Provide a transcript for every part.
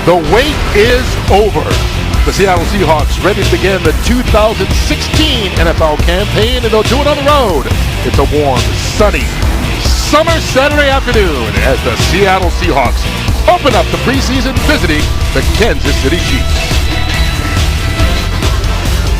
The wait is over. The Seattle Seahawks ready to begin the 2016 NFL campaign, and they'll do it on the road. It's a warm, sunny, summer Saturday afternoon as the Seattle Seahawks open up the preseason visiting the Kansas City Chiefs.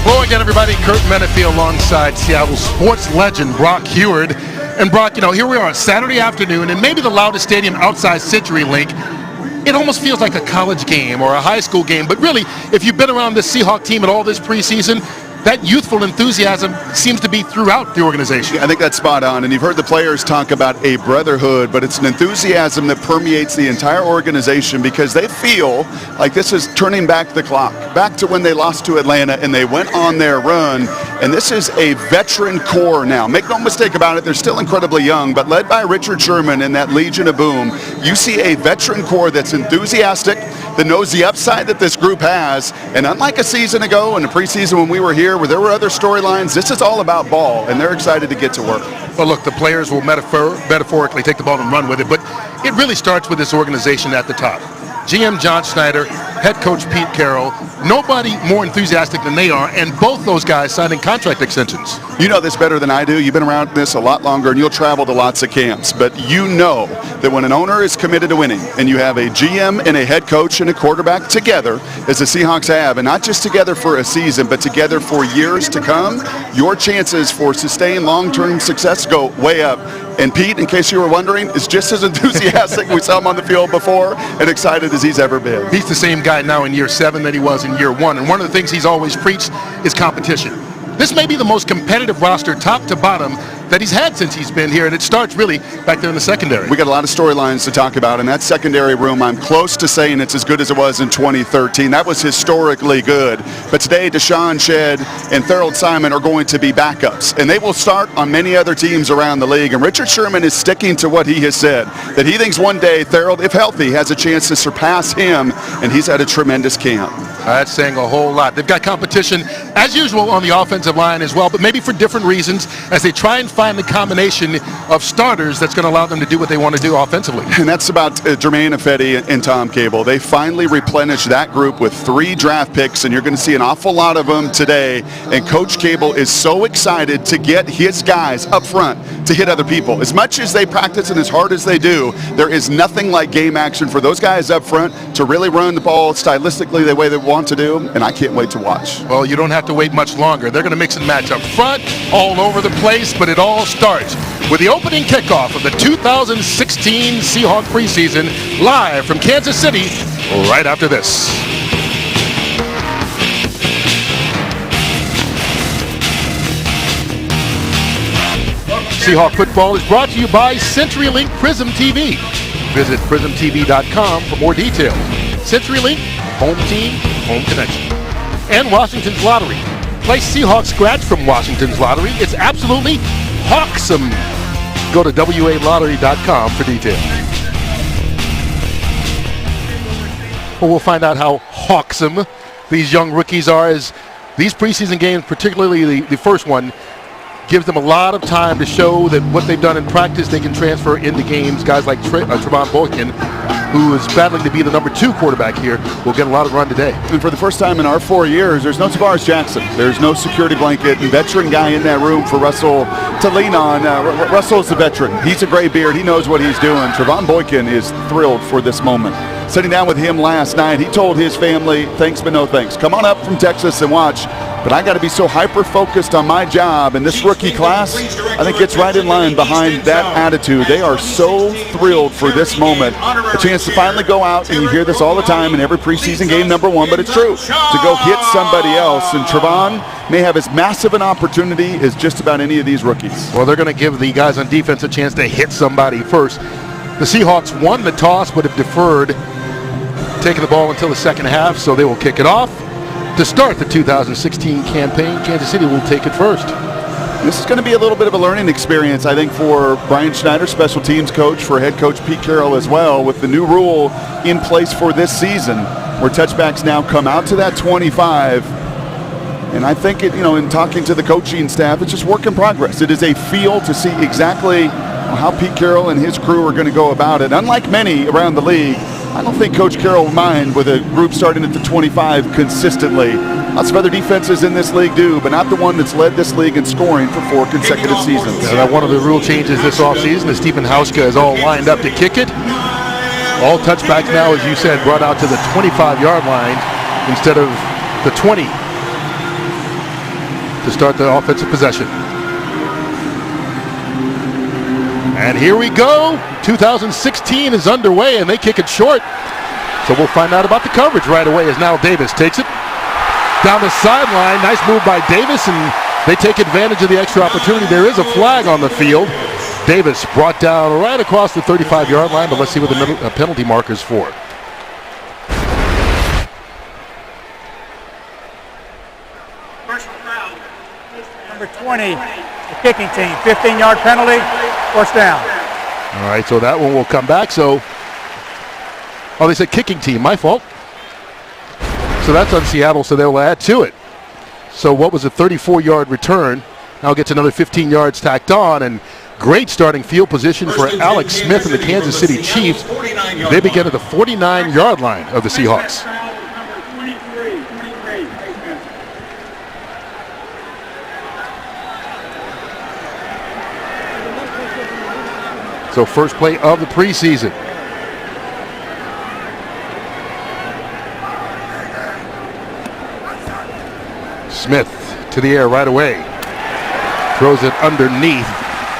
Hello again, everybody. Kurt Menefee alongside Seattle sports legend Brock Huard. And Brock, here we are, Saturday afternoon, and maybe the loudest stadium outside CenturyLink. It almost feels like a college game or a high school game, but really, if you've been around this Seahawk team at all this preseason, that youthful enthusiasm seems to be throughout the organization. Yeah, I think that's spot on, and you've heard the players talk about a brotherhood, but it's an enthusiasm that permeates the entire organization because they feel like this is turning back the clock, back to when they lost to Atlanta and they went on their run, and this is a veteran core now. Make no mistake about it, they're still incredibly young, but led by Richard Sherman and that Legion of Boom, you see a veteran core that's enthusiastic, that knows the upside that this group has, and unlike a season ago in the preseason when we were here where there were other storylines, this is all about ball, and they're excited to get to work. Well, look, the players will metaphorically take the ball and run with it, but it really starts with this organization at the top. GM John Schneider, head coach Pete Carroll, nobody more enthusiastic than they are, and both those guys signing contract extensions. You know this better than I do. You've been around this a lot longer, and you'll travel to lots of camps, but you know that when an owner is committed to winning, and you have a GM and a head coach and a quarterback together, as the Seahawks have, and not just together for a season, but together for years to come, your chances for sustained long-term success go way up. And Pete, in case you were wondering, is just as enthusiastic. We saw him on the field before and excited as he's ever been. He's the same guy now in year 7 that he was in year 1. And one of the things he's always preached is competition. This may be the most competitive roster, top to bottom, that he's had since he's been here, and it starts really back there in the secondary. We got a lot of storylines to talk about. In that secondary room, I'm close to saying it's as good as it was in 2013. That was historically good. But today, Deshaun Shedd and Thurl Simon are going to be backups, and they will start on many other teams around the league. And Richard Sherman is sticking to what he has said, that he thinks one day Thurl, if healthy, has a chance to surpass him, and he's had a tremendous camp. That's saying a whole lot. They've got competition, as usual, on the offensive line as well, but maybe for different reasons as they try and find the combination of starters that's going to allow them to do what they want to do offensively. And that's about Jermaine Ifedi and Tom Cable. They finally replenished that group with 3 draft picks, and you're going to see an awful lot of them today. And Coach Cable is so excited to get his guys up front to hit other people. As much as they practice and as hard as they do, there is nothing like game action for those guys up front to really run the ball stylistically the way they want to do, and I can't wait to watch. Well, you don't have to wait much longer. They're going to mix and match up front, all over the place, but it all starts with the opening kickoff of the 2016 Seahawk preseason, live from Kansas City, right after this. Seahawk football is brought to you by CenturyLink Prism TV. Visit prismtv.com for more details. CenturyLink, home team, home connection. And Washington's Lottery. Play Seahawks Scratch from Washington's Lottery. It's absolutely hawksome. Go to walottery.com for details. Well, we'll find out how hawksome these young rookies are as these preseason games, particularly the first one, gives them a lot of time to show that what they've done in practice they can transfer into games. Guys like Trevon Boykin, who is battling to be the number 2 quarterback here, will get a lot of run today. And for the first time in our 4 years, there's no Tavares Jackson. There's no security blanket and veteran guy in that room for Russell to lean on. Russell's the veteran. He's a gray beard. He knows what he's doing. Trevon Boykin is thrilled for this moment. Sitting down with him last night, he told his family, thanks but no thanks. Come on up from Texas and watch. But I got to be so hyper-focused on my job, and this rookie class, I think gets right in line behind that attitude. They are so thrilled for this moment, a chance to finally go out, and you hear this all the time in every preseason game, number 1, but it's true, to go hit somebody else. And Trevon may have as massive an opportunity as just about any of these rookies. Well, they're going to give the guys on defense a chance to hit somebody first. The Seahawks won the toss, but have deferred, taking the ball until the second half, so they will kick it off. To start the 2016 campaign, Kansas City will take it first. This is going to be a little bit of a learning experience, I think, for Brian Schneider, special teams coach, for head coach Pete Carroll as well, with the new rule in place for this season, where touchbacks now come out to that 25. And I think, in talking to the coaching staff, it's just work in progress. It is a feel to see exactly how Pete Carroll and his crew are going to go about it. Unlike many around the league, I don't think Coach Carroll will mind with a group starting at the 25 consistently. Lots of other defenses in this league do, but not the one that's led this league in scoring for 4 consecutive seasons. One of the rule changes this offseason is Stephen Hauska is all lined up to kick it. All touchbacks now, as you said, brought out to the 25-yard line instead of the 20 to start the offensive possession. And here we go. 2016 is underway, and they kick it short. So we'll find out about the coverage right away as now Davis takes it down the sideline. Nice move by Davis, and they take advantage of the extra opportunity. There is a flag on the field. Davis brought down right across the 35-yard line, but let's see what the penalty marker's for. Number 20, the kicking team, 15-yard penalty, first down. All right, so that one will come back. So, they said kicking team, my fault. So that's on Seattle, so they'll add to it. So what was a 34-yard return? Now gets another 15 yards tacked on, and great starting field position for Alex Smith and the Kansas City Chiefs. They begin at the 49-yard line of the Seahawks. So first play of the preseason. Smith to the air right away. Throws it underneath.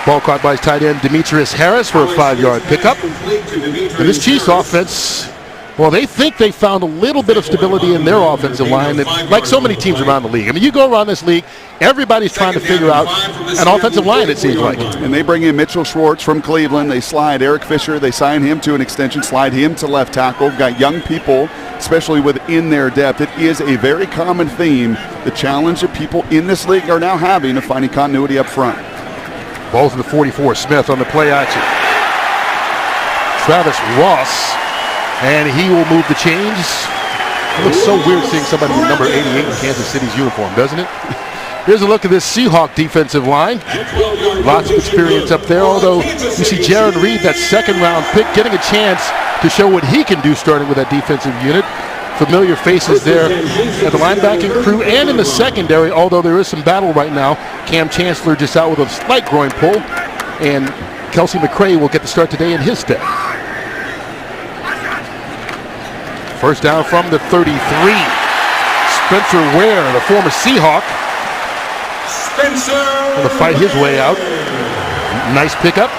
Ball caught by his tight end, Demetrius Harris, for a 5-yard pickup. And this Chiefs offense, well, they think they found a little bit of stability in their offensive line, like so many teams around the league. I mean, you go around this league, everybody's trying to figure out an offensive line, it seems like. And they bring in Mitchell Schwartz from Cleveland. They slide Eric Fisher. They sign him to an extension, slide him to left tackle. Got young people, especially within their depth. It is a very common theme, the challenge that people in this league are now having of finding continuity up front. Ball to the 44, Smith on the play action. Travis Ross, and he will move the chains. It looks so weird seeing somebody with number 88 in Kansas City's uniform, doesn't it? Here's a look at this Seahawk defensive line. Lots of experience up there, although you see Jaron Reed, that second-round pick, getting a chance to show what he can do starting with that defensive unit. Familiar faces there at the linebacking crew and in the secondary, although there is some battle right now. Cam Chancellor just out with a slight groin pull, and Kelsey McCray will get the start today in his stead. First down from the 33. Spencer Ware, the former Seahawk, going to fight his way out. Nice pickup.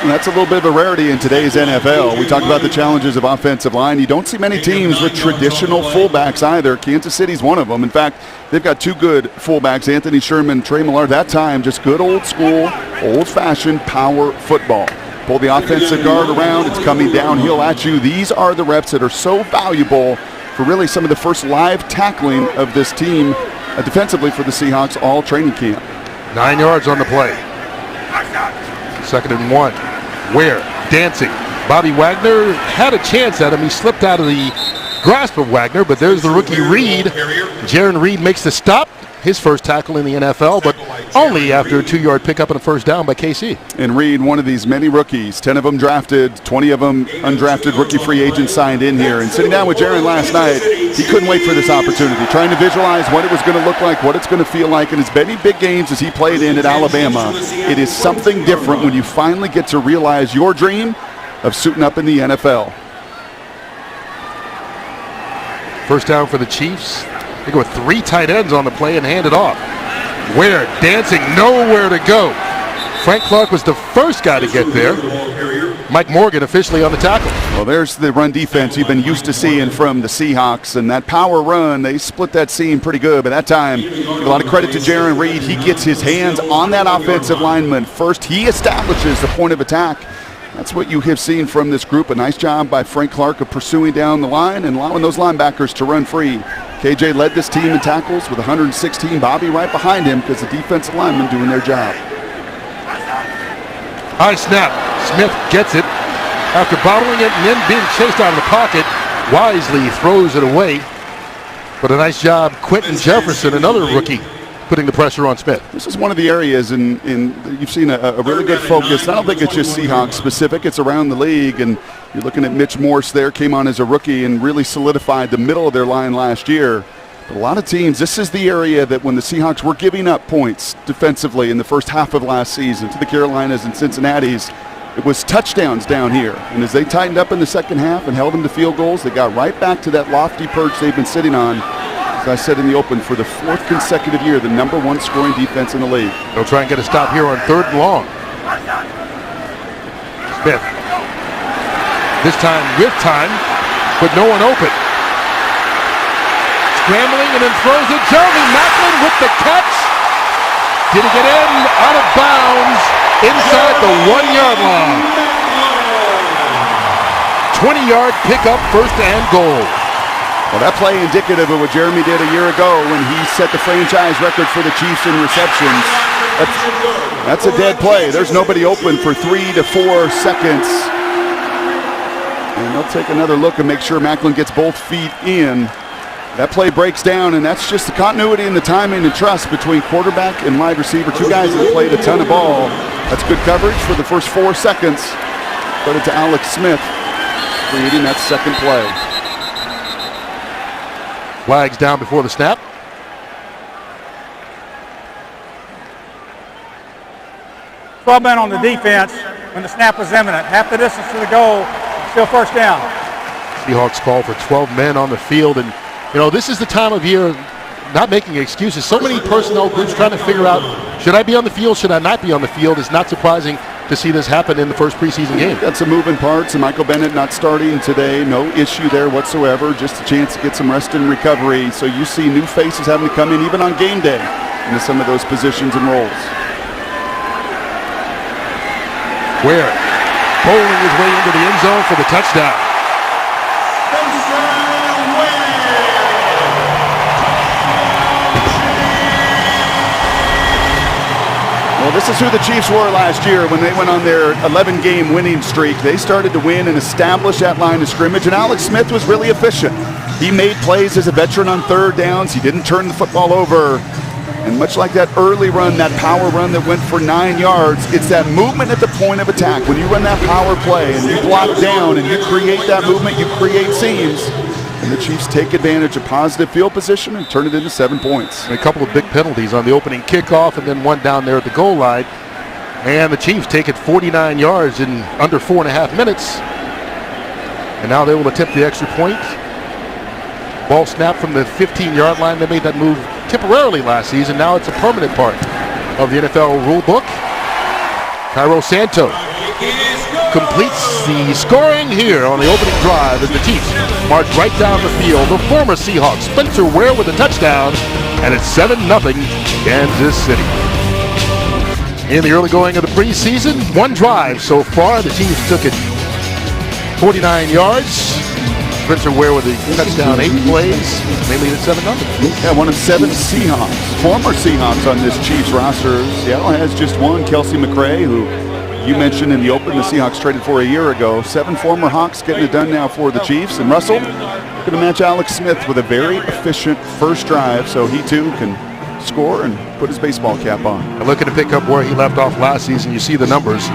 And that's a little bit of a rarity in today's NFL. We talked about the challenges of offensive line. You don't see many teams with traditional fullbacks either. Kansas City's one of them. In fact, they've got 2 good fullbacks, Anthony Sherman, Trey Millard. That time, just good old school, old-fashioned power football. Pull the offensive guard around. It's coming downhill at you. These are the reps that are so valuable for really some of the first live tackling of this team defensively for the Seahawks all training camp. 9 yards on the play. 2nd and 1. Ware dancing. Bobby Wagner had a chance at him. He slipped out of the grasp of Wagner, but there's the rookie Reed. Jaron Reed makes the stop. His first tackle in the NFL, but only after a 2-yard pickup and a first down by KC. And Reed, one of these many rookies, 10 of them drafted, 20 of them undrafted rookie free agents signed in here. And sitting down with Jaron last night, he couldn't wait for this opportunity, trying to visualize what it was going to look like, what it's going to feel like. And as many big games as he played in at Alabama, it is something different when you finally get to realize your dream of suiting up in the NFL. First down for the Chiefs. They go with 3 tight ends on the play and hand it off. Ware dancing, nowhere to go. Frank Clark was the first guy to get there. Mike Morgan officially on the tackle. Well, there's the run defense you've been used to seeing from the Seahawks, and that power run, they split that seam pretty good. But that time, a lot of credit to Jaron Reed. He gets his hands on that offensive lineman first. He establishes the point of attack. That's what you have seen from this group. A nice job by Frank Clark of pursuing down the line and allowing those linebackers to run free. KJ led this team in tackles with 116. Bobby right behind him because the defensive linemen doing their job. High snap. Smith gets it. After bottling it and then being chased out of the pocket, wisely throws it away. But a nice job, Quentin Jefferson, another rookie, putting the pressure on Smith. This is one of the areas in you've seen a really good focus. I don't think it's just Seahawks specific. It's around the league, and you're looking at Mitch Morse there, came on as a rookie and really solidified the middle of their line last year. But a lot of teams, this is the area that when the Seahawks were giving up points defensively in the first half of last season to the Carolinas and Cincinnati's, it was touchdowns down here. And as they tightened up in the second half and held them to field goals, they got right back to that lofty perch they've been sitting on. As I said in the open, for the fourth consecutive year, the #1 scoring defense in the league. They'll try and get a stop here on 3rd and long. Smith. This time with time, but no one open. Scrambling and then throws it. Jeremy Maclin with the catch. Did it get in? Out of bounds inside the 1-yard line. 20-yard pickup, 1st and goal. Well, that play indicative of what Jeremy did a year ago when he set the franchise record for the Chiefs in receptions. That's a dead play. There's nobody open for 3 to 4 seconds. And they'll take another look and make sure Maclin gets both feet in. That play breaks down, and that's just the continuity and the timing and trust between quarterback and wide receiver. Two guys that have played a ton of ball. That's good coverage for the first 4 seconds. Credit to Alex Smith creating that second play. Flags down before the snap. 12 men on the defense when the snap was imminent. Half the distance to the goal, still 1st down. Seahawks call for 12 men on the field, and you know, this is the time of year, not making excuses. So many personnel groups trying to figure out, should I be on the field, should I not be on the field? It's not surprising to see this happen in the first preseason game. Got some moving parts, and Michael Bennett not starting today. No issue there whatsoever. Just a chance to get some rest and recovery. So you see new faces having to come in even on game day into some of those positions and roles. Where? Bowling his way into the end zone for the touchdown. Well, this is who the Chiefs were last year when they went on their 11-game winning streak. They started to win and establish that line of scrimmage, and Alex Smith was really efficient. He made plays as a veteran on 3rd downs. He didn't turn the football over. And much like that early run, that power run that went for 9 yards, it's that movement at the point of attack. When you run that power play and you block down and you create that movement, you create seams. And the Chiefs take advantage of positive field position and turn it into 7 points. And a couple of big penalties on the opening kickoff and then one down there at the goal line. And the Chiefs take it 49 yards in under 4.5 minutes. And now they will attempt the extra point. Ball snapped from the 15-yard line. They made that move temporarily last season. Now it's a permanent part of the NFL rule book. Cairo Santo completes the scoring here on the opening drive as the Chiefs march right down the field. The former Seahawks, Spencer Ware, with a touchdown, and it's 7-0 Kansas City. In the early going of the preseason, 1 drive so far. The Chiefs took it 49 yards. Spencer Ware with a touchdown, 8 plays. They lead at 7-0. Yeah, one of 7 Seahawks, former Seahawks on this Chiefs roster. Seattle has just one, Kelsey McRae, who you mentioned in the open the Seahawks traded for a year ago. 7 former Hawks getting it done now for the Chiefs. And Russell going to match Alex Smith with a very efficient first drive, so he too can score and put his baseball cap on. And looking to pick up where he left off last season, you see the numbers.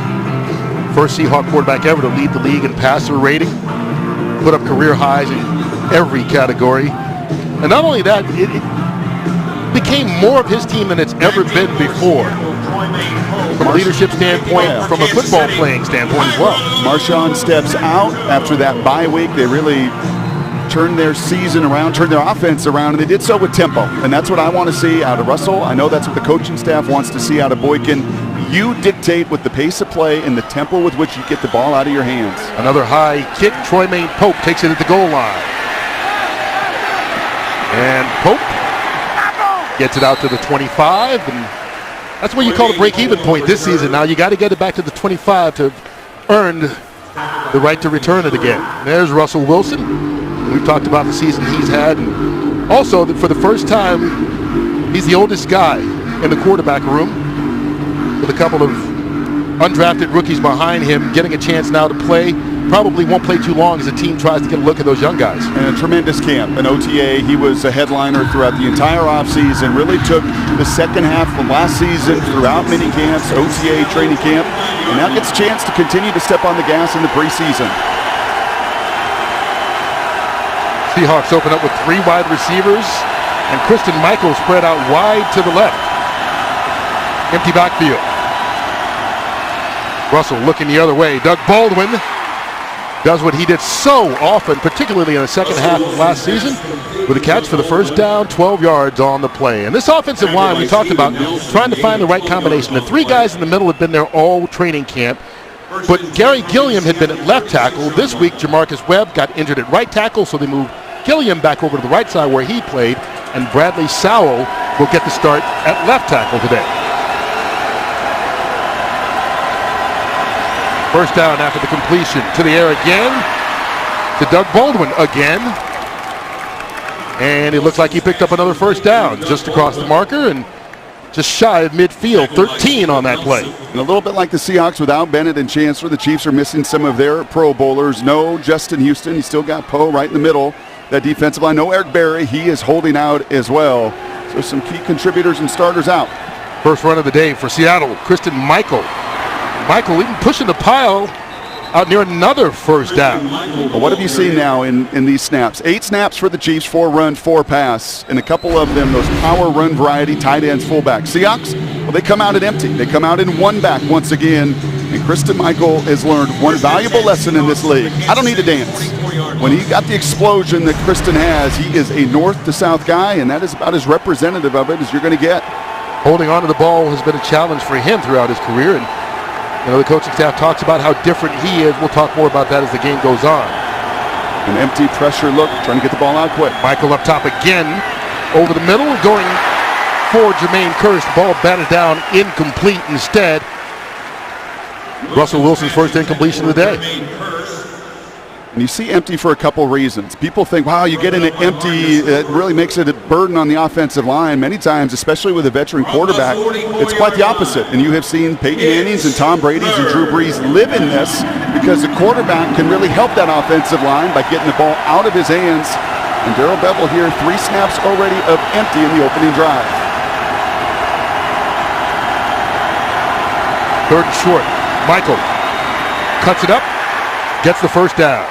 First Seahawk quarterback ever to lead the league in passer rating. Put up career highs in every category. And not only that, it became more of his team than it's ever been before. From a leadership standpoint, from a football playing standpoint as well. Marshawn steps out after that bye week. They really turned their season around, turned their offense around, and they did so with tempo. And that's what I want to see out of Russell. I know that's what the coaching staff wants to see out of Boykin. You dictate with the pace of play and the tempo with which you get the ball out of your hands. Another high kick. Troymaine Pope takes it at the goal line. And Pope gets it out to the 25. And that's what you call the break-even point this season. Now you got to get it back to the 25 to earn the right to return it again. There's Russell Wilson. We've talked about the season he's had. And also, for the first time, he's the oldest guy in the quarterback room, with a couple of undrafted rookies behind him getting a chance now to play probably won't play too long as the team tries to get a look at those young guys. And a tremendous camp, an OTA. He was a headliner throughout the entire offseason, really took the second half of last season throughout mini camps, OTA, training camp, and now gets a chance to continue to step on the gas in the preseason. Seahawks open up with 3 wide receivers, and Christine Michael spread out wide to the left. Empty backfield. Russell looking the other way. Doug Baldwin does what he did so often, particularly in the second half of last season, with a catch for the first down, 12 yards on the play. And this offensive line, we talked about trying to find the right combination. The 3 guys in the middle have been there all training camp, but Gary Gilliam had been at left tackle. This week, Jamarcus Webb got injured at right tackle, so they moved Gilliam back over to the right side where he played, and Bradley Sowell will get the start at left tackle today. First down after the completion. To the air again. To Doug Baldwin again. And it looks like he picked up another first down just across the marker and just shy of midfield. 13 on that play. And a little bit like the Seahawks without Bennett and Chancellor, the Chiefs are missing some of their Pro Bowlers. No Justin Houston. He's still got Poe right in the middle. That defensive line. No Eric Berry. He is holding out as well. So some key contributors and starters out. First run of the day for Seattle. Kristen Michael. Michael even pushing the pile out near another first down. Well, what have you seen now in these snaps? 8 snaps for the Chiefs, 4 run, 4 pass, and a couple of them, those power run variety, tight ends, fullbacks. Seahawks, well, they come out at empty. They come out in 1 back once again, and Kristen Michael has learned one valuable lesson in this league. I don't need to dance. When he got the explosion that Kristen has, he is a north to south guy, and that is about as representative of it as you're going to get. Holding on to the ball has been a challenge for him throughout his career, and the coaching staff talks about how different he is. We'll talk more about that as the game goes on. An empty pressure look, trying to get the ball out quick. Michael up top again, over the middle, going for Jermaine Kearse. The ball batted down, incomplete instead. Russell Wilson's first incompletion of the day. And you see empty for a couple reasons. People think, wow, you get in an empty, it really makes it a burden on the offensive line. Many times, especially with a veteran quarterback, it's quite the opposite. And you have seen Peyton Manning's and Tom Brady's and Drew Brees live in this because the quarterback can really help that offensive line by getting the ball out of his hands. And Darrell Bevel here, 3 snaps already of empty in the opening drive. Third and short. Michael cuts it up, gets the first down.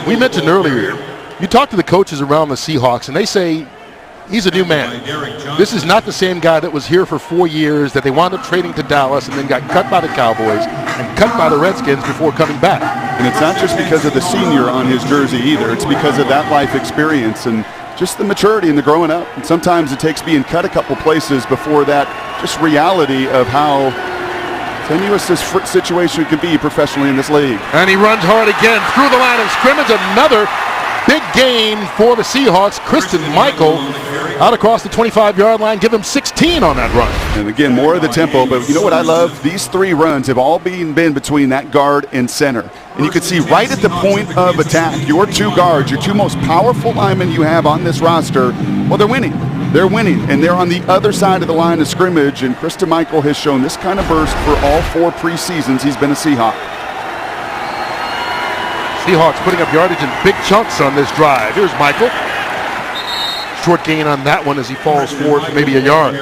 We mentioned earlier, you talk to the coaches around the Seahawks, and they say he's a new man. This is not the same guy that was here for 4 years, that they wound up trading to Dallas and then got cut by the Cowboys and cut by the Redskins before coming back. And it's not just because of the senior on his jersey either. It's because of that life experience and just the maturity and the growing up. And sometimes it takes being cut a couple places before that just reality of how tenuous this situation can be professionally in this league. And he runs hard again through the line of scrimmage. Another big gain for the Seahawks. Kristen Michael out across the 25-yard line. Give him 16 on that run. And again, more of the tempo. But you know what I love? These 3 runs have all been between that guard and center. And you can see right at the point of attack, your 2 guards, your 2 most powerful linemen you have on this roster, well, they're winning. They're winning, and they're on the other side of the line of scrimmage, and Kristen Michael has shown this kind of burst for all 4 preseasons he's been a Seahawk. Seahawks putting up yardage in big chunks on this drive. Here's Michael. Short gain on that one as he falls forward for maybe a yard.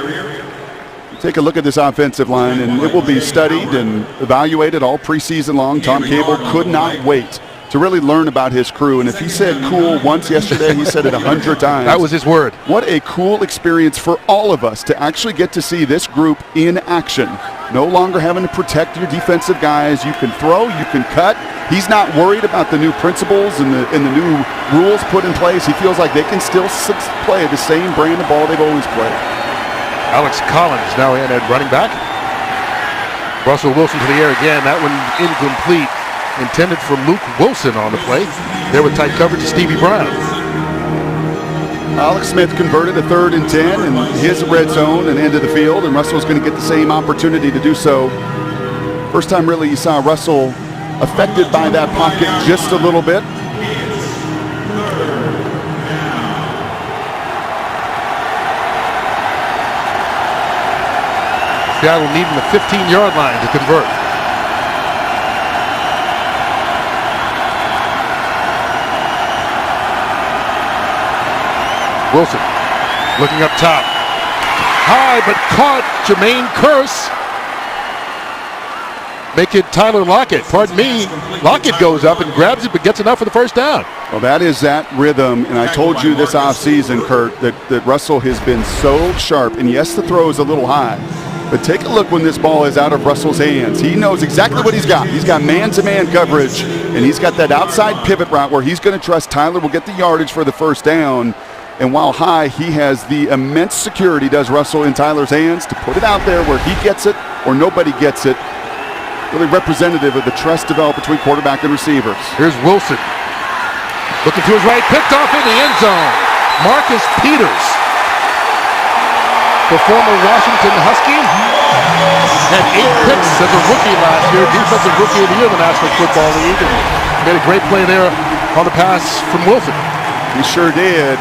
Take a look at this offensive line, and it will be studied and evaluated all preseason long. Tom Cable could not wait to really learn about his crew. And if he said cool once yesterday, he said it 100 times. That was his word. What a cool experience for all of us to actually get to see this group in action. No longer having to protect your defensive guys. You can throw, you can cut. He's not worried about the new principles and the new rules put in place. He feels like they can still play the same brand of ball they've always played. Alex Collins now in at running back. Russell Wilson to the air again. That one incomplete. Intended for Luke Wilson on the play. There with tight coverage to Stevie Brown. Alex Smith converted a 3rd and 10 in his red zone and end of the field, and Russell's going to get the same opportunity to do so. First time really you saw Russell affected by that pocket just a little bit. Seattle needing the 15-yard line to convert. Wilson looking up top. High, but caught. Jermaine Kearse. Make it Tyler Lockett. Pardon me. Lockett goes up and grabs it, but gets enough for the first down. Well, that is that rhythm, and I told you this offseason, Kurt, that Russell has been so sharp. And yes, the throw is a little high, but take a look when this ball is out of Russell's hands. He knows exactly what he's got. He's got man-to-man coverage, and he's got that outside pivot route where he's going to trust Tyler will get the yardage for the first down. And while high, he has the immense security, does Russell, in Tyler's hands to put it out there where he gets it or nobody gets it. Really representative of the trust developed between quarterback and receivers. Here's Wilson. Looking to his right, picked off in the end zone. Marcus Peters, the former Washington Husky, had 8 picks as a rookie last year, Defensive Rookie of the Year in the National Football League, and made a great play there on the pass from Wilson. He sure did.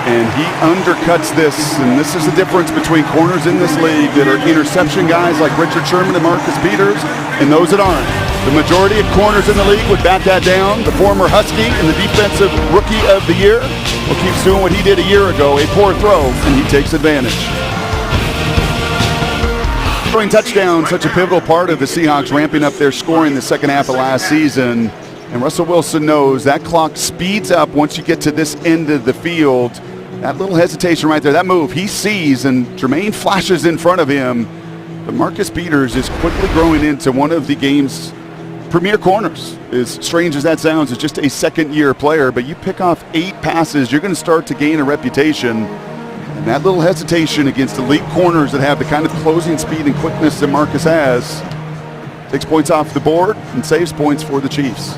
And he undercuts this, and this is the difference between corners in this league that are interception guys like Richard Sherman and Marcus Peters, and those that aren't. The majority of corners in the league would bat that down. The former Husky and the Defensive Rookie of the Year will keep doing what he did a year ago, a poor throw, and he takes advantage. Throwing touchdown, such a pivotal part of the Seahawks ramping up their scoring the second half of last season. And Russell Wilson knows that clock speeds up once you get to this end of the field. That little hesitation right there, that move, he sees, and Jermaine flashes in front of him. But Marcus Peters is quickly growing into one of the game's premier corners. As strange as that sounds, it's just a second-year player, but you pick off 8 passes, you're going to start to gain a reputation. And that little hesitation against elite corners that have the kind of closing speed and quickness that Marcus has takes points off the board and saves points for the Chiefs.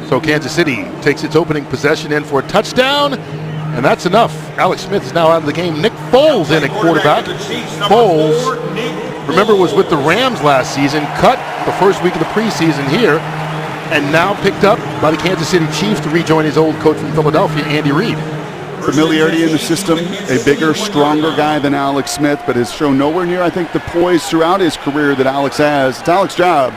So Kansas City takes its opening possession in for a touchdown, and that's enough. Alex Smith is now out of the game. Nick Foles in at quarterback. Foles, remember, was with the Rams last season, cut the first week of the preseason here, and now picked up by the Kansas City Chiefs to rejoin his old coach from Philadelphia, Andy Reid. Familiarity in the system, a bigger, stronger guy than Alex Smith, but has shown nowhere near, I think, the poise throughout his career that Alex has. It's Alex's job.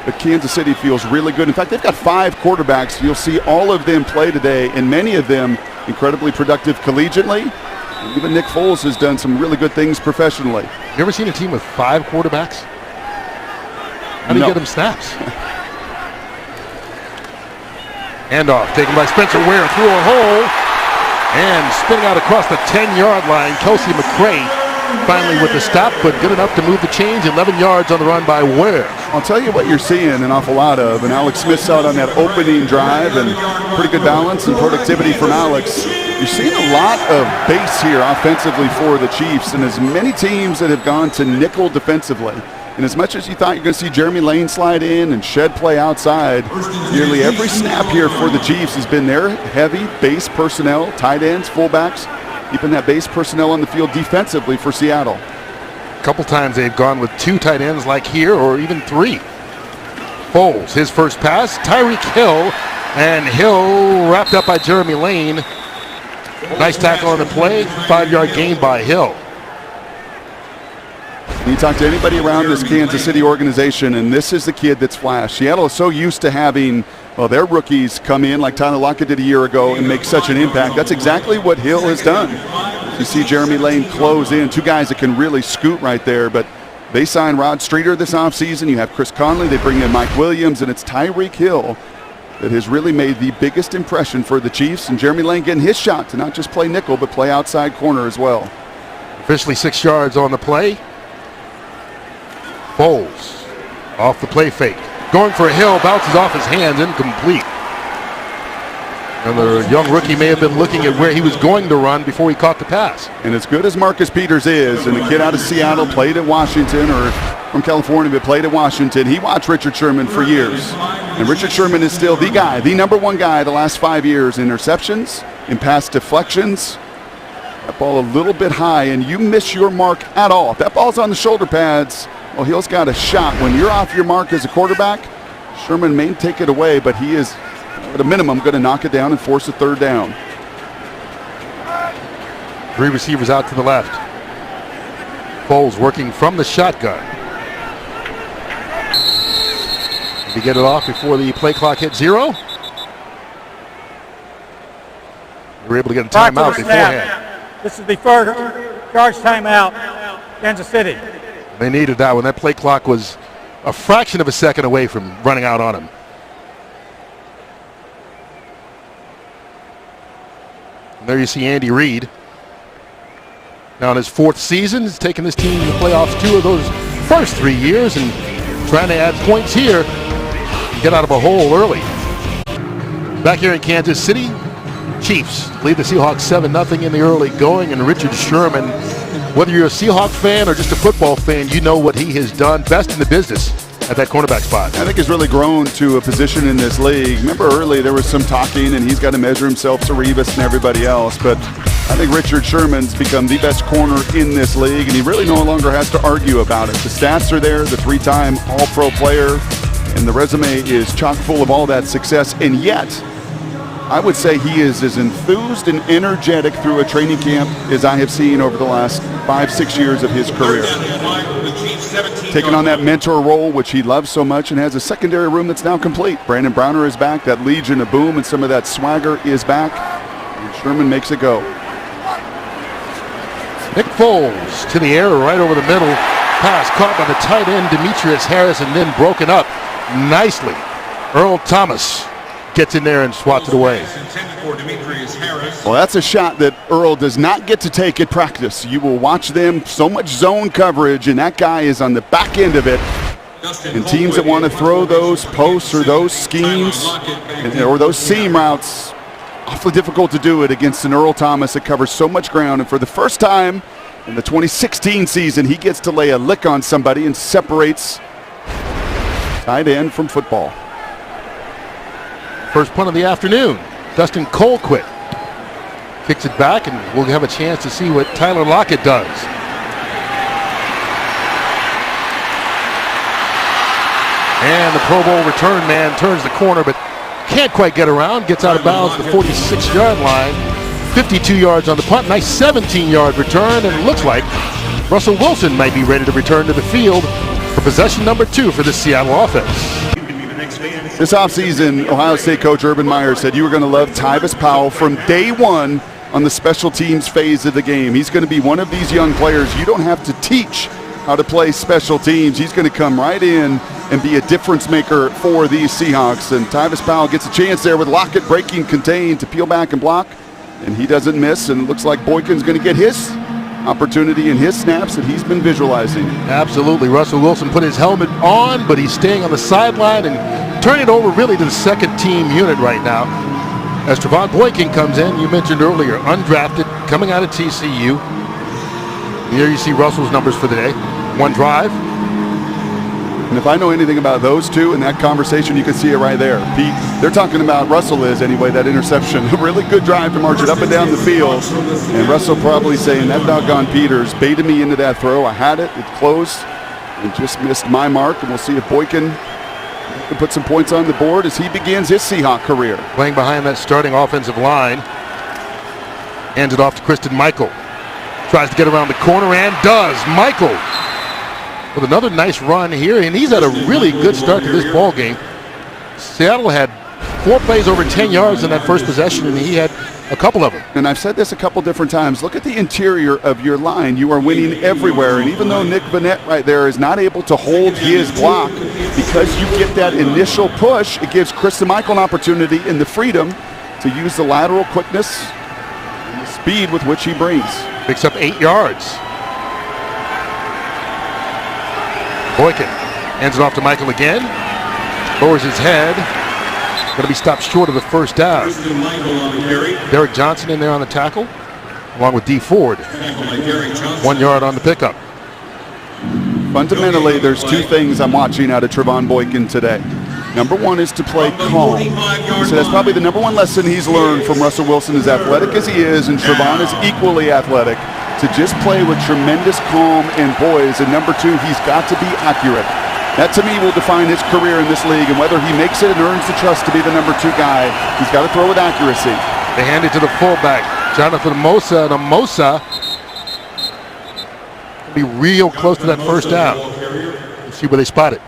But Kansas City feels really good. In fact, they've got 5 quarterbacks. You'll see all of them play today, and many of them incredibly productive collegiately. And even Nick Foles has done some really good things professionally. You ever seen a team with 5 quarterbacks? How do you get them snaps? Handoff taken by Spencer Ware through a hole and spinning out across the 10-yard line. Kelsey McCray finally with the stop, but good enough to move the chains. 11 yards on the run by Ware. I'll tell you what you're seeing an awful lot of, and Alex Smith saw it on that opening drive, and pretty good balance and productivity from Alex. You're seeing a lot of base here offensively for the Chiefs, and as many teams that have gone to nickel defensively, and as much as you thought you're going to see Jeremy Lane slide in and shed play outside, nearly every snap here for the Chiefs has been their heavy base personnel, tight ends, fullbacks, keeping that base personnel on the field defensively for Seattle. A couple times they've gone with 2 tight ends like here, or even 3. Foles, his first pass, Tyreek Hill, and Hill wrapped up by Jeremy Lane. Nice tackle on the play, 5-yard gain by Hill. You talk to anybody around this Kansas City organization, and this is the kid that's flashed. Seattle is so used to having, well, their rookies come in like Tyler Lockett did a year ago and make such an impact. That's exactly what Hill has done. You see Jeremy Lane close in, 2 guys that can really scoot right there, but they signed Rod Streeter this offseason. You have Chris Conley, they bring in Mike Williams, and it's Tyreek Hill that has really made the biggest impression for the Chiefs, and Jeremy Lane getting his shot to not just play nickel, but play outside corner as well. Officially 6 yards on the play. Foles off the play fake. Going for a Hill, bounces off his hands, incomplete. And the young rookie may have been looking at where he was going to run before he caught the pass. And as good as Marcus Peters is, and the kid out of Seattle played at Washington, or from California but played at Washington, he watched Richard Sherman for years. And Richard Sherman is still the guy, the number 1 guy the last 5 years in interceptions, in pass deflections. That ball a little bit high, and you miss your mark at all. If that ball's on the shoulder pads, well, Hill's got a shot. When you're off your mark as a quarterback, Sherman may take it away, but he is, at a minimum, going to knock it down and force a 3rd down. 3 receivers out to the left. Foles working from the shotgun. Did he get it off before the play clock hit 0? were able to get a Prior to timeout the beforehand. snap, this is the first charge timeout, Kansas City. They needed that one. That play clock was a fraction of a second away from running out on him. And there you see Andy Reid. Now in his 4th season, he's taken this team to the playoffs 2 of those first 3 years and trying to add points here, get out of a hole early. Back here in Kansas City, Chiefs lead the Seahawks 7-0 in the early going, and Richard Sherman, whether you're a Seahawks fan or just a football fan, you know what he has done. Best in the business at that cornerback spot. I think he's really grown to a position in this league. Remember early there was some talking and he's got to measure himself to Revis and everybody else, but I think Richard Sherman's become the best corner in this league, and he really no longer has to argue about it. The stats are there, the 3-time All-Pro player, and the resume is chock full of all that success, and yet I would say he is as enthused and energetic through a training camp as I have seen over the last 5-6 years of his career. Taking on that mentor role, which he loves so much, and has a secondary room that's now complete. Brandon Browner is back, that Legion of Boom and some of that swagger is back, and Sherman makes it go. Nick Foles to the air right over the middle. Pass caught by the tight end Demetrius Harris and then broken up nicely. Earl Thomas gets in there and swats it away. Well, that's a shot that Earl does not get to take at practice. You will watch them, so much zone coverage, and that guy is on the back end of it. And teams that want to throw those posts or those schemes or those seam routes, awfully difficult to do it against an Earl Thomas that covers so much ground. And for the first time in the 2016 season, he gets to lay a lick on somebody and separates tight end from football. First punt of the afternoon. Dustin Colquitt kicks it back, and we'll have a chance to see what Tyler Lockett does. And the Pro Bowl return man turns the corner, but can't quite get around. Gets out of bounds at the 46-yard line. 52 yards on the punt. Nice 17-yard return, and it looks like Russell Wilson might be ready to return to the field for possession number 2 for the Seattle offense. This offseason, Ohio State coach Urban Meyer said you were going to love Tyvis Powell from day one on the special teams phase of the game. He's going to be one of these young players you don't have to teach how to play special teams. He's going to come right in and be a difference maker for these Seahawks. And Tyvis Powell gets a chance there with Lockett breaking contain to peel back and block, and he doesn't miss, and it looks like Boykin's going to get his opportunity in his snaps that he's been visualizing. Absolutely. Russell Wilson put his helmet on, but he's staying on the sideline and turning it over really to the second team unit right now. As Trevon Boykin comes in, you mentioned earlier, undrafted, coming out of TCU. Here you see Russell's numbers for the day. 1 drive. And if I know anything about those two in that conversation, you can see it right there. Pete, they're talking about Russell is anyway, that interception. A really good drive to march it up and down the field. And Russell probably saying, that doggone Peters baited me into that throw. I had it, it closed, and just missed my mark. And we'll see if Boykin can put some points on the board as he begins his Seahawk career. Playing behind that starting offensive line. Hands it off to Christian Michael. Tries to get around the corner and does. Michael with another nice run here, and he's had a really good start to this ball game. Seattle had 4 plays over 10 yards in that first possession, and he had a couple of them. And I've said this a couple different times. Look at the interior of your line. You are winning everywhere, and even though Nick Vannett right there is not able to hold his block, because you get that initial push, it gives Christian Michael an opportunity and the freedom to use the lateral quickness and the speed with which he brings. Picks up 8 yards. Boykin hands it off to Michael again. Lowers his head. Going to be stopped short of the first down. Derek Johnson in there on the tackle, along with D. Ford. 1 yard on the pickup. Fundamentally, there's 2 things I'm watching out of Trevon Boykin today. Number 1 is to play calm. So that's probably the number 1 lesson he's learned from Russell Wilson, as athletic as he is, and Trevon is equally athletic, to just play with tremendous calm and poise. And number 2, he's got to be accurate. That, to me, will define his career in this league, and whether he makes it and earns the trust to be the number 2 guy, he's got to throw with accuracy. They hand it to the fullback, Jonathan Amosa, and Amosa will be real close to that first down. Let's see where they spot it.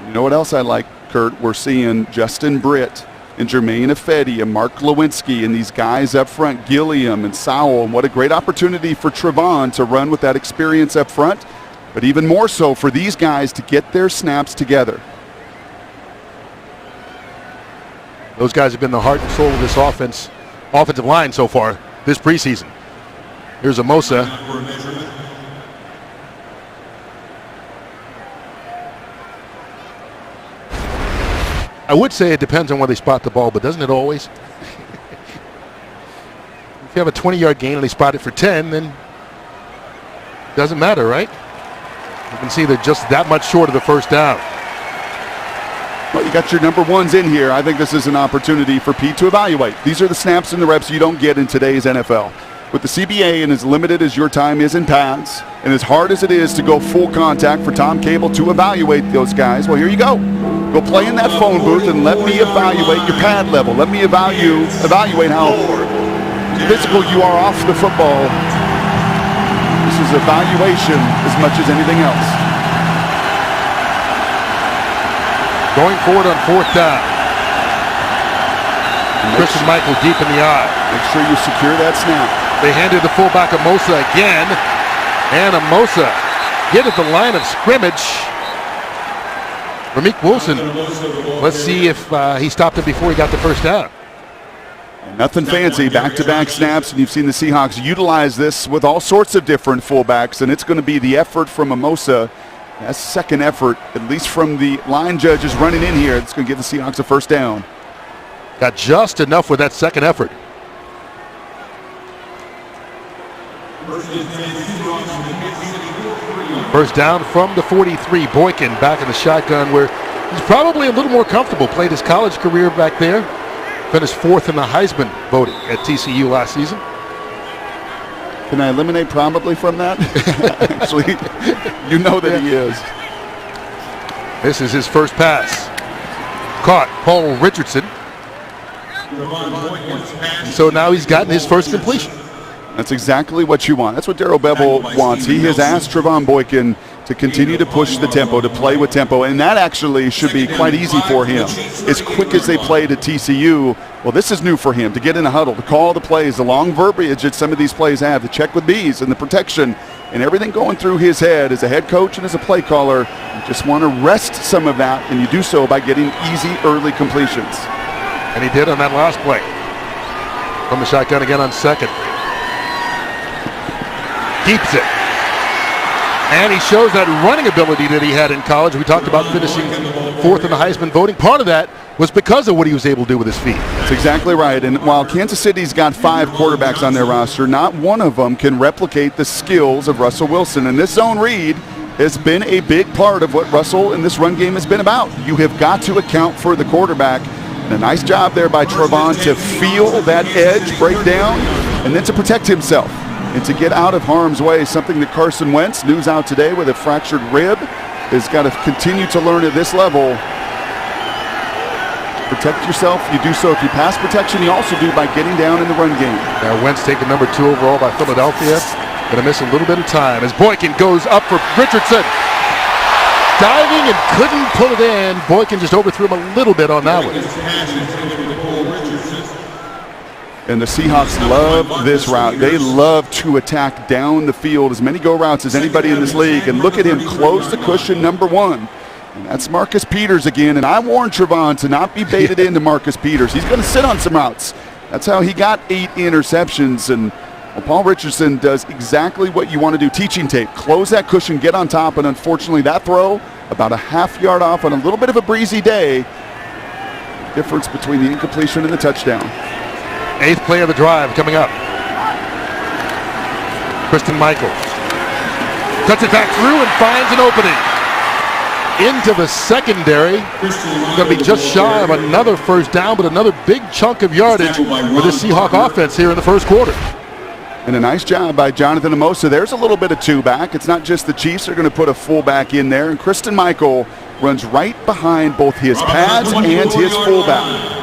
You know what else I like, Kurt? We're seeing Justin Britt and Jermaine Ifedi and Mark Lewinsky and these guys up front, Gilliam and Sowell. And what a great opportunity for Trevon to run with that experience up front, but even more so for these guys to get their snaps together. Those guys have been the heart and soul of this offensive line so far this preseason. Here's Amosa. I would say it depends on where they spot the ball, but doesn't it always? If you have a 20-yard gain and they spot it for 10, then it doesn't matter, right? You can see they're just that much short of the first down. Well, you got your number ones in here. I think this is an opportunity for Pete to evaluate. These are the snaps and the reps you don't get in today's NFL. With the CBA and as limited as your time is in pads, and as hard as it is to go full contact for Tom Cable to evaluate those guys, well, here you go. Go play in that phone booth and let me evaluate your pad level. Let me evaluate how physical you are off the football. This is evaluation as much as anything else. Going forward on fourth down. Christian Michael deep in the eye. Make sure you secure that snap. They handed the fullback Amosa again. And Amosa hit at the line of scrimmage. Ramik Wilson, let's see if he stopped him before he got the first down. Nothing fancy, back-to-back snaps, and you've seen the Seahawks utilize this with all sorts of different fullbacks, and it's going to be the effort from Amosa. That's second effort, at least from the line judges running in here. It's going to give the Seahawks a first down. Got just enough with that second effort. First down from the 43. Boykin back in the shotgun where he's probably a little more comfortable. Played his college career back there. Finished fourth in the Heisman voting at TCU last season. Can I eliminate probably from that? Actually, you know that he is. This is his first pass. Caught Paul Richardson. So now he's gotten his first completion. That's exactly what you want. That's what Darrell Bevel wants. He has asked Trevon Boykin to continue to push the tempo, to play with tempo, and that actually should be quite easy for him. As quick as they played at TCU, well, this is new for him, to get in a huddle, to call the plays, the long verbiage that some of these plays have, the check with bees and the protection and everything going through his head as a head coach and as a play caller. You just want to rest some of that, and you do so by getting easy early completions. And he did on that last play. From the shotgun again on second. Keeps it. And he shows that running ability that he had in college. We talked about finishing fourth in the Heisman voting. Part of that was because of what he was able to do with his feet. That's exactly right. And while Kansas City's got 5 quarterbacks on their roster, not one of them can replicate the skills of Russell Wilson. And this zone read has been a big part of what Russell in this run game has been about. You have got to account for the quarterback. And a nice job there by Trevon to feel that edge break down and then to protect himself and to get out of harm's way, something that Carson Wentz, news out today with a fractured rib, has got to continue to learn at this level. Protect yourself. You do so if you pass protection. You also do by getting down in the run game. Now Wentz taken number 2 overall by Philadelphia. Going to miss a little bit of time as Boykin goes up for Richardson. Diving and couldn't pull it in. Boykin just overthrew him a little bit on that one. And the Seahawks love this route. They love to attack down the field, as many go routes as anybody in this league. And look at him close the cushion number 1. And that's Marcus Peters again. And I warned Trevon to not be baited into Marcus Peters. He's going to sit on some routes. That's how he got 8 interceptions. And well, Paul Richardson does exactly what you want to do. Teaching tape. Close that cushion, get on top. And unfortunately, that throw about a half yard off on a little bit of a breezy day. Difference between the incompletion and the touchdown. 8th play of the drive coming up. Christian Michael cuts it back through and finds an opening. Into the secondary. Going to be just shy of another first down, but another big chunk of yardage for the Seahawk offense here in the first quarter. And a nice job by Jonathan Amosa. There's a little bit of 2-back. It's not just the Chiefs are going to put a fullback in there. And Christian Michael runs right behind both his pads and his fullback.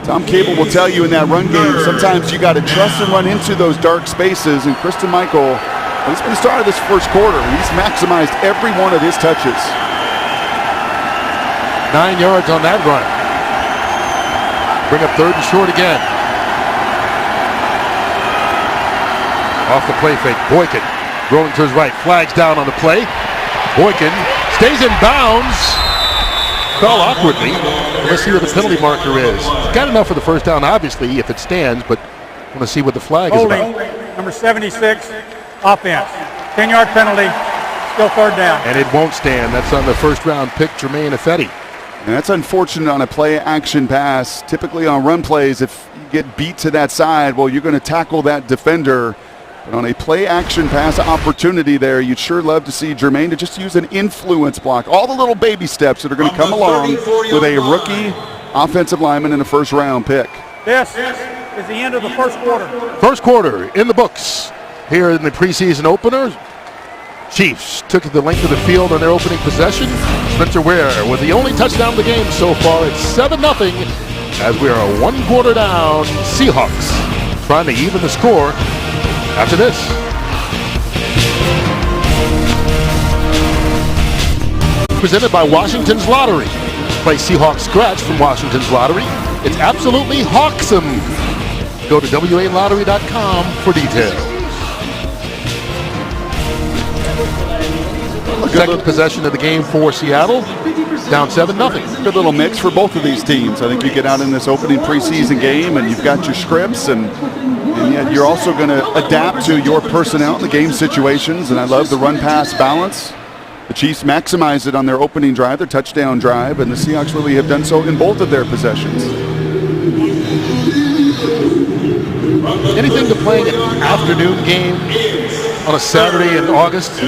Tom Cable will tell you in that run game, sometimes you got to trust and run into those dark spaces. And Christian Michael, well, he's been the star of this first quarter. He's maximized every one of his touches. 9 yards on that run. bring up 3rd and short again. Off the play fake, Boykin rolling to his right, flags down on the play. Boykin stays in bounds. Fell awkwardly. Let's see what the penalty marker is. Got enough for the first down, obviously, if it stands, but I want to see what the flag is about. Number 76, offense. 10-yard penalty, still 3rd down. And it won't stand. That's on the first-round pick, Jermaine Ifedi. And that's unfortunate on a play-action pass. Typically on run plays, if you get beat to that side, well, you're going to tackle that defender. But on a play-action pass opportunity there, you'd sure love to see Jermaine to just use an influence block. All the little baby steps that are going to come along with a rookie offensive lineman in a first-round pick. This is the end of the first quarter. First quarter in the books here in the preseason opener. Chiefs took the length of the field on their opening possession. Spencer Ware with the only touchdown of the game so far. It's 7-0 as we are 1 quarter down. Seahawks trying to even the score after this. Presented by Washington's Lottery. Play Seahawks Scratch from Washington's Lottery. It's absolutely hawksome. Go to WALottery.com for details. Second possession of the game for Seattle. Down 7-0. Good little mix for both of these teams. I think you get out in this opening preseason game and you've got your scripts and yet you're also going to adapt to your personnel in the game situations. And I love the run-pass balance. The Chiefs maximize it on their opening drive, their touchdown drive, and the Seahawks really have done so in both of their possessions. Anything to playing an afternoon game on a Saturday in August?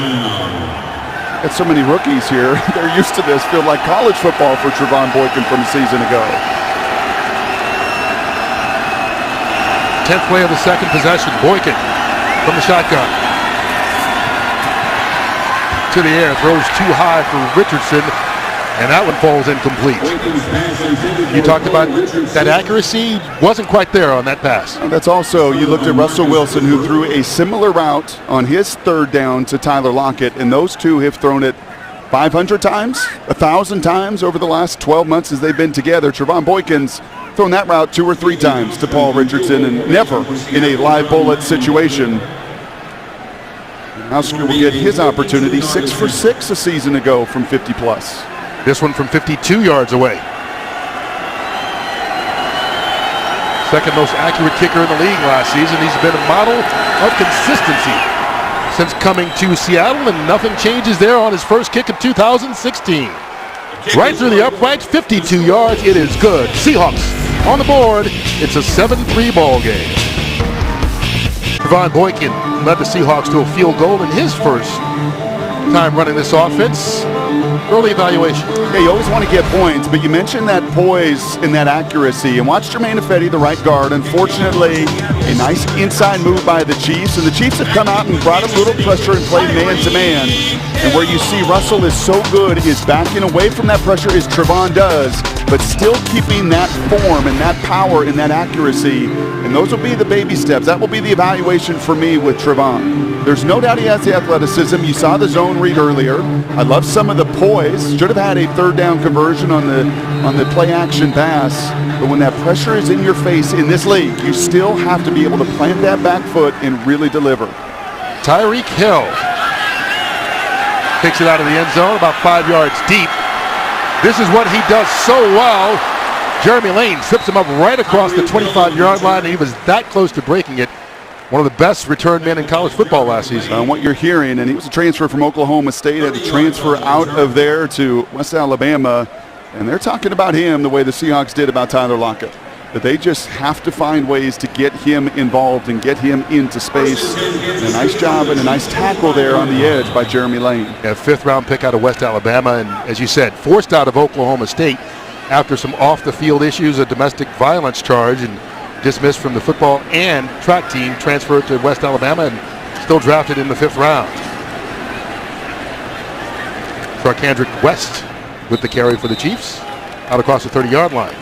Got so many rookies here. They're used to this. Feel like college football for Trevon Boykin from a season ago. 10th play of the second possession. Boykin from the shotgun. To the air, throws too high for Richardson, and that one falls incomplete. You talked about that accuracy, wasn't quite there on that pass. That's also, you looked at Russell Wilson, who threw a similar route on his 3rd down to Tyler Lockett, and those two have thrown it 500 times, 1,000 times over the last 12 months as they've been together. Trevon Boykin's thrown that route 2 or 3 times to Paul Richardson, and never in a live bullet situation. Oscar will get his opportunity. 6 for 6 a season ago from 50-plus. This one from 52 yards away. Second most accurate kicker in the league last season. He's been a model of consistency since coming to Seattle, and nothing changes there on his first kick of 2016. Right through the uprights, 52 yards. It is good. Seahawks on the board. It's a 7-3 ball game. Trevon Boykin led the Seahawks to a field goal in his first time running this offense. Early evaluation. Yeah, you always want to get points, but you mentioned that poise and that accuracy. And watch Jermaine Ifedi, the right guard. Unfortunately, a nice inside move by the Chiefs. And the Chiefs have come out and brought a little pressure and played man-to-man. And where you see Russell is so good is backing away from that pressure as Trevon does, but still keeping that form and that power and that accuracy. And those will be the baby steps. That will be the evaluation for me with Trevon. There's no doubt he has the athleticism. You saw the zone read earlier. I love some of the poise. Should have had a 3rd down conversion on the play action pass. But when that pressure is in your face in this league, you still have to be able to plant that back foot and really deliver. Tyreek Hill kicks it out of the end zone about 5 yards deep. This is what he does so well. Jeremy Lane trips him up right across the 25-yard line, and he was that close to breaking it. One of the best return men in college football last season. What you're hearing, and he was a transfer from Oklahoma State, had to transfer out of there to West Alabama, and they're talking about him the way the Seahawks did about Tyler Lockett. That they just have to find ways to get him involved and get him into space. And a nice job and a nice tackle there on the edge by Jeremy Lane. A 5th-round pick out of West Alabama, and as you said, forced out of Oklahoma State after some off-the-field issues, a domestic violence charge, and dismissed from the football and track team, transferred to West Alabama, and still drafted in the 5th round. Charkandrick West with the carry for the Chiefs, out across the 30-yard line.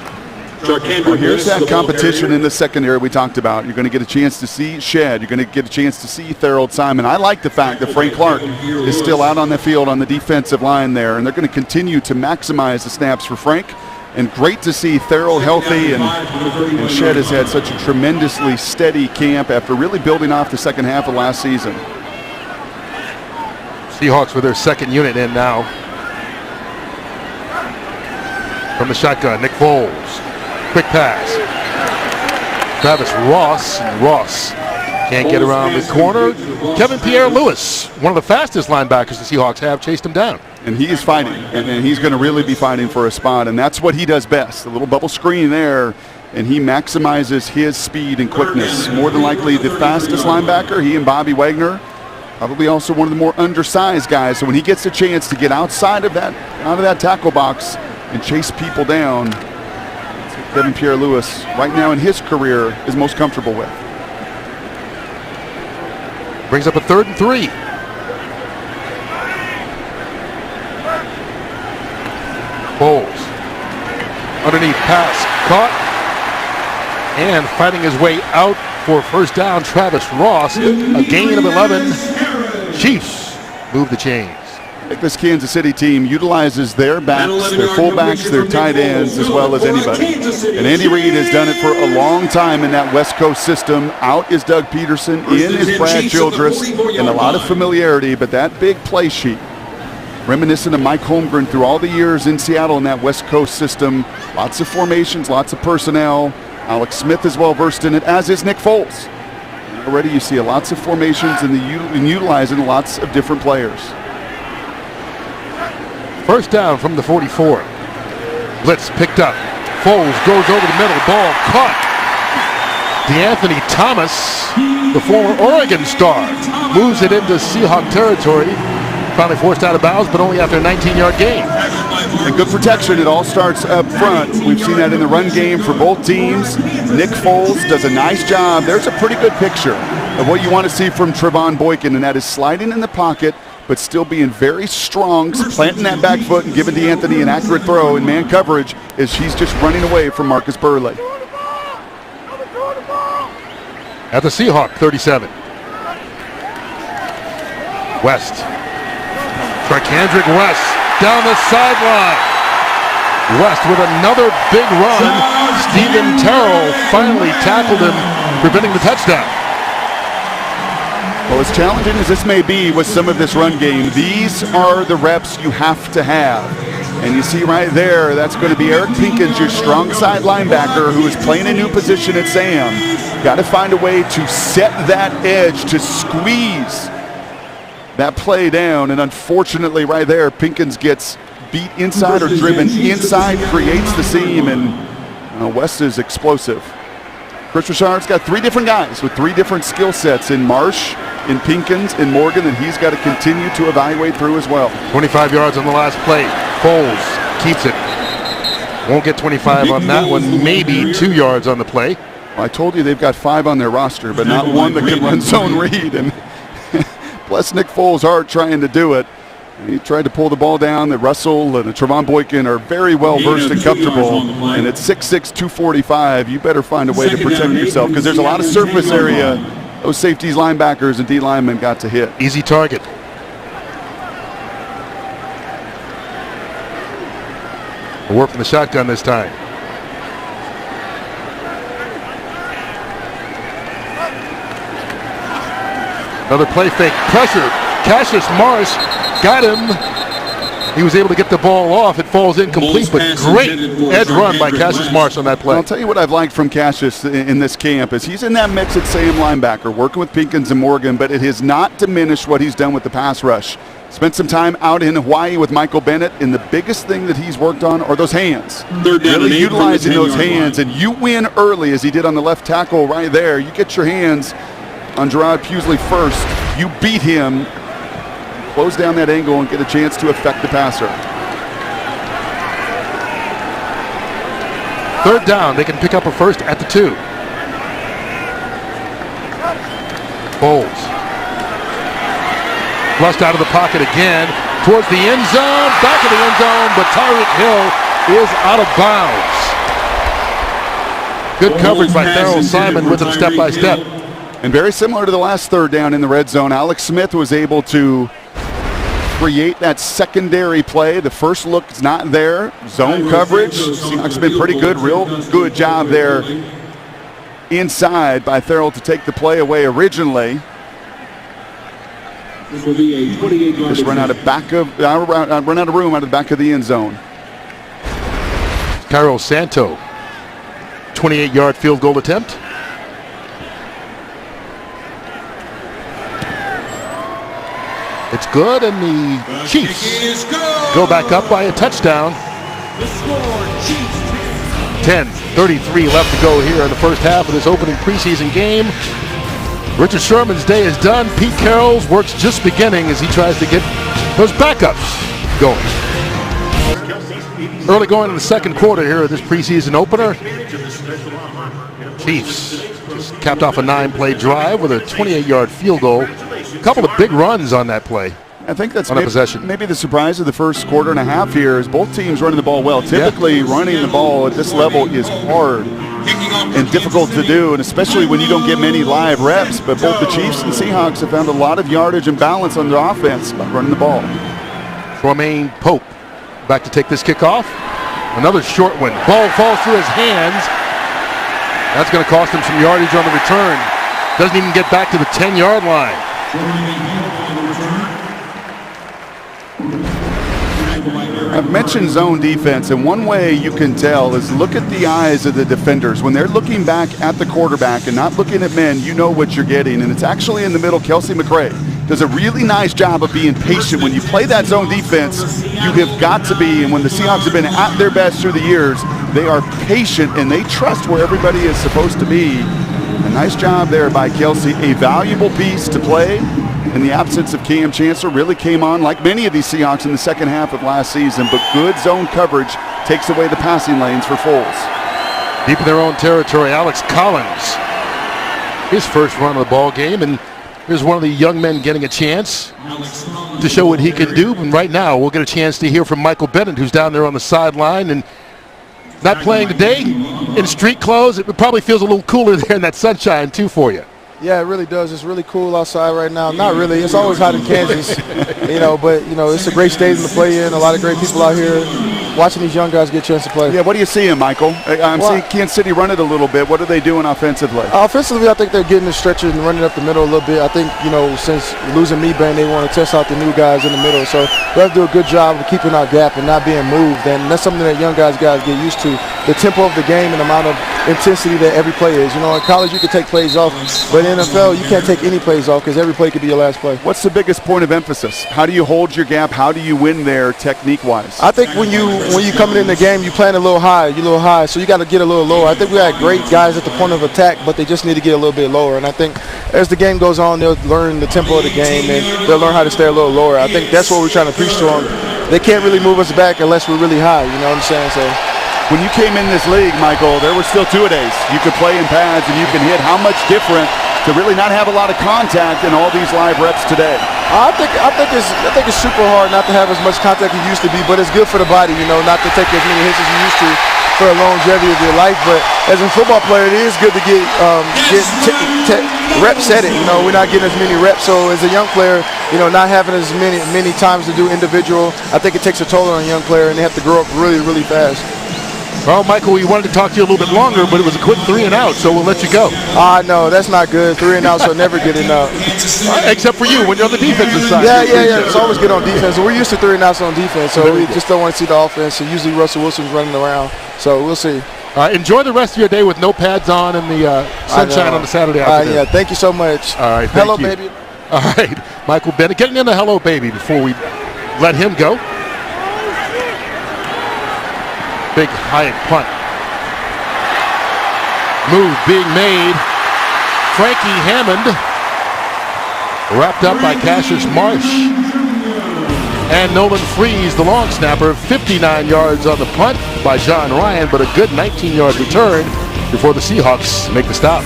Well, here's that competition in the secondary we talked about. You're going to get a chance to see Shed. You're going to get a chance to see Thorold Simon. I like the fact that Frank Clark is still out on the field on the defensive line there, and they're going to continue to maximize the snaps for Frank. And great to see Therrell healthy, and Shed has had such a tremendously steady camp after really building off the second half of last season. Seahawks with their second unit in now. From the shotgun, Nick Foles. Quick pass. Travis Ross. And Ross can't get around the corner. Kevin Pierre-Louis, one of the fastest linebackers the Seahawks have, chased him down. And he is fighting, and he's going to really be fighting for a spot, and that's what he does best. A little bubble screen there, and he maximizes his speed and quickness. More than likely the fastest linebacker, he and Bobby Wagner. Probably also one of the more undersized guys. So when he gets a chance to get outside of that tackle box and chase people down, that's what Kevin Pierre-Louis right now in his career is most comfortable with. Brings up a 3rd and 3. Foles. Underneath pass. Caught. And fighting his way out for first down, Travis Ross. A gain of 11. Chiefs move the chains. I think this Kansas City team utilizes their backs, their fullbacks, their tight ends, as well as anybody. And Andy Reid has done it for a long time in that West Coast system. Out is Doug Peterson, in is Brad Childress, and a lot of familiarity, but that big play sheet, reminiscent of Mike Holmgren through all the years in Seattle in that West Coast system. Lots of formations, lots of personnel. Alex Smith is well versed in it, as is Nick Foles. Already you see lots of formations and utilizing lots of different players. First down from the 44. Blitz picked up. Foles goes over the middle. Ball caught. DeAnthony Thomas, the former Oregon star, moves it into Seahawk territory. Finally forced out of bounds, but only after a 19-yard gain. And good protection. It all starts up front. We've seen that in the run game for both teams. Nick Foles does a nice job. There's a pretty good picture of what you want to see from Trevon Boykin, and that is sliding in the pocket, but still being very strong, planting that back foot and giving DeAnthony an accurate throw in man coverage as he's just running away from Marcus Burley. At the Seahawk 37. West. Kendrick West down the sideline. West with another big run. Stephen Terrell finally tackled him, preventing the touchdown. Well, as challenging as this may be with some of this run game, these are the reps you have to have. And you see right there, that's going to be Eric Pinkins, your strong side linebacker, who is playing a new position at Sam. Got to find a way to set that edge, to squeeze that play down. And unfortunately right there, Pinkins gets beat inside or driven inside, creates the seam, and West is explosive. Chris Richard's got 3 different guys with 3 different skill sets in Marsh, in Pinkins, in Morgan, and he's got to continue to evaluate through as well. 25 yards on the last play. Foles keeps it. Won't get 25 on that one, maybe 2 yards on the play. Well, I told you they've got 5 on their roster, but not one that can run zone read. And bless Nick Foles' heart trying to do it. He tried to pull the ball down. That Russell and Trevon Boykin are very well versed and comfortable. And at 6'6", 245, you better find a way to protect yourself, because there's a lot of surface area those safeties, linebackers, and D linemen got to hit. Easy target. A work from the shotgun this time. Another play fake. Pressure. Cassius Marsh got him. He was able to get the ball off. It falls incomplete, but great edge run by Cassius Marsh on that play. I'll tell you what I've liked from Cassius in this camp is he's in that mix at Sam linebacker, working with Pinkins and Morgan, but it has not diminished what he's done with the pass rush. Spent some time out in Hawaii with Michael Bennett, and the biggest thing that he's worked on are those hands. Really utilizing those hands, and you win early, as he did on the left tackle right there. You get your hands on Gerard Pusley first. You beat him, close down that angle, and get a chance to affect the passer. 3rd down. They can pick up a first at the 2. Foles. Flushed out of the pocket again. Towards the end zone. Back of the end zone, but Tyreek Hill is out of bounds. Good coverage by Therrell Simon with him step by step. And very similar to the last 3rd down in the red zone, Alex Smith was able to create that secondary play. The first look is not there. Zone coverage. Seahawks have been pretty good. Real good job there inside by Farrell to take the play away originally. This will be a 28-yard. Just run out of room out of the back of the end zone. Cairo Santo, 28-yard field goal attempt. It's good, and the Chiefs go back up by a touchdown. 10:33 left to go here in the first half of this opening preseason game. Richard Sherman's day is done. Pete Carroll's work's just beginning as he tries to get those backups going. Early going in the second quarter here of this preseason opener. Chiefs just capped off a 9-play drive with a 28-yard field goal. A couple of big runs on that play. I think that's maybe the surprise of the first quarter and a half here is both teams running the ball well. Typically, running the ball at this level is hard and difficult to do, and especially when you don't get many live reps. But both the Chiefs and Seahawks have found a lot of yardage and balance on their offense by running the ball. Romaine Pope back to take this kickoff. Another short one. Ball falls through his hands. That's going to cost him some yardage on the return. Doesn't even get back to the 10-yard line. I've mentioned zone defense, and one way you can tell is look at the eyes of the defenders. When they're looking back at the quarterback and not looking at men, you know what you're getting, and it's actually in the middle. Kelsey McRae does a really nice job of being patient. When you play that zone defense, you have got to be, and when the Seahawks have been at their best through the years, they are patient and they trust where everybody is supposed to be. A nice job there by Kelsey. A valuable piece to play in the absence of Cam Chancellor. Really came on like many of these Seahawks in the second half of last season, but good zone coverage takes away the passing lanes for Foles. Deep in their own territory, Alex Collins. His first run of the ball game, and here's one of the young men getting a chance to show what he can do. And right now, we'll get a chance to hear from Michael Bennett, who's down there on the sideline and not playing today in street clothes. It probably feels a little cooler there in that sunshine, too, for you. Yeah, it really does. It's really cool outside right now. Not really. It's always hot in Kansas, but it's a great stadium to play in. A lot of great people out here. Watching these young guys get a chance to play. Yeah, what do you see, Michael? I'm seeing Kansas City run it a little bit. What are they doing offensively? Offensively, I think they're getting the stretches and running up the middle a little bit. I think, since losing Meebane, they want to test out the new guys in the middle. So they have to do a good job of keeping our gap and not being moved. And that's something that young guys got to get used to. The tempo of the game and the amount of intensity that every play is. In college, you can take plays off, but in NFL, you can't take any plays off because every play could be your last play. What's the biggest point of emphasis? How do you hold your gap? How do you win there technique-wise? I think when you coming in the game, you playing a little high, so you got to get a little lower. I think we had great guys at the point of attack, but they just need to get a little bit lower. And I think as the game goes on, they'll learn the tempo of the game and they'll learn how to stay a little lower. I think that's what we're trying to preach to them. They can't really move us back unless we're really high, you know what I'm saying? So when you came in this league, Michael, there were still two-a-days. You could play in pads and you can hit. How much different to really not have a lot of contact in all these live reps today? I think it's super hard not to have as much contact as you used to be, but it's good for the body, not to take as many hits as you used to for a longevity of your life. But as a football player, it is good to get reps at it. We're not getting as many reps, so as a young player, not having as many times to do individual, I think it takes a toll on a young player, and they have to grow up really, really fast. Well, Michael, we wanted to talk to you a little bit longer, but it was a quick 3 and out, so we'll let you go. No, that's not good. 3 and outs are never good enough. Except for you when you're on the defensive side. Yeah. It's always good on defense. We're used to 3 and outs on defense, so we just don't want to see the offense. And usually Russell Wilson's running around, so we'll see. Enjoy the rest of your day with no pads on and the sunshine on the Saturday afternoon. Yeah, thank you so much. All right, hello, baby. All right, Michael Bennett getting into hello, baby before we let him go. Big high punt. Move being made. Frankie Hammond wrapped up by Cassius Marsh. And Nolan Freeze, the long snapper, 59 yards on the punt by John Ryan, but a good 19-yard return before the Seahawks make the stop.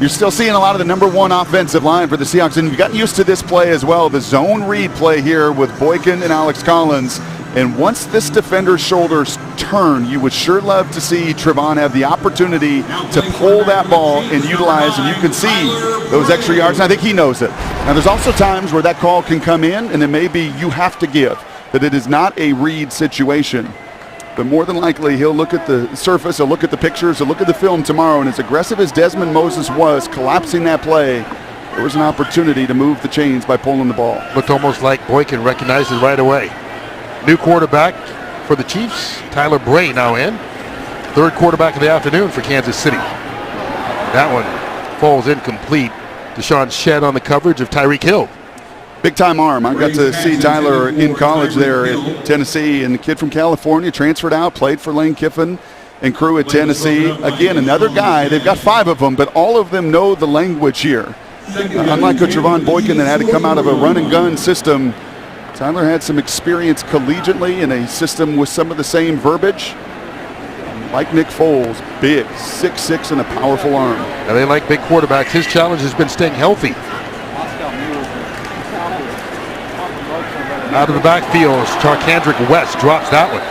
You're still seeing a lot of the number one offensive line for the Seahawks, and you've gotten used to this play as well, the zone read play here with Boykin and Alex Collins. And once this defender's shoulders turn, you would sure love to see Trevon have the opportunity to pull that ball and utilize, and you can see those extra yards. And I think he knows it. Now, there's also times where that call can come in, and it may be you have to give, that it is not a read situation. But more than likely, he'll look at the surface, he'll look at the pictures, he'll look at the film tomorrow, and as aggressive as Desmond Moses was collapsing that play, there was an opportunity to move the chains by pulling the ball. Looked almost like Boykin recognizes right away. New quarterback for the Chiefs, Tyler Bray now in. Third quarterback of the afternoon for Kansas City. That one falls incomplete. Deshaun Shedd on the coverage of Tyreek Hill. Big time arm. I got to see Tyler in college there at Tennessee, and the kid from California transferred out, played for Lane Kiffin and crew at Tennessee. Again, another guy. They've got 5 of them, but all of them know the language here. Unlike a Trevon Boykin that had to come out of a run and gun system, Tyler had some experience collegiately in a system with some of the same verbiage. Like Nick Foles, big, 6'6", and a powerful arm. Now they like big quarterbacks. His challenge has been staying healthy. Out of the backfield, Charkandrick West drops that one.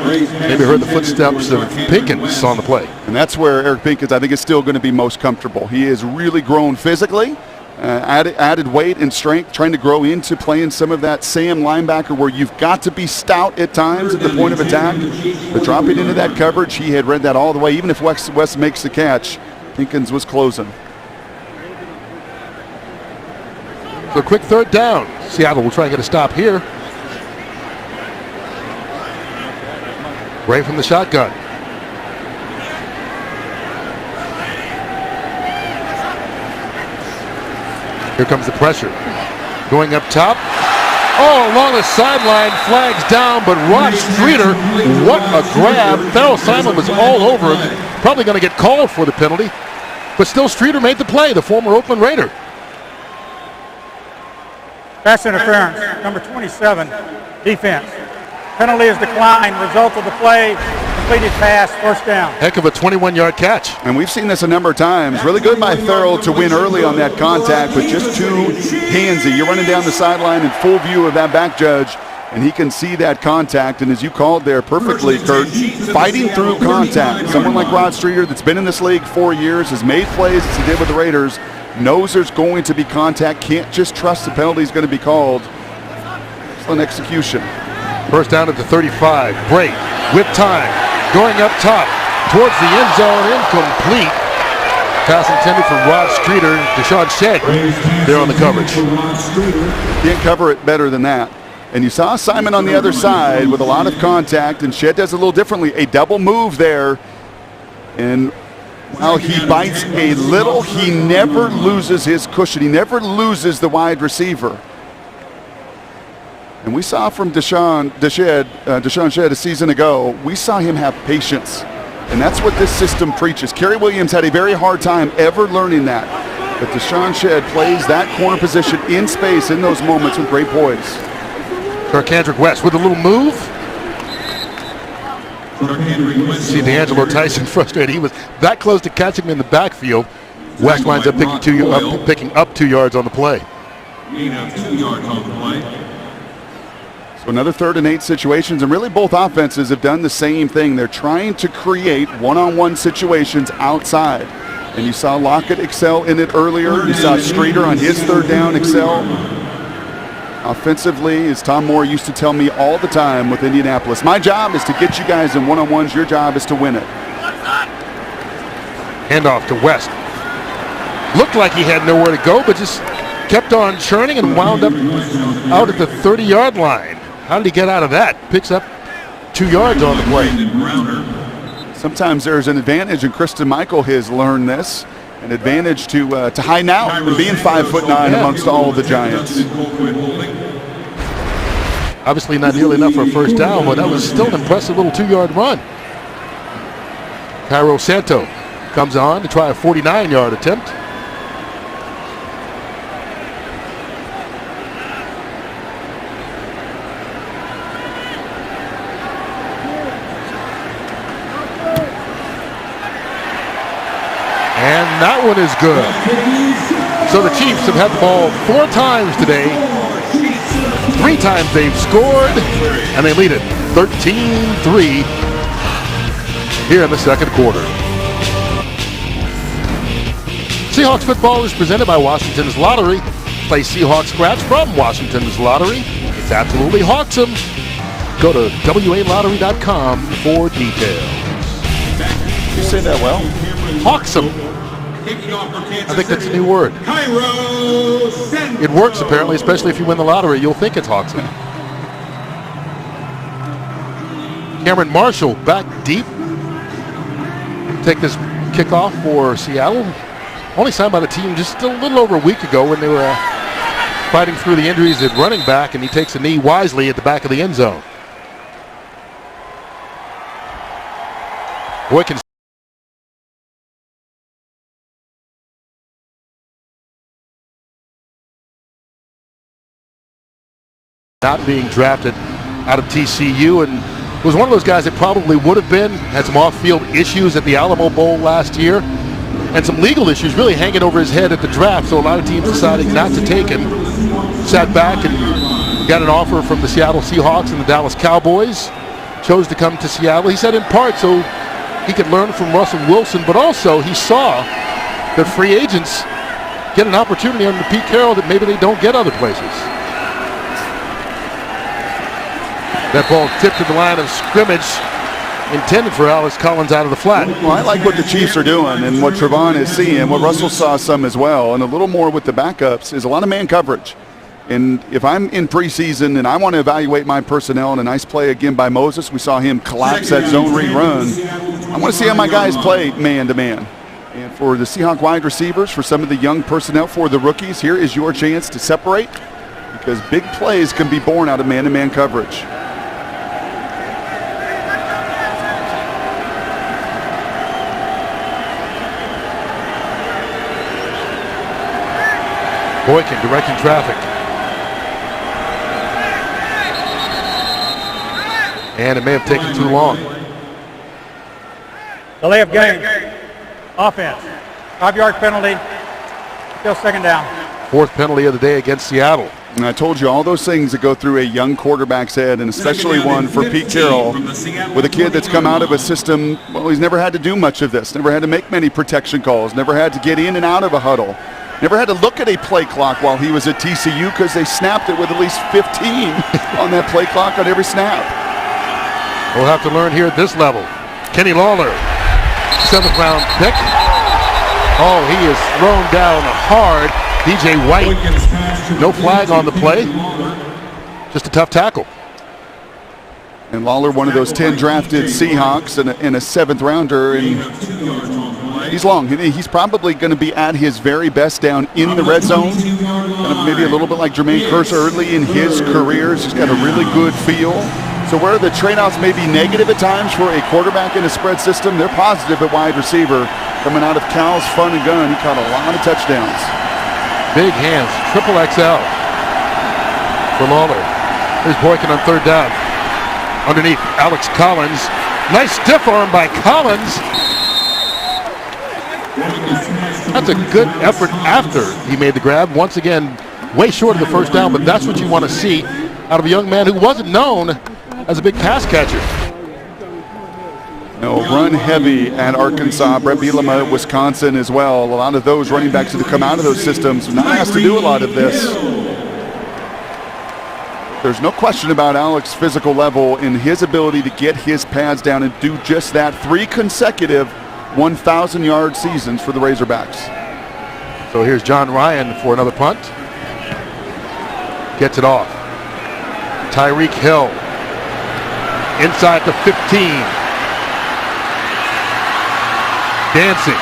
Maybe heard the footsteps of Pinkins on the play. And that's where Eric Pinkins, I think, is still going to be most comfortable. He has really grown physically. Added weight and strength, trying to grow into playing some of that Sam linebacker where you've got to be stout at times at the point of attack. But dropping into that coverage, he had read that all the way. Even if West makes the catch, Pinkins was closing. So quick third down. Seattle will try and get a stop here. Ray from the shotgun. Here comes the pressure. Going up top. Oh, along the sideline, flags down, but Rod Streeter, what a grab. Farrell Simon was all over him. Probably going to get called for the penalty. But still, Streeter made the play, the former Oakland Raider. Pass interference, number 27, defense. Penalty is declined. Result of the play, completed pass, first down. Heck of a 21-yard catch. And we've seen this a number of times. Really good by Farrell to win early on that contact, but just too handsy. You're running down the sideline in full view of that back judge, and he can see that contact. And as you called there perfectly, Kurt, fighting through contact. Someone like Rod Streeter that's been in this league 4 years, has made plays as he did with the Raiders, knows there's going to be contact, can't just trust the penalty is going to be called. Excellent execution. First down at the 35. Bray with time. Going up top towards the end zone. Incomplete. Pass intended for Rod Streeter. Deshaun Shedd there on the coverage. Can't cover it better than that. And you saw Simon on the other side with a lot of contact, and Shedd does a little differently. A double move there. And while he bites a little, he never loses his cushion. He never loses the wide receiver. And we saw from Deshaun Shedd a season ago, we saw him have patience. And that's what this system preaches. Kerry Williams had a very hard time ever learning that. But Deshaun Shedd plays that corner position in space in those moments with great poise. Charkandrick West with a little move. See D'Angelo Tyson frustrated. He was that close to catching him in the backfield. West winds up picking up 2 yards on the play. Gain of 2 yards on the play. So another 3rd and 8 situations, and really both offenses have done the same thing. They're trying to create one-on-one situations outside. And you saw Lockett excel in it earlier. You saw Streeter on his 3rd down excel. Offensively, as Tom Moore used to tell me all the time with Indianapolis, my job is to get you guys in one-on-ones. Your job is to win it. Handoff to West. Looked like he had nowhere to go, but just kept on churning and wound up out at the 30-yard line. How did he get out of that? Picks up 2 yards on the play. Sometimes there's an advantage, and Kristen Michael has learned this, an advantage to hide out and being 5'9" amongst all of the Giants. Obviously not nearly enough for a first down, but that was still an impressive little 2-yard run. Cairo Santo comes on to try a 49-yard attempt. And that one is good. So the Chiefs have had the ball 4 times today. 3 3 times they've scored, and they lead it 13-3 here in the second quarter. Seahawks football is presented by Washington's Lottery. Play Seahawks Scratch from Washington's Lottery. It's absolutely Hawksome. Go to WALottery.com for details. You say that well? Hawksome. I think that's a new word. It works apparently, especially if you win the lottery. You'll think it's Hawksome. Cameron Marshall back deep. Take this kickoff for Seattle. Only signed by the team just a little over a week ago when they were fighting through the injuries at running back, and he takes a knee wisely at the back of the end zone. Boykin not being drafted out of TCU, and was one of those guys that probably would have been, had some off-field issues at the Alamo Bowl last year, and some legal issues really hanging over his head at the draft, so a lot of teams deciding not to take him. Sat back and got an offer from the Seattle Seahawks and the Dallas Cowboys. Chose to come to Seattle, he said, in part so he could learn from Russell Wilson, but also he saw that free agents get an opportunity under Pete Carroll that maybe they don't get other places. That ball tipped to the line of scrimmage, intended for Alex Collins out of the flat. Well, I like what the Chiefs are doing and what Trevon is seeing. What Russell saw some as well, and a little more with the backups, is a lot of man coverage. And if I'm in preseason and I want to evaluate my personnel, and a nice play again by Moses, we saw him collapse that zone read run. I want to see how my guys play man-to-man. And for the Seahawk wide receivers, for some of the young personnel, for the rookies, here is your chance to separate, because big plays can be born out of man-to-man coverage. Boykin directing traffic. And it may have taken too long. Delay of game. Offense. 5-yard penalty. Still second down. 4th penalty of the day against Seattle. And I told you all those things that go through a young quarterback's head, and especially one for Pete Carroll, with a kid that's come out of a system, well, he's never had to do much of this, never had to make many protection calls, never had to get in and out of a huddle, never had to look at a play clock while he was at TCU, because they snapped it with at least 15 on that play clock on every snap. We'll have to learn here at this level. Kenny Lawler, 7th round pick. Oh, he is thrown down hard. DJ White, no flag on the play. Just a tough tackle. And Lawler, one of those 10 drafted Seahawks and a 7th rounder, and he's long. He's probably going to be at his very best down in the red zone. Kind of maybe a little bit like Jermaine Kearse early in his career. He's got a really good feel. So where the trade-offs may be negative at times for a quarterback in a spread system, they're positive at wide receiver. Coming out of Cal's Fun and Gun, he caught a lot of touchdowns. Big hands, triple XL for Lawler. Here's Boykin on 3rd down. Underneath, Alex Collins. Nice stiff arm by Collins. That's a good effort after he made the grab. Once again, way short of the 1st down, but that's what you want to see out of a young man who wasn't known as a big pass catcher. No, run heavy at Arkansas. Brett Bielema at Wisconsin as well. A lot of those running backs that have come out of those systems have not asked to do a lot of this. There's no question about Alex's physical level and his ability to get his pads down and do just that. 3 consecutive 1,000-yard seasons for the Razorbacks. So here's John Ryan for another punt. Gets it off. Tyreek Hill inside the 15. Dancing.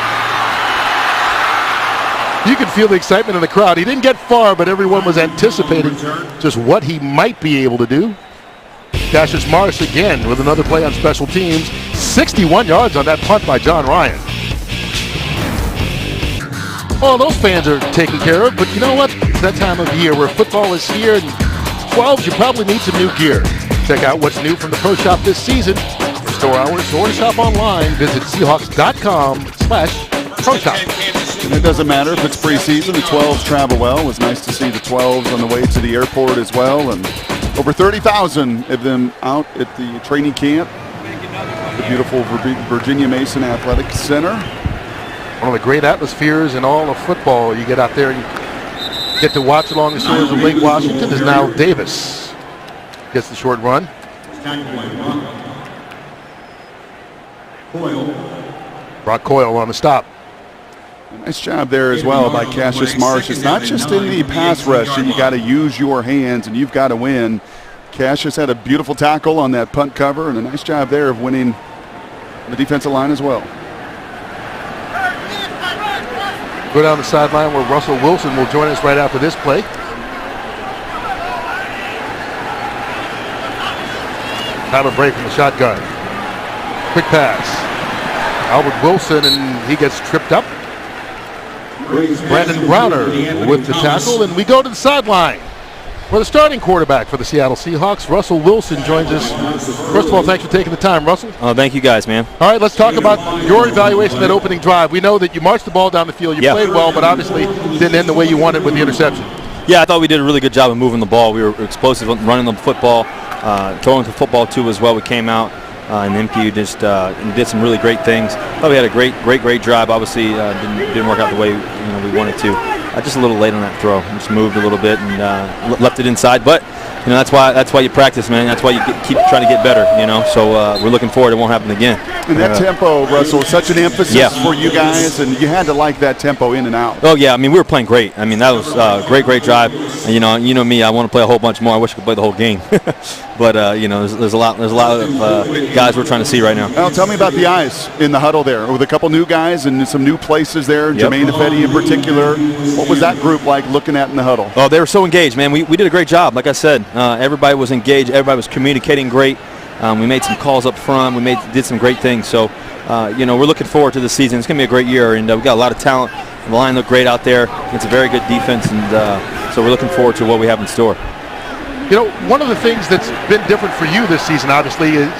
You can feel the excitement in the crowd. He didn't get far, but everyone was anticipating just what he might be able to do. Cassius Marsh again with another play on special teams. 61 yards on that punt by John Ryan. Oh, those fans are taken care of, but you know what? It's that time of year where football is here, and 12s, you probably need some new gear. Check out what's new from the Pro Shop this season. For store hours or to shop online, visit Seahawks.com/Pro Shop. And it doesn't matter if it's preseason, the 12s travel well. It was nice to see the 12s on the way to the airport as well. And Over 30,000 of them out at the training camp. The beautiful Virginia Mason Athletic Center. One of the great atmospheres in all of football. You get out there and you get to watch along the shores of Lake Washington. Is now Davis gets the short run. Brock Coyle on the stop. Nice job there as well by Cassius Marsh. It's not just in the pass rush that you got to use your hands and you've got to win. Cassius had a beautiful tackle on that punt cover and a nice job there of winning the defensive line as well. Go down the sideline where Russell Wilson will join us right after this play. Tyler Bray from the shotgun. Quick pass. Albert Wilson, and he gets tripped up. Brandon Browner with the tackle, and we go to the sideline where the starting quarterback for the Seattle Seahawks, Russell Wilson, joins us. First of all, thanks for taking the time, Russell. Oh, thank you guys, man. All right, let's talk about your evaluation of that opening drive. We know that you marched the ball down the field. You played well, but obviously didn't end the way you wanted with the interception. Yeah, I thought we did a really good job of moving the ball. We were explosive running the football, throwing the football too as well. We came out. And MPU just did some really great things. Thought we had a great drive. Obviously, didn't work out the way we wanted to. Just a little late on that throw. Just moved a little bit and left it inside. But that's why you practice, man. That's why you keep trying to get better. So we're looking forward. It won't happen again. And that tempo, Russell, is such an emphasis for you guys, and you had to like that tempo in and out. Oh yeah, I mean we were playing great. I mean that was great drive. And, you know me, I want to play a whole bunch more. I wish I could play the whole game. But there's a lot of guys we're trying to see right now. Well, tell me about the eyes in the huddle there, with a couple new guys and some new places there. Yep. Jermaine Defetti in particular. What was that group like looking at in the huddle? Oh, they were so engaged, man. We did a great job. Like I said, everybody was engaged. Everybody was communicating great. We made some calls up front. We did some great things. So, we're looking forward to the season. It's going to be a great year, and we got a lot of talent. The line looked great out there. It's a very good defense, and so we're looking forward to what we have in store. One of the things that's been different for you this season, obviously, is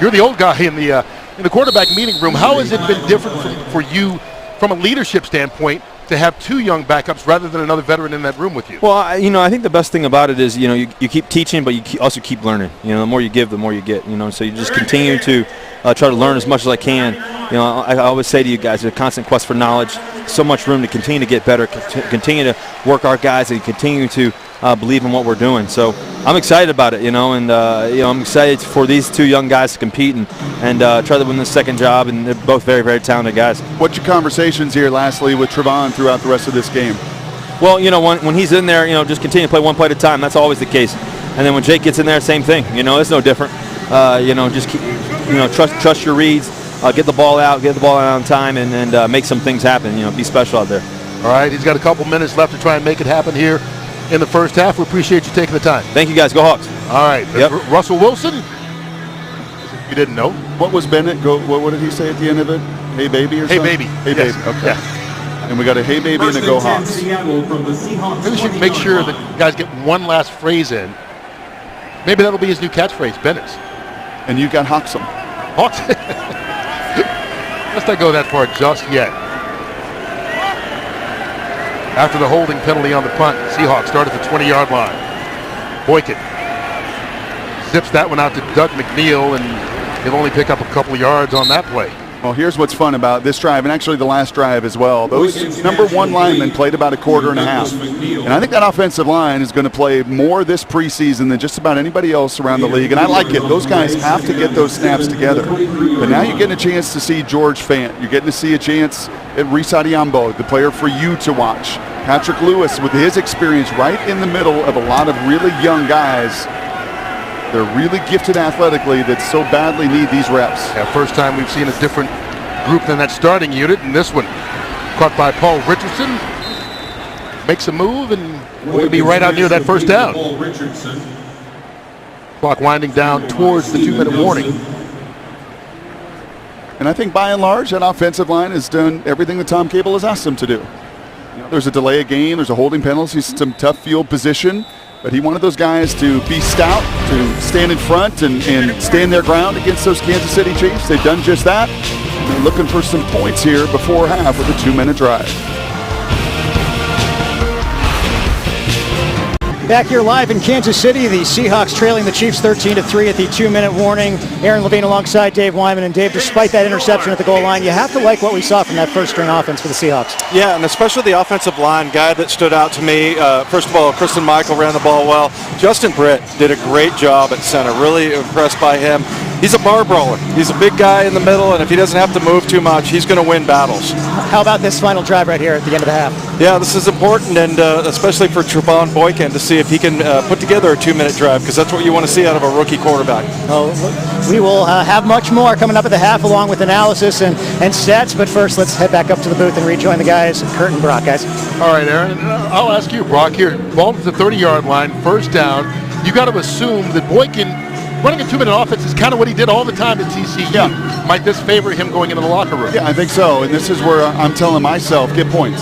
you're the old guy in the quarterback meeting room. How has it been different for you from a leadership standpoint to have two young backups rather than another veteran in that room with you? Well, I think the best thing about it is, you keep teaching, but you also keep learning. The more you give, the more you get. So you just continue to try to learn as much as I can. I always say to you guys, there's a constant quest for knowledge. So much room to continue to get better, continue to work our guys, and continue to believe in what we're doing. So I'm excited about it, and I'm excited for these two young guys to compete and try to win the second job. And they're both very, very talented guys. What's your conversations here, lastly, with Trevon throughout the rest of this game? Well, when he's in there, just continue to play one play at a time. That's always the case. And then when Jake gets in there, same thing. It's no different. Just keep, trust your reads. Get the ball out on time, and make some things happen. Be special out there. All right, he's got a couple minutes left to try and make it happen here in the first half. We appreciate you taking the time. Thank you, guys. Go Hawks. All right. Yep. Russell Wilson. You didn't know. What was Bennett? What did he say at the end of it? Hey, baby, or hey, something? Baby. Hey, Yes. baby. Okay. Yeah. And we got a hey, baby, and a go Hawks. Maybe we should make sure that guys get one last phrase in. Maybe that'll be his new catchphrase, Bennett's. And you got Hawks'em. Hawks. Let's not go that far just yet. After the holding penalty on the punt, Seahawks start at the 20-yard line. Boykin zips that one out to Doug McNeil, and he'll only pick up a couple of yards on that play. Well, here's what's fun about this drive, and actually the last drive as well. Those number one linemen played about a quarter and a half. And I think that offensive line is going to play more this preseason than just about anybody else around the league. And I like it. Those guys have to get those snaps together. But now you're getting a chance to see George Fant. You're getting to see a chance at Reese Adiambo, the player for you to watch. Patrick Lewis with his experience right in the middle of a lot of really young guys. They're really gifted athletically that so badly need these reps. Yeah, first time we've seen a different group than that starting unit, and this one caught by Paul Richardson. Makes a move, and we're going to be right out near that first down. Clock winding down towards the 2-minute warning. And I think by and large that offensive line has done everything that Tom Cable has asked them to do. There's a delay of game, there's a holding penalty, some tough field position. But he wanted those guys to be stout, to stand in front and stand their ground against those Kansas City Chiefs. They've done just that. And they're looking for some points here before half with a 2-minute drive. Back here live in Kansas City, the Seahawks trailing the Chiefs 13-3 at the 2-minute warning. Aaron Levine alongside Dave Wyman. And Dave, despite that interception at the goal line, you have to like what we saw from that first-string offense for the Seahawks. Yeah, and especially the offensive line guy that stood out to me. First of all, Kristen Michael ran the ball well. Justin Britt did a great job at center. Really impressed by him. He's a bar brawler. He's a big guy in the middle, and if he doesn't have to move too much, he's going to win battles. How about this final drive right here at the end of the half? Yeah, this is important, and especially for Trevon Boykin to see if he can put together a 2-minute drive, because that's what you want to see out of a rookie quarterback. Oh, we will have much more coming up at the half, along with analysis and stats. But first, let's head back up to the booth and rejoin the guys, Kurt and Brock, guys. All right, Aaron, I'll ask you, Brock, here. Ball to the 30-yard line, first down. You got to assume that Boykin running a 2-minute offense is kind of what he did all the time at TCU. Yeah. Might this favor him going into the locker room? Yeah, I think so. And this is where I'm telling myself, get points.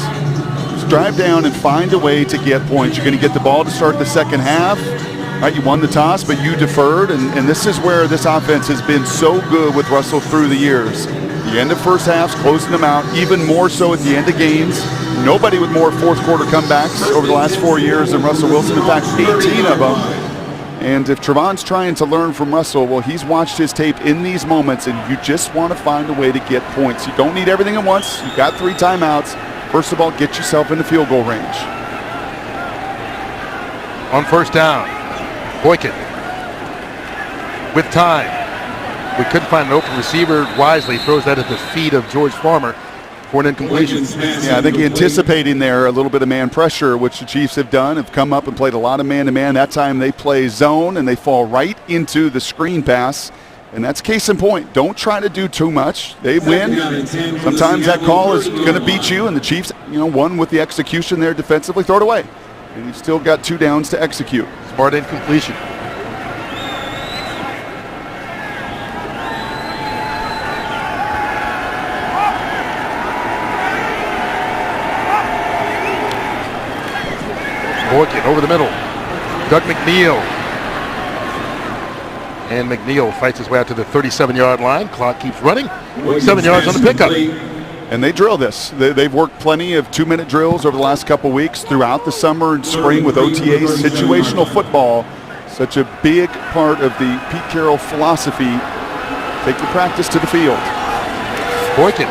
Just drive down and find a way to get points. You're going to get the ball to start the second half. Right, you won the toss, but you deferred. And this is where this offense has been so good with Russell through the years. The end of first halves, closing them out, even more so at the end of games. Nobody with more fourth quarter comebacks over the last 4 years than Russell Wilson. In fact, 18 of them. And if Trevon's trying to learn from Russell, well, he's watched his tape in these moments, and you just want to find a way to get points. You don't need everything at once. You've got 3 timeouts. First of all, get yourself into field goal range. On first down, Boykin with time. We couldn't find an open receiver. Wisely throws that at the feet of George Farmer for an incompletion. Yeah, I think anticipating there a little bit of man pressure, which the Chiefs have done, have come up and played a lot of man-to-man. That time they play zone, and they fall right into the screen pass. And that's case in point. Don't try to do too much. They win. Sometimes that call is going to beat you, and the Chiefs, won with the execution there defensively. Throw it away. And you've still got 2 downs to execute. Smart incompletion. Boykin over the middle. Doug McNeil. And McNeil fights his way out to the 37-yard line. Clock keeps running. 7 yards on the pickup. And they drill this. They've worked plenty of 2-minute drills over the last couple weeks throughout the summer and spring with OTAs. Situational football, such a big part of the Pete Carroll philosophy. Take the practice to the field. Boykin.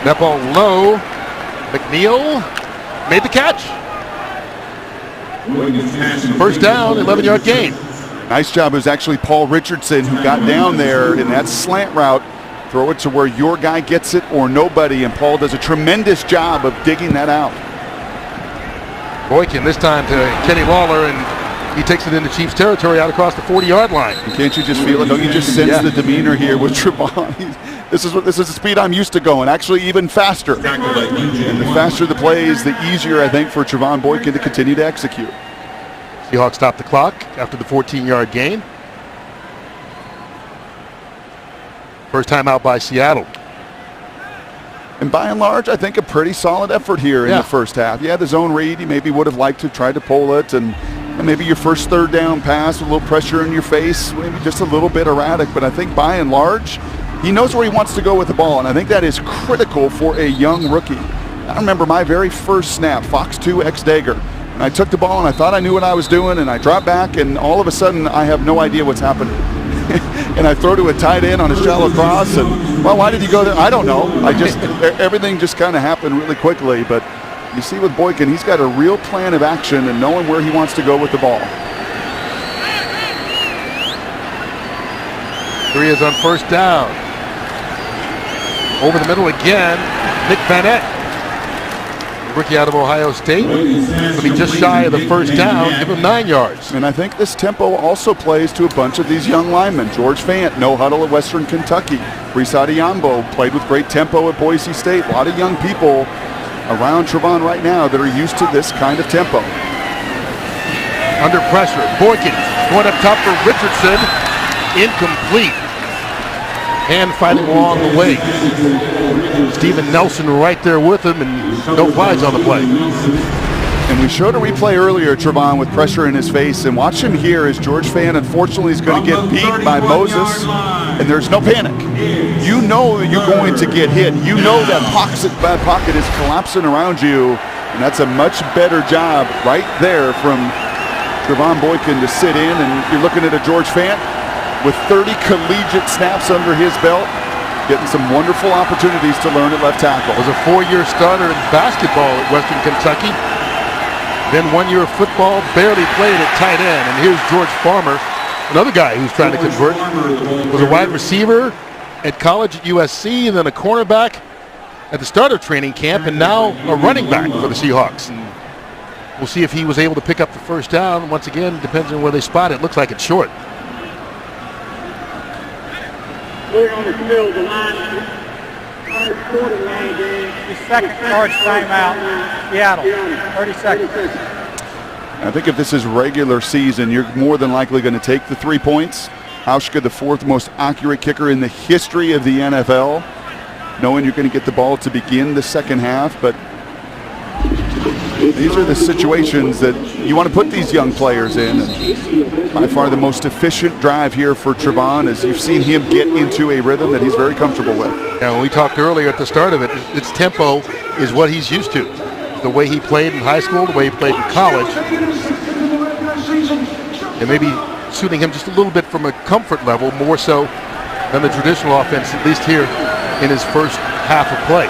That ball low. McNeil made the catch. First down, 11-yard gain. Nice job. It was actually Paul Richardson who got down there in that slant route. Throw it to where your guy gets it or nobody, and Paul does a tremendous job of digging that out. Boykin this time to Kenny Lawler, and he takes it into Chiefs territory out across the 40-yard line. And can't you just feel it? Don't you just sense the demeanor here with Trevon? This is the speed I'm used to going, actually even faster. And the faster the plays, the easier, I think, for Trevon Boykin to continue to execute. Seahawks stop the clock after the 14-yard gain. First time out by Seattle. And by and large, I think a pretty solid effort here in the first half. Yeah, the zone read, you maybe would have liked to try to pull it, and maybe your first third down pass with a little pressure in your face, maybe just a little bit erratic. But I think by and large, he knows where he wants to go with the ball, and I think that is critical for a young rookie. I remember my very first snap, Fox 2 X-Dagger. And I took the ball, and I thought I knew what I was doing, and I dropped back, and all of a sudden, I have no idea what's happening. And I throw to a tight end on a shallow cross, and, well, why did he go there? I don't know. Everything just kind of happened really quickly. But you see with Boykin, he's got a real plan of action and knowing where he wants to go with the ball. Here he is on first down. Over the middle again, Nick Vanette. Rookie out of Ohio State. Will be just shy of the first down. Give him 9 yards. And I think this tempo also plays to a bunch of these young linemen. George Fant, no huddle at Western Kentucky. Preseason Yambo played with great tempo at Boise State. A lot of young people around Trevon right now that are used to this kind of tempo. Under pressure, Boykin going up top for Richardson. Incomplete. Hand fighting along the way. Steven Nelson right there with him, and no flags on the play. And we showed a replay earlier, Trevon, with pressure in his face, and watch him here as George Fant, unfortunately, is going to get beat by Moses, and there's no panic. You know that you're going to get hit. You know that pocket is collapsing around you, And that's a much better job right there from Trevon Boykin to sit in. And you're looking at a George Fant with 30 collegiate snaps under his belt, getting some wonderful opportunities to learn at left tackle. Was a 4-year starter in basketball at Western Kentucky. Then 1 year of football, barely played at tight end. And here's George Farmer, another guy who's trying to convert. Was a wide receiver at college at USC, and then a cornerback at the start of training camp, and now a running back for the Seahawks. And we'll see if he was able to pick up the first down. Once again, depends on where they spot it. Looks like it's short. On the field, the line, the second charge timeout, Seattle, 30 seconds. I think if this is regular season, you're more than likely going to take the 3 points. Hauschka, the 4th most accurate kicker in the history of the NFL, knowing you're going to get the ball to begin the second half. But these are the situations that you want to put these young players in. And by far the most efficient drive here for Trevon, as you've seen him get into a rhythm that he's very comfortable with. Now, we talked earlier at the start of it, its tempo is what he's used to. The way he played in high school, the way he played in college. And maybe suiting him just a little bit from a comfort level, more so than the traditional offense, at least here in his first half of play.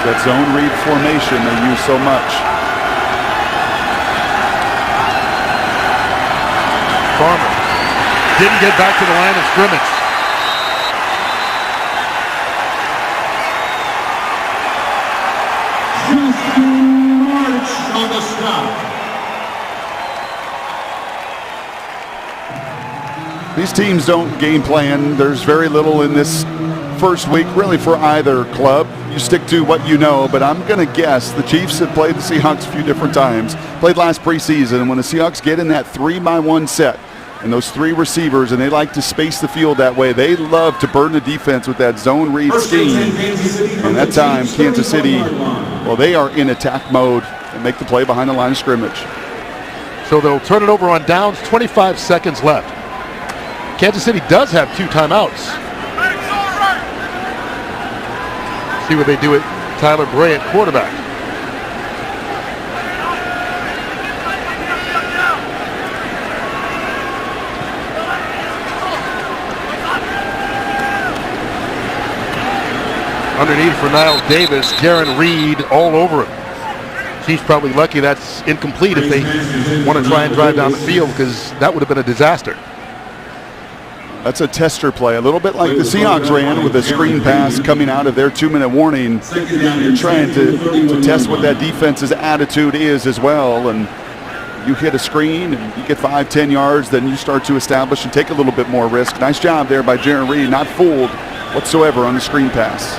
That zone read formation they use so much. Farmer didn't get back to the line of scrimmage. March on the stop. These teams don't game plan. There's very little in this first week really for either club. You stick to what you know, but I'm going to guess the Chiefs have played the Seahawks a few different times, played last preseason, and when the Seahawks get in that 3-by-1 set and those 3 receivers, and they like to space the field that way, they love to burn the defense with that zone read scheme. And that time, Kansas City, well, they are in attack mode and make the play behind the line of scrimmage. So they'll turn it over on downs, 25 seconds left. Kansas City does have 2 timeouts. See what they do with Tyler Bray at quarterback. Underneath for Niles Davis, Jaron Reed all over him. Chiefs probably lucky that's incomplete if they want to try and drive down the field, because that would have been a disaster. That's a tester play, a little bit like the Seahawks ran with a screen pass coming out of their 2-minute warning. You're trying to test what that defense's attitude is as well. And you hit a screen and you get 5-10 yards, then you start to establish and take a little bit more risk. Nice job there by Jaron Reed, not fooled whatsoever on the screen pass.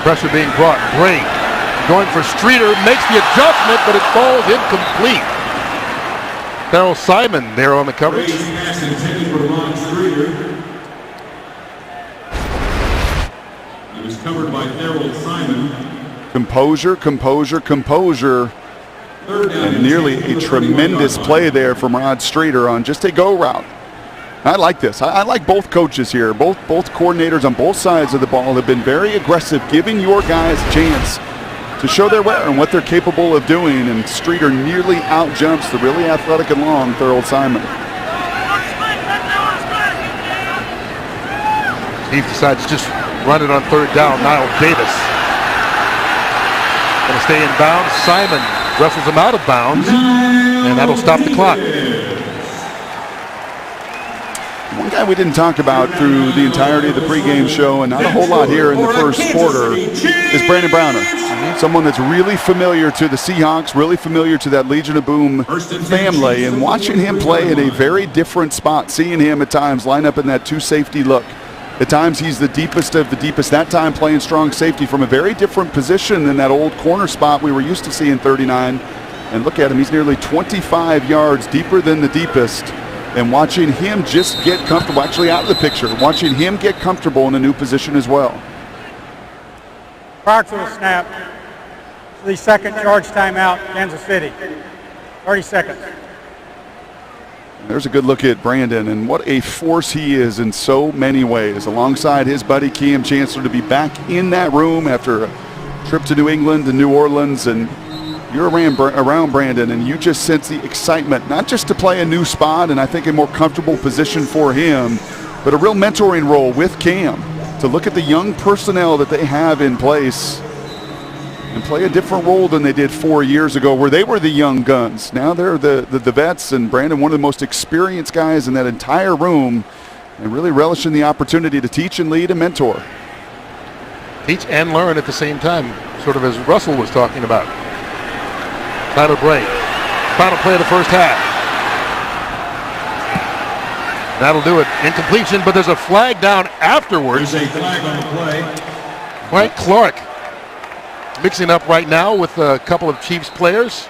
Pressure being brought. Bray going for Streeter, makes the adjustment, but it falls incomplete. Darrell Simon there on the coverage. He was covered by Darrell Simon. Composure, composure, composure. And nearly a tremendous play there from Rod Streeter on just a go route. I like this. I like both coaches here. Both coordinators on both sides of the ball have been very aggressive, giving your guys a chance to show their wear and what they're capable of doing. And Streeter nearly outjumps the really athletic and long Darrell Simon. Steve decides to just run it on 3rd down. Niles Davis going to stay in bounds. Simon wrestles him out of bounds, and that'll stop the clock. One guy we didn't talk about through the entirety of the pregame show, and not a whole lot here in the first quarter, is Brandon Browner. Someone that's really familiar to the Seahawks, really familiar to that Legion of Boom family, and watching him play in a very different spot, seeing him at times line up in that 2 safety look. At times he's the deepest of the deepest, that time playing strong safety from a very different position than that old corner spot we were used to seeing 39. And look at him, he's nearly 25 yards deeper than the deepest. And watching him just get comfortable, actually out of the picture, watching him get comfortable in a new position as well. Prior to the snap, the second charge timeout, Kansas City. 30 seconds. There's a good look at Brandon, and what a force he is in so many ways. Alongside his buddy Cam Chancellor, to be back in that room after a trip to New England and New Orleans, and you're around Brandon, and you just sense the excitement, not just to play a new spot and I think a more comfortable position for him, but a real mentoring role with Cam to look at the young personnel that they have in place and play a different role than they did 4 years ago, where they were the young guns. Now they're the vets, and Brandon, one of the most experienced guys in that entire room, and really relishing the opportunity to teach and lead and mentor. Teach and learn at the same time, sort of as Russell was talking about. Tyler Bray, final play of the first half. That'll do it. Incompletion, but there's a flag down afterwards. There's a flag on the play. Frank Clark mixing up right now with a couple of Chiefs players.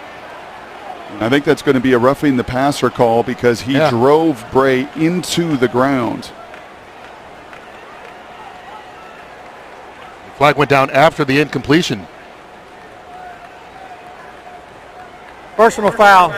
I think that's going to be a roughing the passer call because he drove Bray into the ground. The flag went down after the incompletion. Personal foul,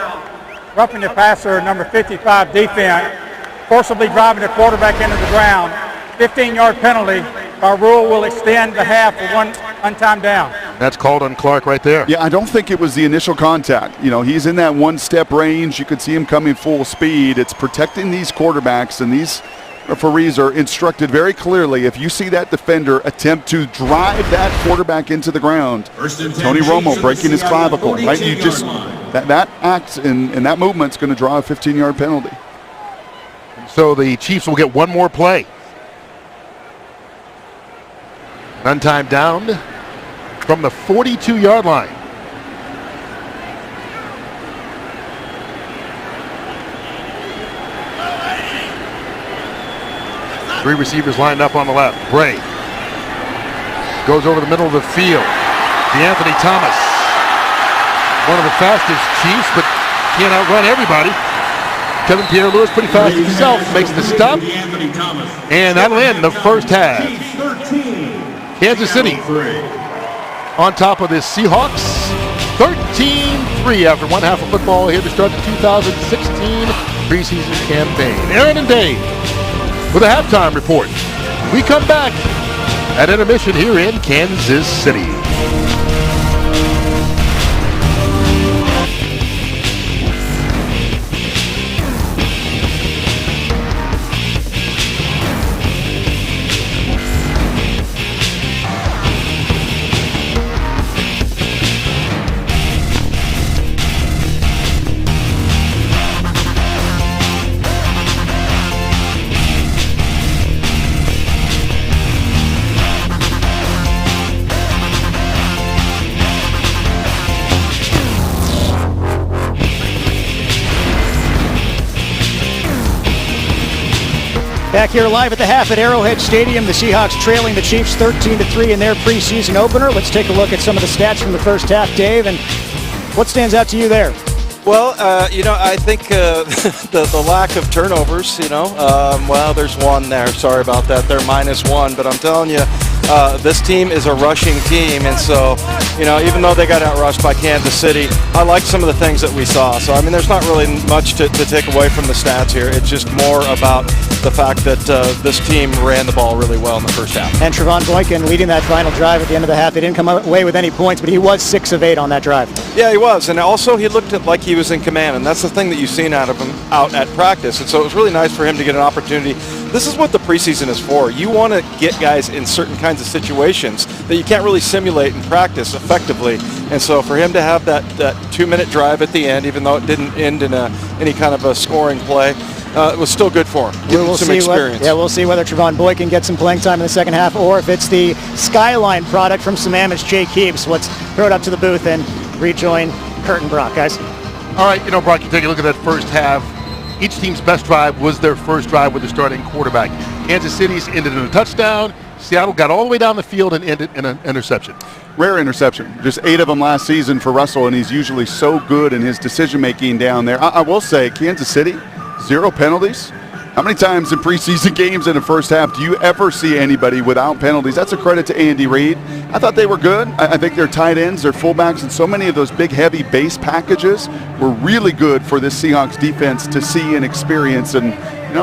roughing the passer, number 55 defense, forcibly driving the quarterback into the ground. 15-yard penalty. Our rule will extend the half for one untimed down. That's called on Clark right there. Yeah, I don't think it was the initial contact. You know, he's in that one-step range. You could see him coming full speed. It's protecting these quarterbacks, and these referees are instructed very clearly. If you see that defender attempt to drive that quarterback into the ground, Tony Romo breaking his clavicle, right? You just that act and that movement's going to draw a 15-yard penalty. So the Chiefs will get one more play. Untimed down from the 42-yard line. Three receivers lined up on the left. Bray goes over the middle of the field. DeAnthony Thomas, one of the fastest Chiefs, but can't outrun everybody. Kevin Pierre-Louis, pretty fast himself, makes the stop. And that'll end the first half. Kansas City on top of this Seahawks, 13-3 after one half of football here to start the 2016 preseason campaign. Aaron and Dave with a halftime report. We come back at intermission here in Kansas City. Back here live at the half at Arrowhead Stadium, the Seahawks trailing the Chiefs 13-3 in their preseason opener. Let's take a look at some of the stats from the first half, Dave, and what stands out to you there? Well, I think the lack of turnovers, well, there's one there. Sorry about that. They're -1, but I'm telling you, this team is a rushing team, and so, even though they got outrushed by Kansas City, I like some of the things that we saw. So, there's not really much to take away from the stats here. It's just more about the fact that this team ran the ball really well in the first half. And Trevon Boykin leading that final drive at the end of the half. He didn't come away with any points, but he was 6 of 8 on that drive. Yeah, he was, and also he looked like he was in command, and that's the thing that you've seen out of him out at practice. And so it was really nice for him to get an opportunity. This is what the preseason is for. You want to get guys in certain kinds of situations that you can't really simulate in practice effectively. And so for him to have that 2-minute drive at the end, even though it didn't end in any kind of a scoring play, it was still good for him. We'll some experience. We'll see whether Trevon Boykin gets some playing time in the second half or if it's the Skyline product from Sammamish, Jake Heaps. Let's throw it up to the booth and rejoin Kurt and Brock, guys. All right, Brock, you take a look at that first half. Each team's best drive was their first drive with the starting quarterback. Kansas City's ended in a touchdown. Seattle got all the way down the field and ended in an interception. Rare interception. Just 8 of them last season for Russell, and he's usually so good in his decision-making down there. I will say, Kansas City, 0 penalties. How many times in preseason games in the first half do you ever see anybody without penalties? That's a credit to Andy Reid. I thought they were good. I think their tight ends, their fullbacks, and so many of those big, heavy base packages were really good for this Seahawks defense to see and experience. And,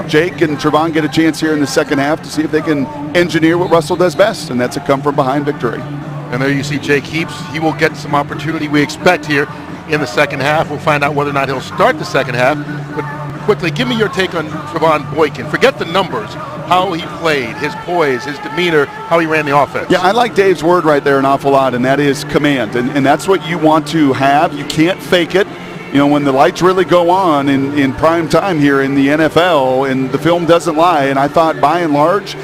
Jake and Trevon get a chance here in the second half to see if they can engineer what Russell does best, and that's a come-from-behind victory. And there you see Jake Heaps. He will get some opportunity, we expect, here in the second half. We'll find out whether or not he'll start the second half. But quickly, give me your take on Trevon Boykin. Forget the numbers, how he played, his poise, his demeanor, how he ran the offense. Yeah, I like Dave's word right there an awful lot, and that is command. And that's what you want to have. You can't fake it. When the lights really go on in prime time here in the NFL, and the film doesn't lie, and I thought by and large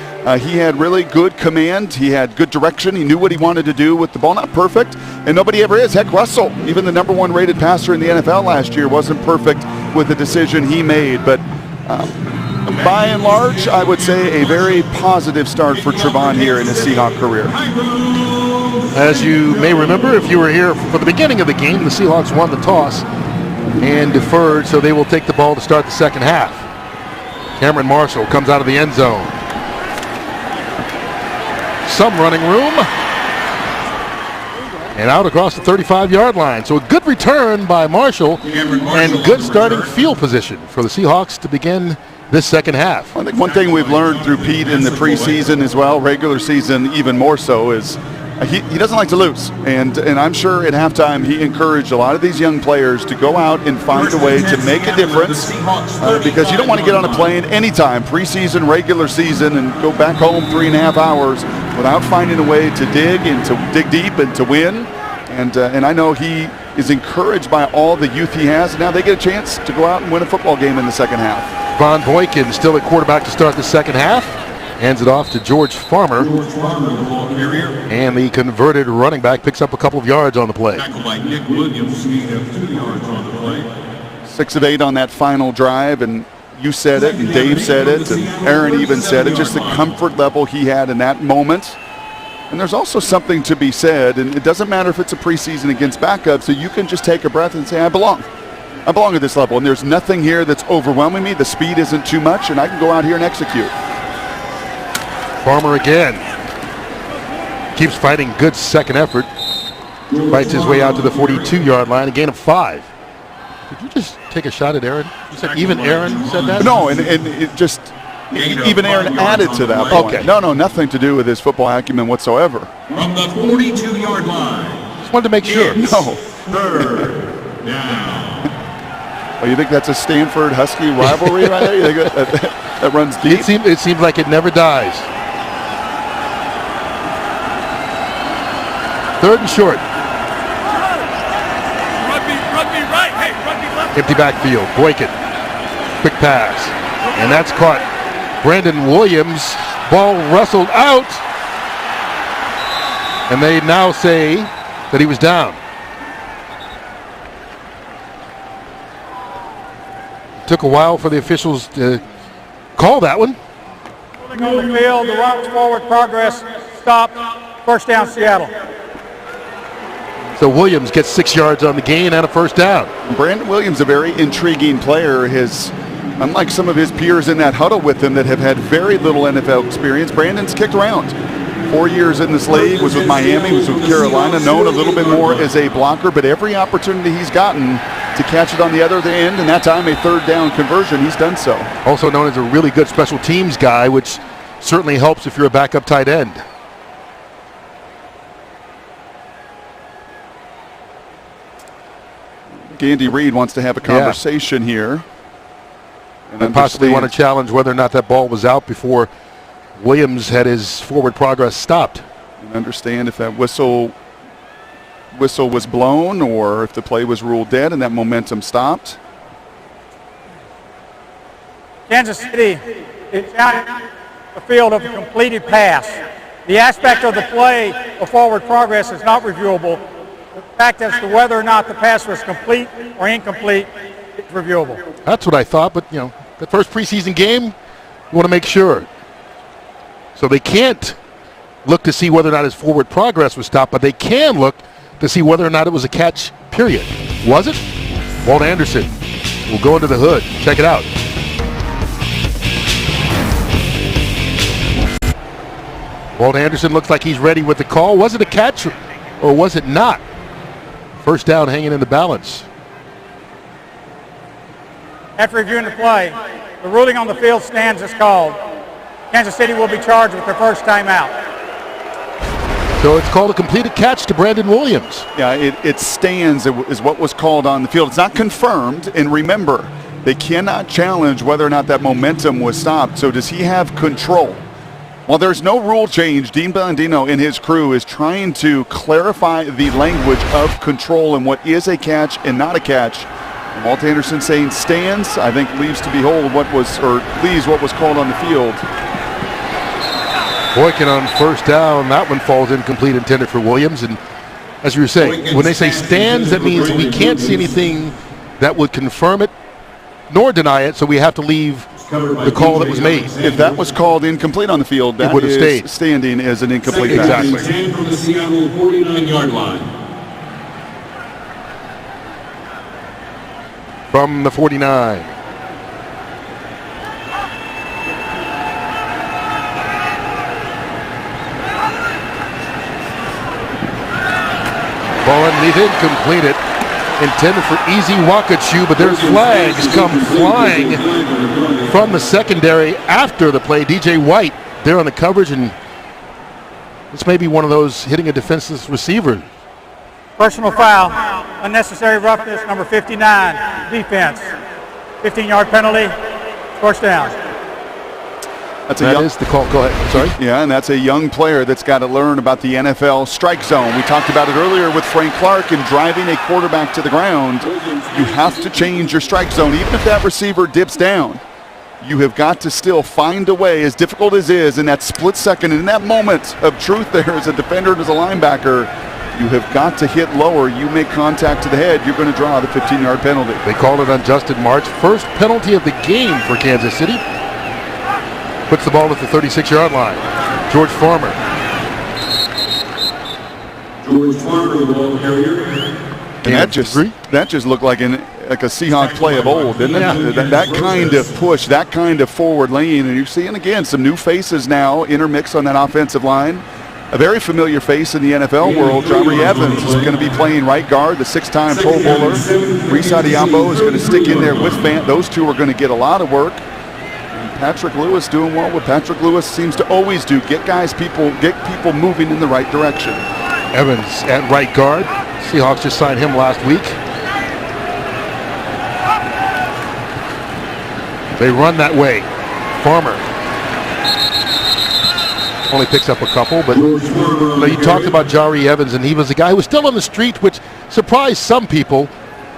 he had really good command. He had good direction. He knew what he wanted to do with the ball. Not perfect, and nobody ever is. Heck, Russell, even the number 1 rated passer in the NFL last year, wasn't perfect with the decision he made. But by and large, I would say a very positive start for Trevon here in his Seahawk career. As you may remember, if you were here for the beginning of the game, the Seahawks won the toss and deferred, so they will take the ball to start the second half. Cameron Marshall comes out of the end zone. Some running room. And out across the 35-yard line. So a good return by Marshall and good starting field position for the Seahawks to begin this second half. I think one thing we've learned through Pete in the preseason as well, regular season even more so, is he doesn't like to lose. And I'm sure at halftime he encouraged a lot of these young players to go out and find a way to make a difference because you don't want to get on a plane anytime, preseason, regular season, and go back home 3.5 hours without finding a way to dig deep and to win. And I know he is encouraged by all the youth he has, and now they get a chance to go out and win a football game in the second half. Von Boykin still at quarterback to start the second half. Hands it off to George Farmer. And the converted running back picks up a couple of yards on the play. 6 of 8 on that final drive, and you said it, and Dave said it, and Aaron even said it, just the comfort level he had in that moment. And there's also something to be said, and it doesn't matter if it's a preseason against backups, so you can just take a breath and say, I belong at this level, and there's nothing here that's overwhelming me. The speed isn't too much, and I can go out here and execute. Farmer again. Keeps fighting, good second effort. Fights his way out to the 42-yard line, a gain of 5. Did you just take a shot at Aaron? You said even Aaron said that? No, and it just, even Aaron added to that point. Okay. No, nothing to do with his football acumen whatsoever. From the 42-yard line. Just wanted to make sure. No. Third down. Oh, you think that's a Stanford Husky rivalry right there? You think that runs deep? It seems like it never dies. Third and short. Rugby right. Hey, rugby left. Empty backfield. Boykin. Quick pass. And that's caught. Brandon Williams. Ball wrestled out. And they now say that he was down. Took a while for the officials to call that one. On the field, the Rocks forward progress stopped. First down, Seattle. So Williams gets 6 yards on the gain and a first down. Brandon Williams, a very intriguing player. Unlike some of his peers in that huddle with him that have had very little NFL experience, Brandon's kicked around. 4 years in this league, was with Miami, was with Carolina, known a little bit more as a blocker, but every opportunity he's gotten to catch it on the other end, and that time a third down conversion, he's done so. Also known as a really good special teams guy, which certainly helps if you're a backup tight end. Andy Reid wants to have a conversation here. And possibly want to challenge whether or not that ball was out before Williams had his forward progress stopped. And understand if that whistle was blown or if the play was ruled dead and that momentum stopped. Kansas City is out the field of a completed pass. The aspect of the play of forward progress is not reviewable. The fact as to whether or not the pass was complete or incomplete is reviewable. That's what I thought, but the first preseason game, you want to make sure. So they can't look to see whether or not his forward progress was stopped, but they can look to see whether or not it was a catch, period. Was it? Walt Anderson will go into the hood. Check it out. Walt Anderson looks like he's ready with the call. Was it a catch or was it not? First down hanging in the balance. After reviewing the play, the ruling on the field stands as called. Kansas City will be charged with their first timeout. So it's called a completed catch to Brandon Williams. Yeah, it stands is what was called on the field. It's not confirmed, and remember, they cannot challenge whether or not that momentum was stopped. So does he have control? Well, there's no rule change. Dean Blandino and his crew is trying to clarify the language of control and what is a catch and not a catch. And Walt Anderson saying stands, I think leaves what was called on the field. Boykin on first down. That one falls incomplete, intended for Williams. And as you were saying, when they say stands, that means we can't see anything that would confirm it nor deny it, so we have to leave the call that was made. If that was called incomplete on the field, that is stayed. Standing as an incomplete exactly. pass. 10 from the Seattle 49-yard line. From the 49. Ball underneath, incompleted. Intended for easy Wakachu, but there's flags come flying from the secondary after the play. DJ White there on the coverage, and this may be one of those hitting a defenseless receiver. Personal foul, unnecessary roughness, number 59, defense. 15-yard penalty, first down. That is the call. Go ahead. Sorry. Yeah, and that's a young player that's got to learn about the NFL strike zone. We talked about it earlier with Frank Clark and driving a quarterback to the ground. You have to change your strike zone. Even if that receiver dips down, you have got to still find a way, as difficult as it is, in that split second, in that moment of truth there as a defender and as a linebacker, you have got to hit lower. You make contact to the head, you're going to draw the 15-yard penalty. They called it on Justin March. First penalty of the game for Kansas City. Puts the ball at the 36-yard line. George Farmer. George Farmer, the ball carrier. And that just looked like a Seahawk play of old, didn't it? That kind of push, that kind of forward lane. And you're seeing, again, some new faces now intermix on that offensive line. A very familiar face in the NFL world, Jari Evans, is going to be playing right guard, the 6-time Pro Bowler. Reese Adeyembo is going to stick in there with Fant. Those two are going to get a lot of work. Patrick Lewis doing well. What Patrick Lewis seems to always do, get people moving in the right direction. Evans at right guard. Seahawks just signed him last week. They run that way. Farmer only picks up a couple, but you talked about Jari Evans, and he was a guy who was still on the street, which surprised some people.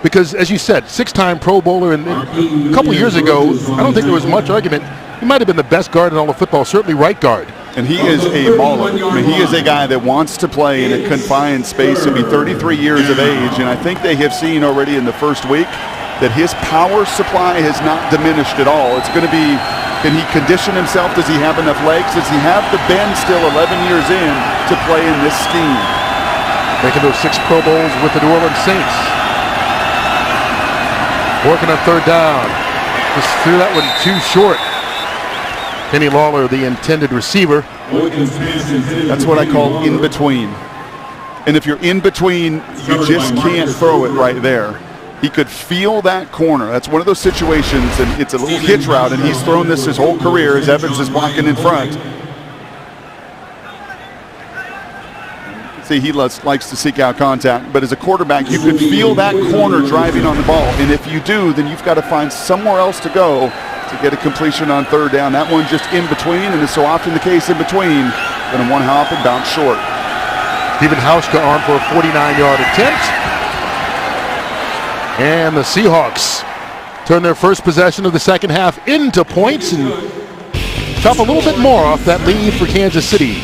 Because, as you said, 6-time Pro Bowler, and a couple years ago, I don't think there was much argument. He might have been the best guard in all of football, certainly right guard. And he is a baller. I mean, he is a guy that wants to play in a confined space and be 33 years of age. And I think they have seen already in the first week that his power supply has not diminished at all. It's going to be, can he condition himself? Does he have enough legs? Does he have the bend still 11 years in to play in this scheme? Making those 6 Pro Bowls with the New Orleans Saints. Working on third down. Just threw that one too short. Kenny Lawler, the intended receiver. That's what I call in between. And if you're in between, you just can't throw it right there. He could feel that corner. That's one of those situations, and it's a little hitch route, and he's thrown this his whole career as Evans is blocking in front. See, he likes to seek out contact, but as a quarterback, you can feel that corner driving on the ball. And if you do, then you've got to find somewhere else to go to get a completion on third down. That one just in between, and is so often the case in between, going to one hop and bounce short. Steven Hauschka on for a 49-yard attempt. And the Seahawks turn their first possession of the second half into points and chop a little bit more off that lead for Kansas City.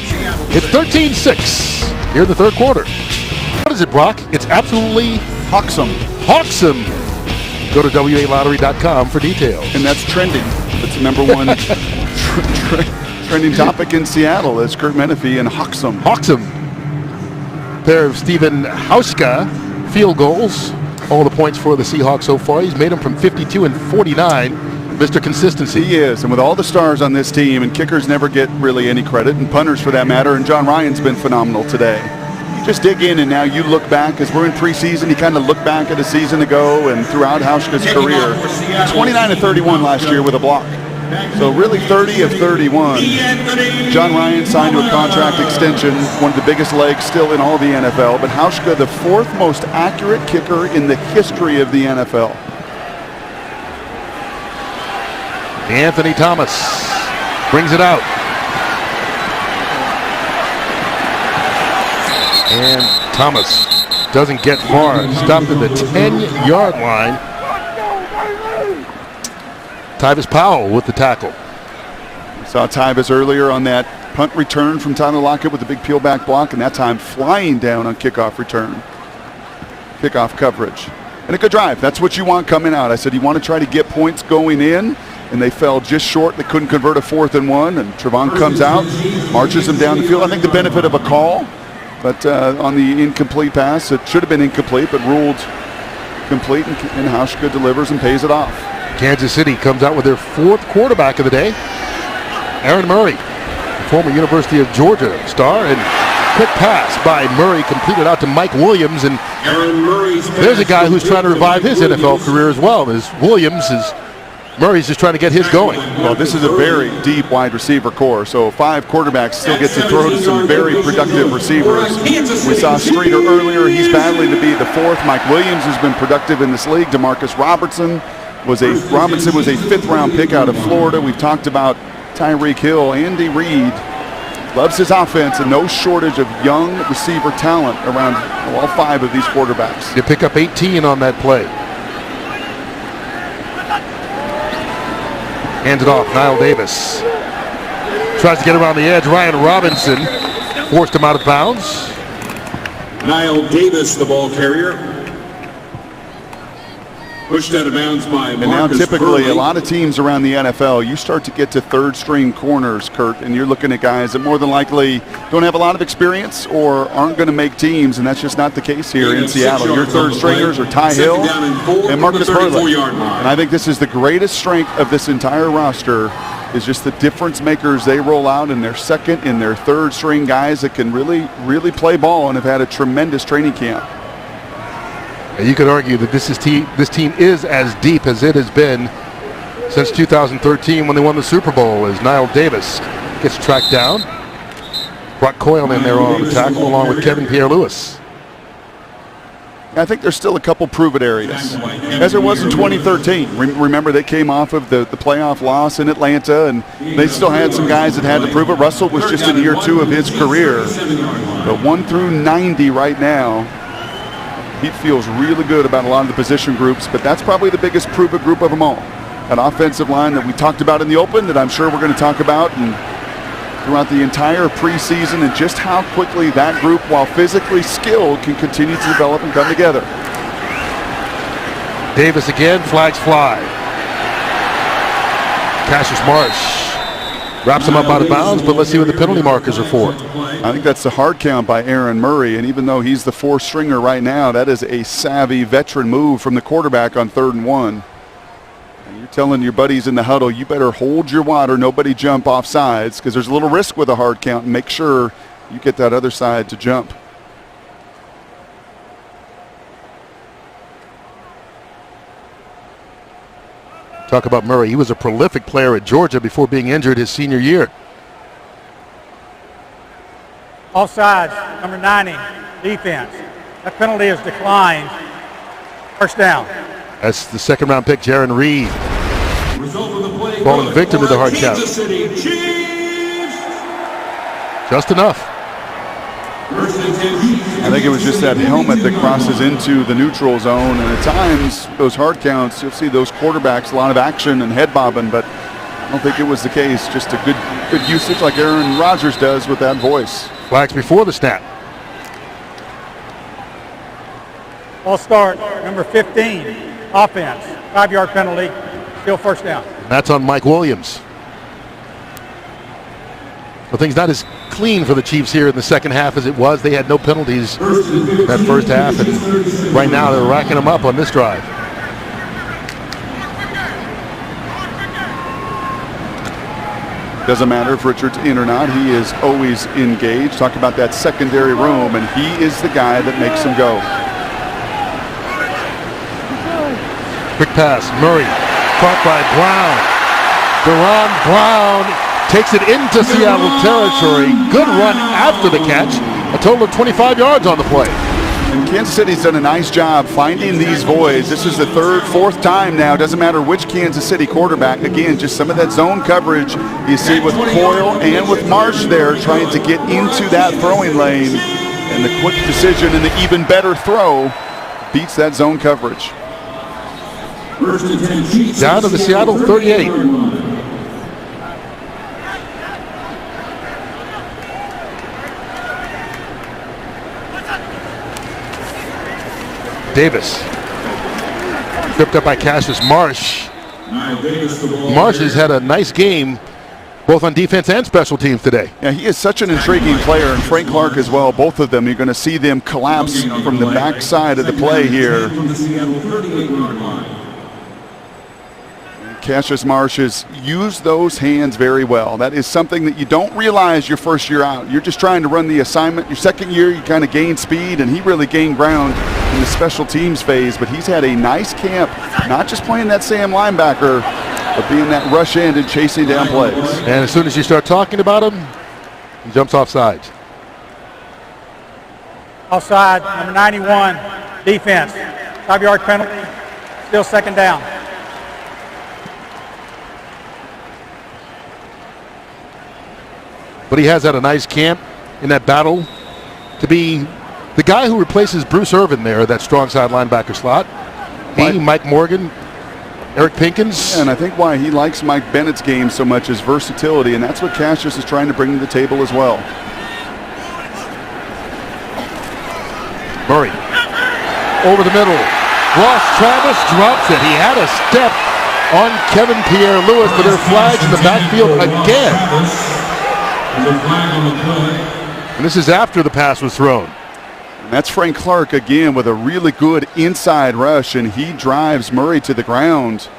It's 13-6 here in the third quarter. What is it, Brock? It's absolutely Hawksome. Hawksome. Go to WALottery.com for details. And that's trending. That's the number one trending topic in Seattle is Kurt Menefee and Hawksome. Hawksome. Pair of Steven Hauschka field goals. All the points for the Seahawks so far. He's made them from 52 and 49. Mr. Consistency. He is, and with all the stars on this team, and kickers never get really any credit, and punters for that matter, and John Ryan's been phenomenal today. You just dig in, and now you look back, as we're in preseason, you kind of look back at a season ago and throughout Hauschka's career. 29-31 last year with a block. So really 30 of 31. John Ryan signed to a contract extension, one of the biggest legs still in all the NFL, but Hauschka, the fourth most accurate kicker in the history of the NFL. Anthony Thomas brings it out. And Thomas doesn't get far. Stopped at the 10-yard line. Tyvis Powell with the tackle. We saw Tyvis earlier on that punt return from Tyler Lockett with the big peel back block, and that time flying down on kickoff return. Kickoff coverage. And a good drive. That's what you want coming out. I said you want to try to get points going in, and they fell just short. They couldn't convert a 4th and 1, and Trevon comes out, marches them down the field. I think the benefit of a call, but on the incomplete pass, it should have been incomplete, but ruled complete, and Hauschka delivers and pays it off. Kansas City comes out with their 4th quarterback of the day, Aaron Murray, former University of Georgia star, and quick pass by Murray completed out to Mike Williams, and there's a guy who's trying to revive his NFL career as well. As Murray's just trying to get his going. Well, this is a very deep wide receiver core, so 5 quarterbacks still get to throw to some very productive receivers. We saw Streeter earlier. He's battling to be the 4th. Mike Williams has been productive in this league. DeMarcus Robinson was a 5th-round pick out of Florida. We've talked about Tyreek Hill. Andy Reid loves his offense, and no shortage of young receiver talent around all 5 of these quarterbacks. You pick up 18 on that play. Hands it off, Niall Davis. Tries to get around the edge. Ryan Robinson forced him out of bounds. Niall Davis, the ball carrier. Pushed out of bounds by Marcus. And now typically Burley. a lot of teams around the NFL, you start to get to 3rd-string corners, Kurt, and you're looking at guys that more than likely don't have a lot of experience or aren't going to make teams, and that's just not the case here in Seattle. Your 3rd-stringers are Ty Hill and Marcus Burley. And I think this is the greatest strength of this entire roster, is just the difference makers they roll out in their 2nd and their 3rd-string guys that can really, really play ball and have had a tremendous training camp. And you could argue that this team is as deep as it has been since 2013 when they won the Super Bowl, as Niall Davis gets tracked down. Brock Coyle in there on the tackle along with Kevin Pierre-Louis. I think there's still a couple prove-it areas, as there was in 2013. Remember, they came off of the playoff loss in Atlanta, and they still had some guys that had to prove it. Russell was just in year 2 of his career. But 1 through 90 right now, he feels really good about a lot of the position groups, but that's probably the biggest prove-it group of them all. An offensive line that we talked about in the open, that I'm sure we're going to talk about and throughout the entire preseason, and just how quickly that group, while physically skilled, can continue to develop and come together. Davis again, flags fly. Cassius Marsh wraps him up out of bounds, but let's see what the penalty markers are for. I think that's the hard count by Aaron Murray, and even though he's the 4th stringer right now, that is a savvy veteran move from the quarterback on 3rd and 1. And you're telling your buddies in the huddle, you better hold your water, nobody jump off sides, because there's a little risk with a hard count, and make sure you get that other side to jump. Talk about Murray. He was a prolific player at Georgia before being injured his senior year. Offsides, number 90, defense. That penalty is declined. 1st down. That's the 2nd-round pick, Jaron Reed. Falling victim to the hard count. Just enough. I think it was just that helmet that crosses into the neutral zone, and at times, those hard counts, you'll see those quarterbacks, a lot of action and head bobbing, but I don't think it was the case. Just a good usage like Aaron Rodgers does with that voice. Flags before the snap. Ball start, number 15, offense. 5-yard penalty, still 1st down. And that's on Mike Williams. So things not as clean for the Chiefs here in the 2nd half as it was. They had no penalties that 1st half, and right now they're racking them up on this drive. Doesn't matter if Richard's in or not. He is always engaged. Talk about that secondary room, and he is the guy that makes them go. Quick pass, Murray, caught by Brown. Deron Brown takes it into Seattle territory. Good run after the catch. A total of 25 yards on the play. And Kansas City's done a nice job finding these voids. This is the third, fourth time now. Doesn't matter which Kansas City quarterback. Again, just some of that zone coverage you see with Coyle and with Marsh there trying to get into that throwing lane. And the quick decision and the even better throw beats that zone coverage. Down to the Seattle 38. Davis. Tripped up by Cassius Marsh. Marsh has had a nice game both on defense and special teams today. Yeah, he is such an intriguing player, and Frank Clark as well. Both of them, you're going to see them collapse from the backside of the play here. Cassius Marsh has used those hands very well. That is something that you don't realize your first year out. You're just trying to run the assignment. Your second year, you kind of gain speed, and he really gained ground in the special teams phase. But he's had a nice camp, not just playing that Sam linebacker, but being that rush end and chasing down plays. And as soon as you start talking about him, he jumps off sides. Offside, number 91, defense. 5-yard penalty, still second down. But he has had a nice camp in that battle to be the guy who replaces Bruce Irvin there, that strong side linebacker slot. He, Mike Morgan, Eric Pinkins. And I think why he likes Mike Bennett's game so much is versatility, and that's what Cassius is trying to bring to the table as well. Murray over the middle. Ross Travis drops it. He had a step on Kevin Pierre-Louis, but there are flags in the backfield again. And this is after the pass was thrown. And that's Frank Clark again with a really good inside rush, and he drives Murray to the ground.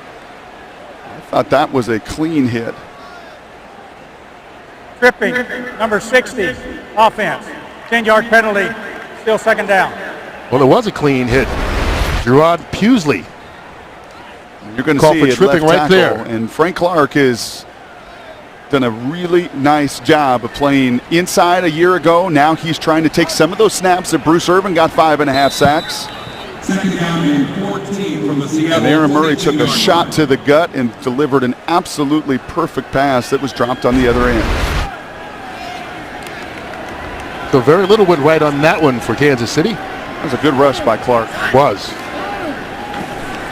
I thought that was a clean hit. Tripping, number 60, offense. 10-yard penalty, still second down. Well, it was a clean hit. Gerard Pusley. You're going to call see for it tripping left right tackle, there. and Frank Clark has done a really nice job of playing inside a year ago. Now he's trying to take some of those snaps that Bruce Irvin got 5.5 sacks. Second down and 14 from the Seattle. And Aaron Murray took a shot to the gut and delivered an absolutely perfect pass that was dropped on the other end. So very little went right on that one for Kansas City. That was a good rush by Clark. Was.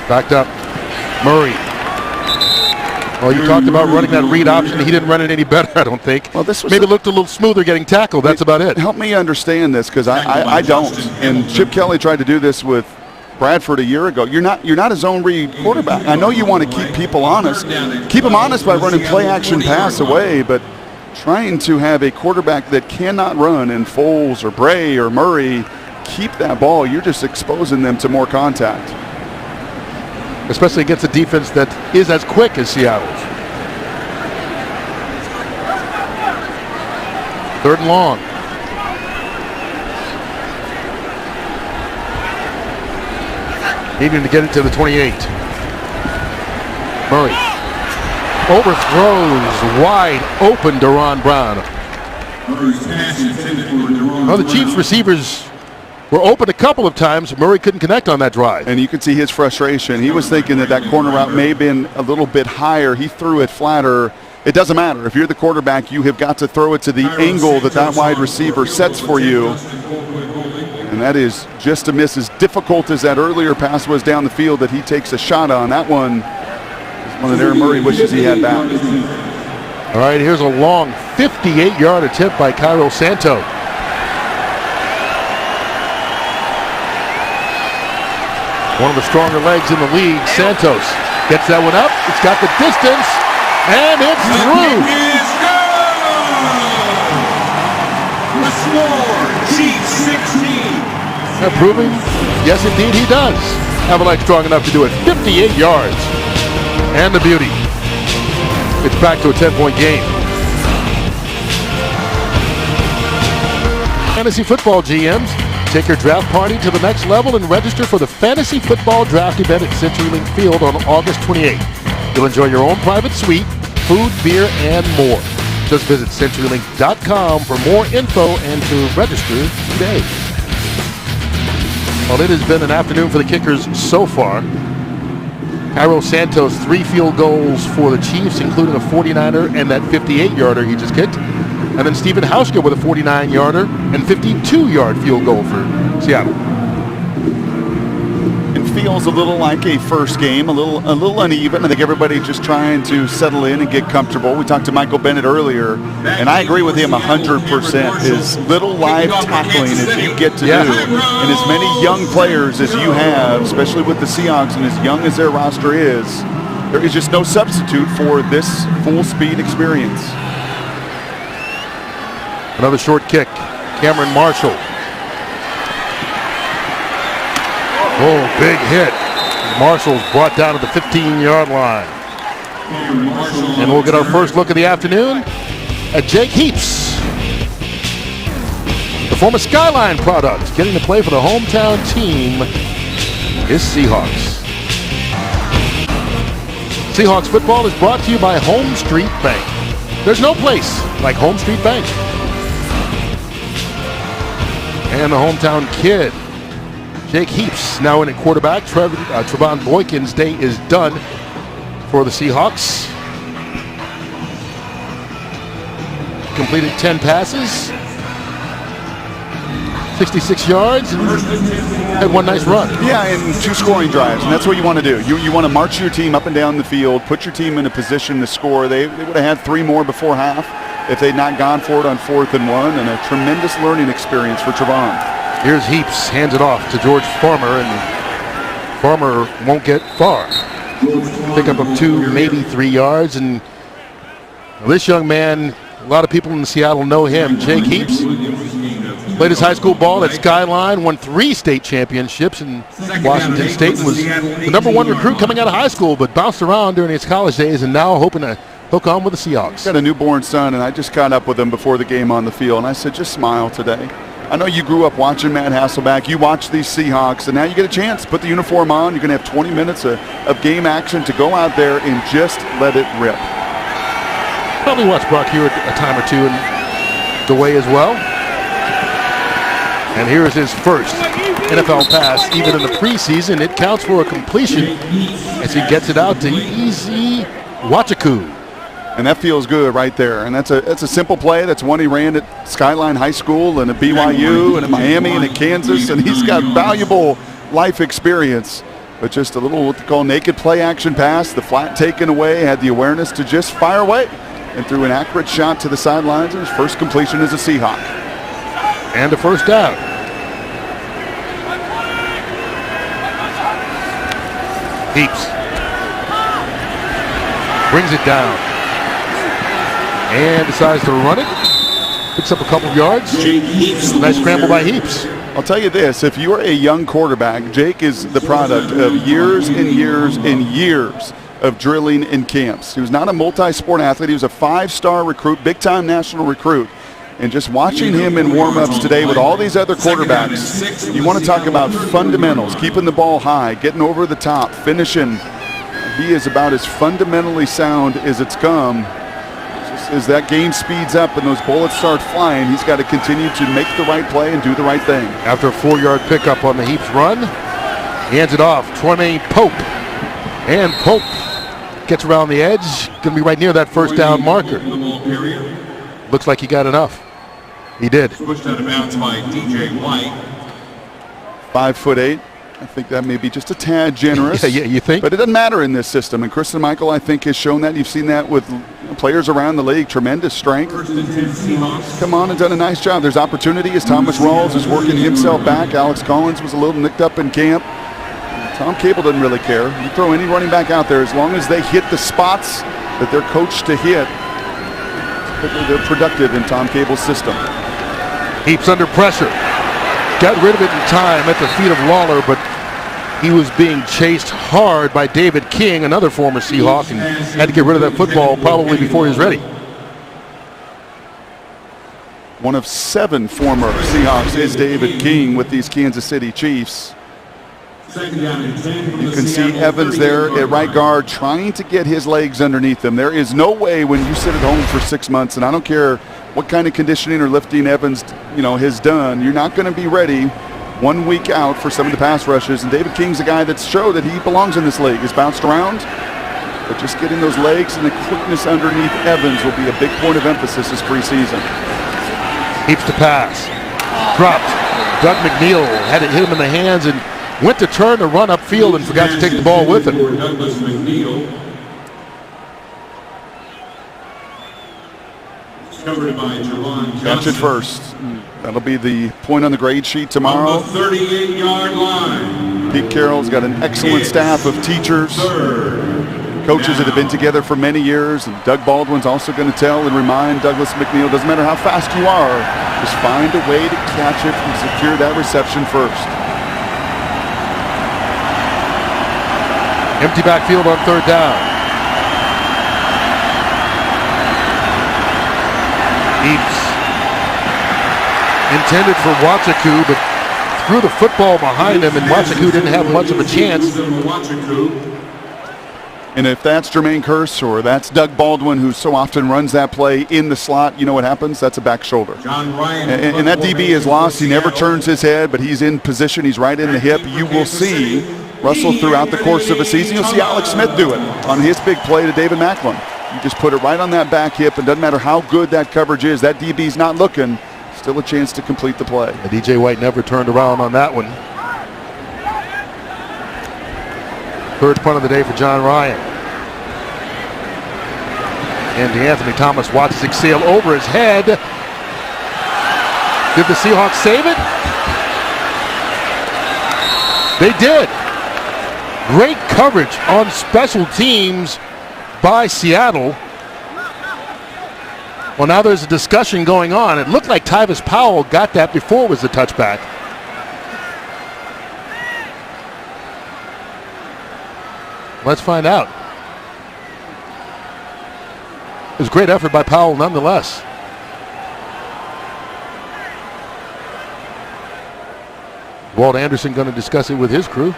Backed up. Murray. Well, you talked about running that read option. He didn't run it any better, I don't think. Well, this was maybe looked a little smoother getting tackled. That's about it. Help me understand this, because I don't. And Chip Kelly tried to do this with Bradford a year ago. You're not a zone read quarterback. I know you want to keep people honest. Keep them honest by running play action pass away, but trying to have a quarterback that cannot run in Foles or Bray or Murray keep that ball, you're just exposing them to more contact. Especially against a defense that is as quick as Seattle's. Third and long. Needing to get it to the 28. Murray overthrows wide open Deron Brown. Well, the Chiefs receivers were open a couple of times. Murray couldn't connect on that drive. And you can see his frustration. He was thinking that corner route may have been a little bit higher. He threw it flatter. It doesn't matter. If you're the quarterback, you have got to throw it to the angle that wide receiver sets for you. And that is just a miss. As difficult as that earlier pass was down the field that he takes a shot on, that one is one that Aaron Murray wishes he had back. All right, here's a long 58-yard attempt by Cairo Santo. One of the stronger legs in the league. Santos gets that one up. It's got the distance, and it's through. The score, Chiefs 16. Proving, yes, indeed, he does have a leg strong enough to do it. 58 yards. And the beauty. It's back to a 10-point game. fantasy football GMs. Take your draft party to the next level and register for the Fantasy Football Draft event at CenturyLink Field on August 28th. You'll enjoy your own private suite, food, beer, and more. Just visit CenturyLink.com for more info and to register today. Well, it has been an afternoon for the Kickers so far. Cairo Santos, 3 field goals for the Chiefs, including a 49er and that 58-yarder he just kicked. And then Stephen Hauschka with a 49-yarder and 52-yard field goal for Seattle. It feels a little like a first game, a little uneven. I think everybody just trying to settle in and get comfortable. We talked to Michael Bennett earlier, and I agree with him 100%. As little live tackling as you get to do, and as many young players as you have, especially with the Seahawks and as young as their roster is, there is just no substitute for this full-speed experience. Another short kick. Cameron Marshall. Oh, big hit. Marshall's brought down to the 15-yard line. And we'll get our first look of the afternoon at Jake Heaps, the former Skyline product, getting to play for the hometown team is Seahawks. Seahawks football is brought to you by Home Street Bank. There's no place like Home Street Bank. And the hometown kid, Jake Heaps, now in at quarterback. Trevon Boykin's day is done for the Seahawks. Completed 10 passes, 66 yards, and had one nice run. Yeah, and 2 scoring drives, and that's what you want to do. You want to march your team up and down the field, put your team in a position to score. They would have had 3 more before half if they'd not gone for it on 4th and 1, and a tremendous learning experience for Trevon. Here's Heaps, hands it off to George Farmer, and Farmer won't get far. Pick up of 2, maybe 3 yards, and this young man, a lot of people in Seattle know him. Jake Heaps played his high school ball at Skyline, won 3 state championships in Washington State, and was the #1 recruit coming out of high school, but bounced around during his college days, and now hoping to hook on with the Seahawks. Got a newborn son, and I just caught up with him before the game on the field, and I said, just smile today. I know you grew up watching Matt Hasselbeck. You watch these Seahawks, and now you get a chance. Put the uniform on. You're going to have 20 minutes of game action to go out there and just let it rip. Probably watched Brock Hewitt a time or 2 in the way as well. And here's his first NFL pass. Even in the preseason, it counts for a completion as he gets it out to Easy Wachaku. And that feels good right there. And that's a simple play. That's one he ran at Skyline High School and at BYU and at Miami and at Kansas. And he's got valuable life experience. But just a little what they call naked play action pass. The flat taken away, had the awareness to just fire away. And threw an accurate shot to the sidelines. And his first completion as a Seahawk. And a first down. Heaps. Brings it down. And decides to run it. Picks up a couple of yards. Nice scramble by Heaps. I'll tell you this, if you're a young quarterback, Jake is the product of years and years and years of drilling in camps. He was not a multi-sport athlete. He was a 5-star recruit, big-time national recruit. And just watching him in warm-ups today with all these other quarterbacks, you want to talk about fundamentals, keeping the ball high, getting over the top, finishing. He is about as fundamentally sound as it's come. As that game speeds up and those bullets start flying, he's got to continue to make the right play and do the right thing. After a 4-yard pickup on the Heaps run, he hands it off. Tremaine Pope. And Pope gets around the edge. Going to be right near that first down marker. Looks like he got enough. He did. Pushed out of bounds by DJ White. 5'8". I think that may be just a tad generous. Yeah, you think? But it doesn't matter in this system. And Kristen Michael, I think, has shown that. You've seen that with players around the league. Tremendous strength. Come on and done a nice job. There's opportunity as Thomas Rawls is working himself back. Alex Collins was a little nicked up in camp. Tom Cable doesn't really care. You throw any running back out there, as long as they hit the spots that they're coached to hit, they're productive in Tom Cable's system. Heaps under pressure. Got rid of it in time at the feet of Lawler, but he was being chased hard by David King, another former Seahawk, and had to get rid of that football probably before he was ready. One of 7 former Seahawks is David King with these Kansas City Chiefs. Second down and 10 from You the can see Seattle Evans 38 there yard at right line. guard trying to get his legs underneath him. There is no way when you sit at home for 6 months, and I don't care what kind of conditioning or lifting Evans, has done, you're not going to be ready 1 week out for some of the pass rushes. And David King's a guy that's showed that he belongs in this league. He's bounced around, but just getting those legs and the quickness underneath Evans will be a big point of emphasis this preseason. Keeps the pass. Dropped. Doug McNeil had it hit him in the hands and went to turn to run upfield and forgot to take the ball with him. For Douglas McNeil. It's covered by Javon Catch Johnson. it first. That'll be the point on the grade sheet On tomorrow. the 38-yard line. Pete Carroll's got an excellent staff of teachers, coaches that have been together for many years. And Doug Baldwin's also going to tell and remind Douglas McNeil, doesn't matter how fast you are, just find a way to catch it and secure that reception first. Empty backfield on 3rd down. Eaps. Intended for Wachaku, but threw the football behind him, and Wachaku didn't have much of a chance. And if that's Jermaine Kearse or that's Doug Baldwin, who so often runs that play in the slot, you know what happens? That's a back shoulder. John Ryan. And that DB is lost. He never turns his head, but he's in position. He's right in the hip. You will see Russell throughout the course of a season. You'll see Alex Smith do it on his big play to David Macklin. You just put it right on that back hip, and doesn't matter how good that coverage is, that DB's not looking, still a chance to complete the play. And DJ White never turned around on that one. 3rd punt of the day for John Ryan. And DeAnthony Thomas watches it sail over his head. Did the Seahawks save it? They did. Great coverage on special teams by Seattle. Well, now there's a discussion going on. It looked like Tyvis Powell got that before it was the touchback. Let's find out. It was a great effort by Powell nonetheless. Walt Anderson going to discuss it with his crew.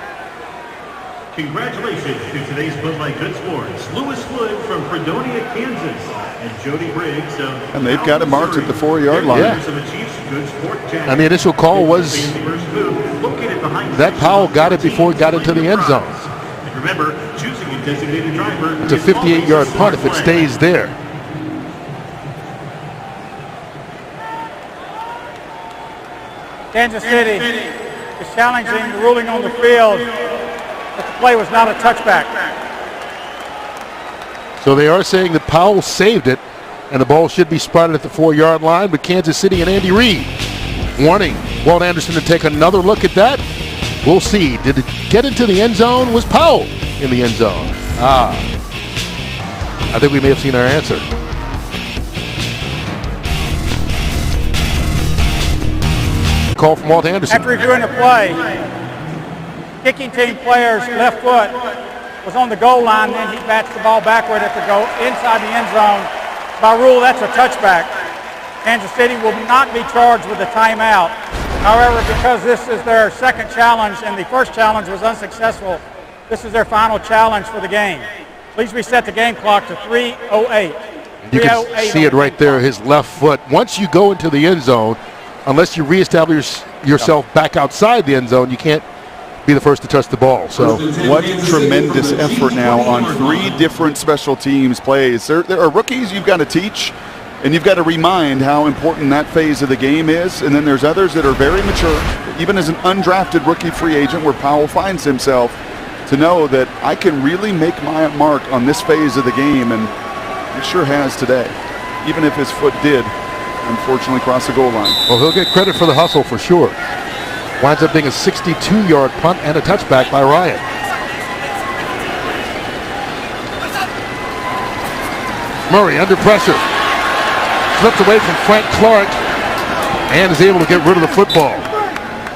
Congratulations to today's Bud Light Good Sports. Lewis Wood from Fredonia, Kansas, and Jody Briggs of And they've got it marked at the 4-yard line. Yeah. of the Chiefs Good Sport Jacket. And the initial call was that Powell got it before it got into the end zone. And remember, choosing a designated driver. It's a 58-yard punt if it stays there. Kansas City is challenging the ruling on the field that the play was not a touchback. So they are saying that Powell saved it, and the ball should be spotted at the 4-yard line, but Kansas City and Andy Reid warning Walt Anderson to take another look at that. We'll see. Did it get into the end zone? Was Powell in the end zone? I think we may have seen our answer. Call from Walt Anderson. After reviewing the play, kicking team player's left foot was on the goal line, then he bats the ball backward at the goal inside the end zone. By rule, that's a touchback. Kansas City will not be charged with a timeout. However, because this is their second challenge and the first challenge was unsuccessful, this is their final challenge for the game. Please reset the game clock to 3:08. You can see it right there, his left foot. Once you go into the end zone, unless you reestablish yourself back outside the end zone, you can't be the first to touch the ball. So what tremendous effort now on 3 different special teams plays. There are rookies you've got to teach, and you've got to remind how important that phase of the game is. And then there's others that are very mature, even as an undrafted rookie free agent where Powell finds himself, to know that I can really make my mark on this phase of the game, and he sure has today, even if his foot did unfortunately cross the goal line. Well, he'll get credit for the hustle for sure. Winds up being a 62-yard punt and a touchback by Ryan. Murray under pressure. Slips away from Frank Clark and is able to get rid of the football.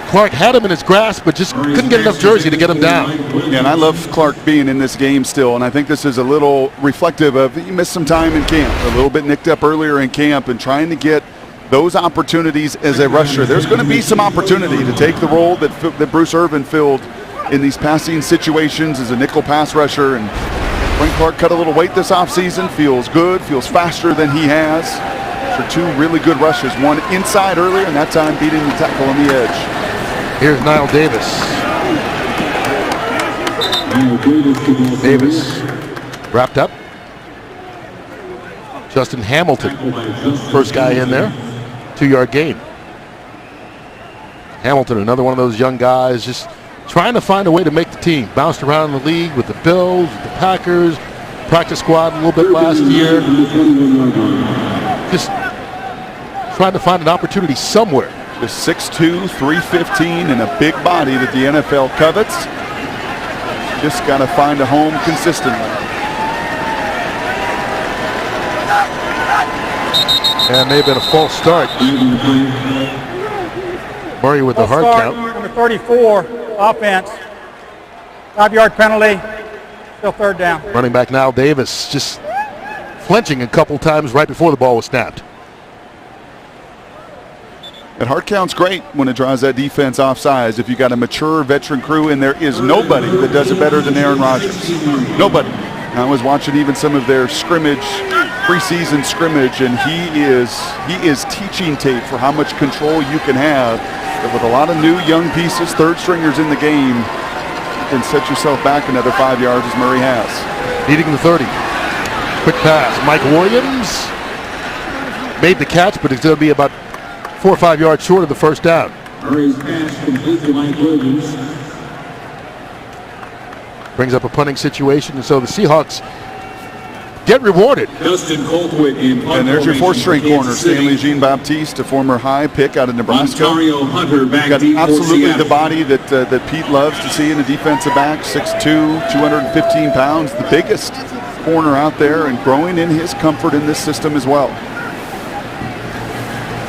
Clark had him in his grasp, but just couldn't get enough jersey to get him down. Yeah, and I love Clark being in this game still, and I think this is a little reflective of he missed some time in camp, a little bit nicked up earlier in camp, and trying to get those opportunities as a rusher. There's going to be some opportunity to take the role that Bruce Irvin filled in these passing situations as a nickel pass rusher. And Frank Clark cut a little weight this offseason, feels good, feels faster than he has. For two really good rushes, one inside earlier, and that time beating the tackle on the edge. Here's Niall Davis. Davis wrapped up. Justin Hamilton, first guy in there, 2-yard gain. Hamilton, another one of those young guys, just trying to find a way to make the team. Bounced around the league with the Bills, with the Packers, practice squad a little bit last year. Just trying to find an opportunity somewhere. Just 6'2", 315, and a big body that the NFL covets. Just got to find a home consistently. And may have been a false start. Murray with the hard count. Number 34, offense. 5-yard penalty. Still third down. Running back now, Davis, just flinching a couple times right before the ball was snapped. And hard count's great when it draws that defense off sides. If you got a mature veteran crew, and there is nobody that does it better than Aaron Rodgers. Nobody. I was watching even some of their scrimmage, preseason scrimmage, and he is teaching tape for how much control you can have. But with a lot of new young pieces, third stringers in the game, you can set yourself back another 5 yards as Murray has. Leading the 30. Quick pass. Mike Williams made the catch, but it's going to be about 4 or 5 yards short of the first down. Murray's pass complete to Mike Williams. Brings up a punting situation, and so the Seahawks get rewarded. Dustin Colquitt in punt and there's your fourth-string corner, Kansas City. Stanley Jean-Baptiste, a former high pick out of Nebraska. Ontario Hunter back got deep for absolutely Seattle. the body that Pete loves to see in a defensive back. 6'2", 215 pounds, the biggest corner out there, and growing in his comfort in this system as well.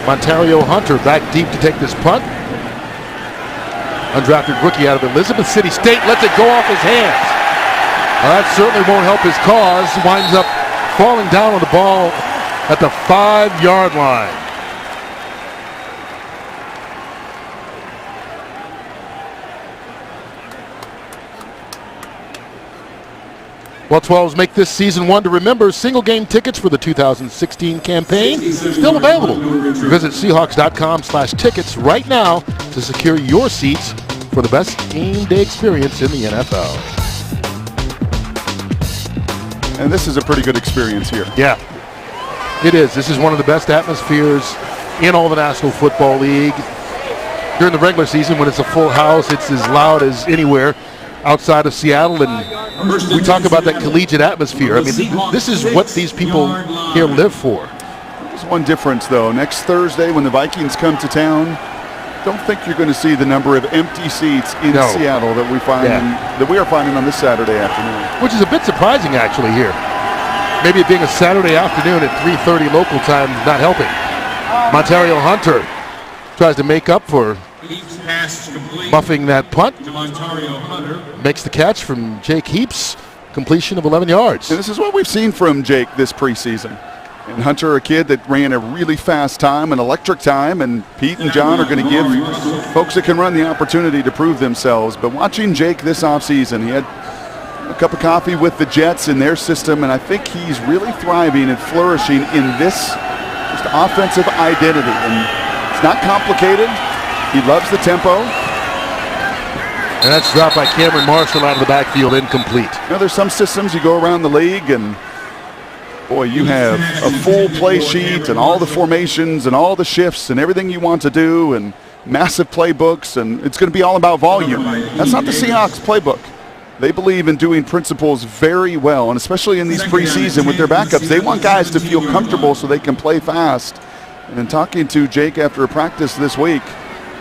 Ontario Hunter back deep to take this punt. Undrafted rookie out of Elizabeth City State lets it go off his hands. That certainly won't help his cause. Winds up falling down on the ball at the 5-yard line. Well, 12s make this season one to remember. Single game tickets for the 2016 campaign still available. Visit Seahawks.com/tickets right now to secure your seats for the best game day experience in the NFL. And this is a pretty good experience here. Yeah, it is. This is one of the best atmospheres in all the National Football League. During the regular season, when it's a full house, it's as loud as anywhere outside of Seattle, and we talk about that collegiate atmosphere. I mean, this is what these people here live for. There's one difference, though. Next Thursday, when the Vikings come to town, don't think you're going to see the number of empty seats in Seattle that we find that we are finding on this Saturday afternoon. Which is a bit surprising, actually, here. Maybe it being a Saturday afternoon at 3:30 local time not helping. Ontario Hunter tries to make up for muffing that punt. Makes the catch from Jake Heaps. Completion of 11 yards. And this is what we've seen from Jake this preseason. And Hunter, a kid that ran a really fast time, an electric time, and Pete and John are going to give folks that can run the opportunity to prove themselves. But watching Jake this offseason, he had a cup of coffee with the Jets in their system, and I think he's really thriving and flourishing in this just offensive identity. And it's not complicated. He loves the tempo. And that's dropped by Cameron Marshall out of the backfield, incomplete. You know, there's some systems you go around the league and, boy, you have a full play sheet and all the formations and all the shifts and everything you want to do and massive playbooks, and it's going to be all about volume. That's not the Seahawks playbook. They believe in doing principles very well, and especially in these preseason with their backups. They want guys to feel comfortable so they can play fast. And in talking to Jake after a practice this week,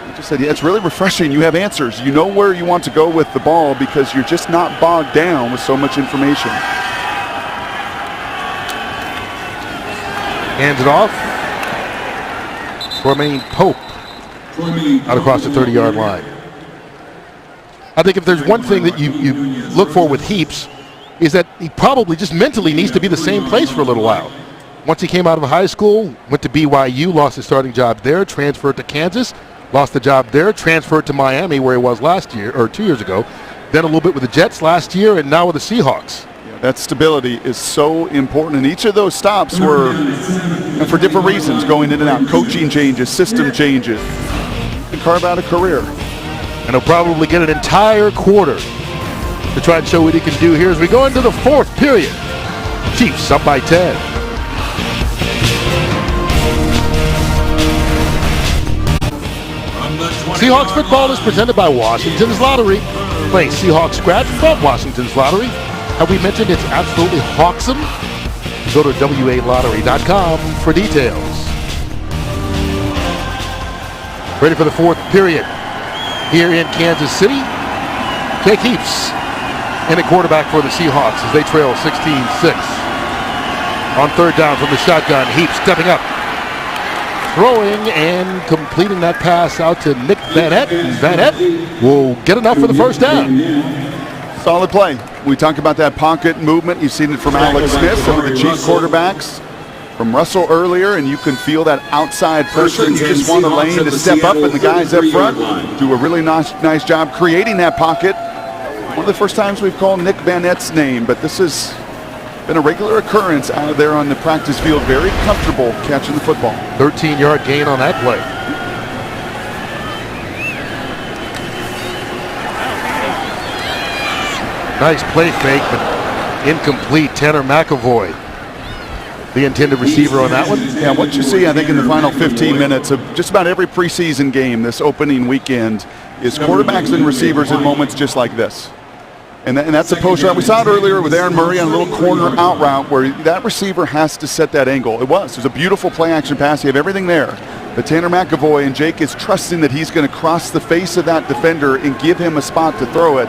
he just said, yeah, it's really refreshing. You have answers. You know where you want to go with the ball because you're just not bogged down with so much information. Hands it off. Tremaine Pope out across the 30-yard line. I think if there's one thing that you look for with Heaps is that he probably just mentally needs to be the same place for a little while. Once he came out of high school, went to BYU, lost his starting job there, transferred to Kansas, lost the job there, transferred to Miami where he was last year, or 2 years ago, then a little bit with the Jets last year, and now with the Seahawks. That stability is so important, and each of those stops were for different reasons, going in and out, coaching changes, system changes, to carve out a career. And he'll probably get an entire quarter to try and show what he can do here as we go into the fourth period. Chiefs up by 10. Seahawks football is presented by Washington's Lottery. Play Seahawks Scratch from Washington's Lottery. Have we mentioned it's absolutely hawksome? Go to WALottery.com for details. Ready for the fourth period here in Kansas City. Jake Heaps in a quarterback for the Seahawks as they trail 16-6. On third down from the shotgun, Heaps stepping up, throwing and completing that pass out to Nick Vanette. And Vanette will get enough for the first down. Solid play. We talk about that pocket movement. You've seen it from Alex Smith, some of the Chief quarterbacks, from Russell earlier, and you can feel that outside pressure. You just want the lane to step up, and the guys up front do a really nice job creating that pocket. One of the first times we've called Nick Vanette's name, but this has been a regular occurrence out there on the practice field. Very comfortable catching the football. 13-yard gain on that play. Nice play fake, but incomplete. Tanner McAvoy, the intended receiver on that one. Yeah, what you see, I think, in the final 15 minutes of just about every preseason game this opening weekend is quarterbacks and receivers in moments just like this. And that's a post route. We saw it earlier with Aaron Murray on a little corner out route where that receiver has to set that angle. It was a beautiful play-action pass. You have everything there. But Tanner McAvoy and Jake is trusting that he's going to cross the face of that defender and give him a spot to throw it.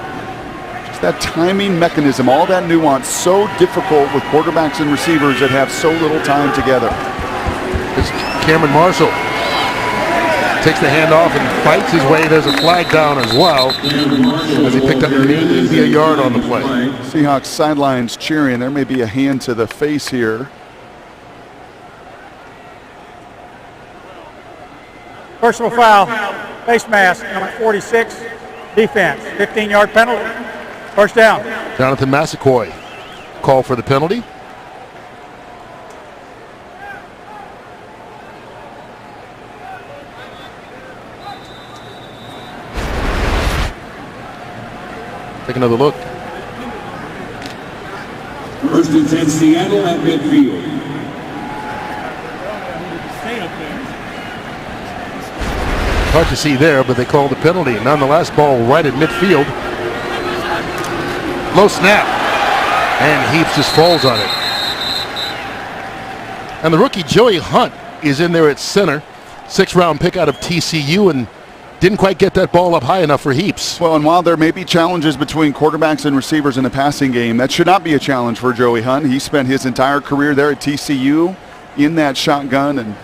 That timing mechanism, all that nuance, so difficult with quarterbacks and receivers that have so little time together. It's Cameron Marshall. Takes the handoff and fights his way. There's a flag down as well as he picked up maybe a yard on the play. Seahawks sidelines cheering. There may be a hand to the face here. Personal foul, face mask, number 46, defense, 15-yard penalty. First down. Jonathan Massaquoi call for the penalty. Take another look. First and 10, Seattle at midfield. Hard to see there, but they called the penalty. Nonetheless, ball right at midfield. Low snap, and Heaps just falls on it. And the rookie Joey Hunt is in there at center. 6th-round pick out of TCU, and didn't quite get that ball up high enough for Heaps. Well, and while there may be challenges between quarterbacks and receivers in the passing game, that should not be a challenge for Joey Hunt. He spent his entire career there at TCU in that shotgun, and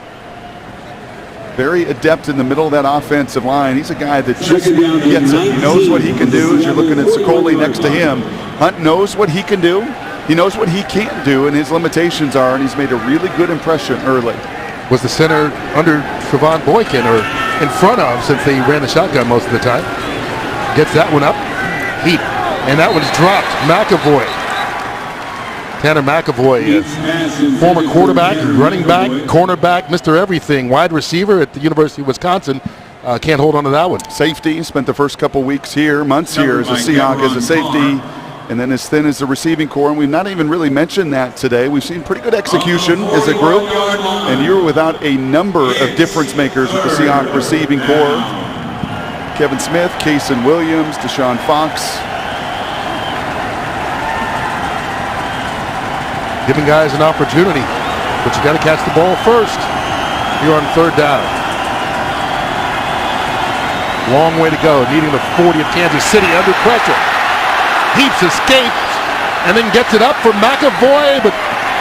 very adept in the middle of that offensive line. He's a guy that just gets it. He knows what he can do. As you're looking at Sicoli next to him, Hunt knows what he can do. He knows what he can't do, and his limitations are, and he's made a really good impression early. Was the center under Trevon Boykin, or in front of, since they ran the shotgun most of the time. Gets that one up. Heap. And that one's dropped. McAvoy. Tanner McAvoy is former quarterback, running back, cornerback, Mr. Everything, wide receiver at the University of Wisconsin. Can't hold on to that one. Safety, spent the first couple weeks here, months here as a Seahawk as a safety, and then as thin as the receiving core. And we've not even really mentioned that today. We've seen pretty good execution as a group, and you're without a number of difference makers with the Seahawk receiving core. Kevin Smith, Kason Williams, Deshaun Fox. Giving guys an opportunity, but you got to catch the ball first. You're on third down. Long way to go, needing the 40 of Kansas City under pressure. Heaps escapes and then gets it up for McAvoy, but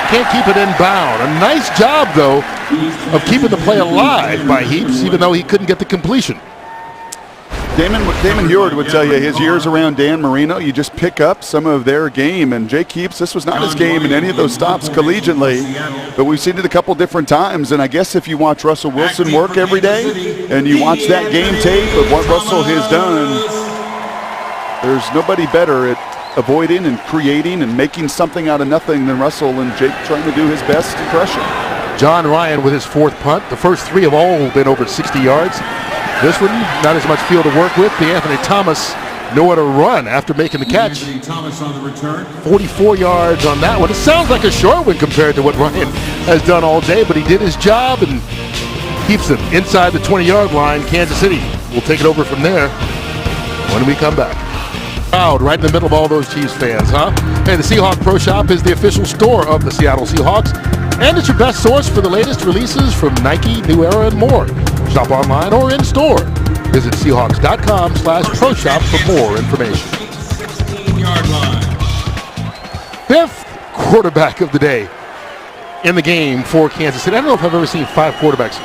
can't keep it in bound. A nice job, though, of keeping the play alive by Heaps, even though he couldn't get the completion. Damon Heward would tell you his years around Dan Marino, you just pick up some of their game. And Jake Heaps, this was not his game in any of those stops collegiately, but we've seen it a couple different times. And I guess if you watch Russell Wilson work every day and you watch that game tape of what Russell has done, there's nobody better at avoiding and creating and making something out of nothing than Russell, and Jake trying to do his best impression. John Ryan with his 4th punt. The first 3 have all been over 60 yards. This one, not as much field to work with. Anthony Thomas nowhere to run after making the catch. Thomas on the return. 44 yards on that one. It sounds like a short one compared to what Ryan has done all day, but he did his job and keeps them inside the 20-yard line. Kansas City will take it over from there when we come back. Crowd right in the middle of all those Chiefs fans, huh? Hey, the Seahawk Pro Shop is the official store of the Seattle Seahawks, and it's your best source for the latest releases from Nike, New Era, and more. Shop online or in store. Visit Seahawks.com/Pro Shop for more information. 16-yard line. 5th quarterback of the day in the game for Kansas City. I don't know if I've ever seen 5 quarterbacks.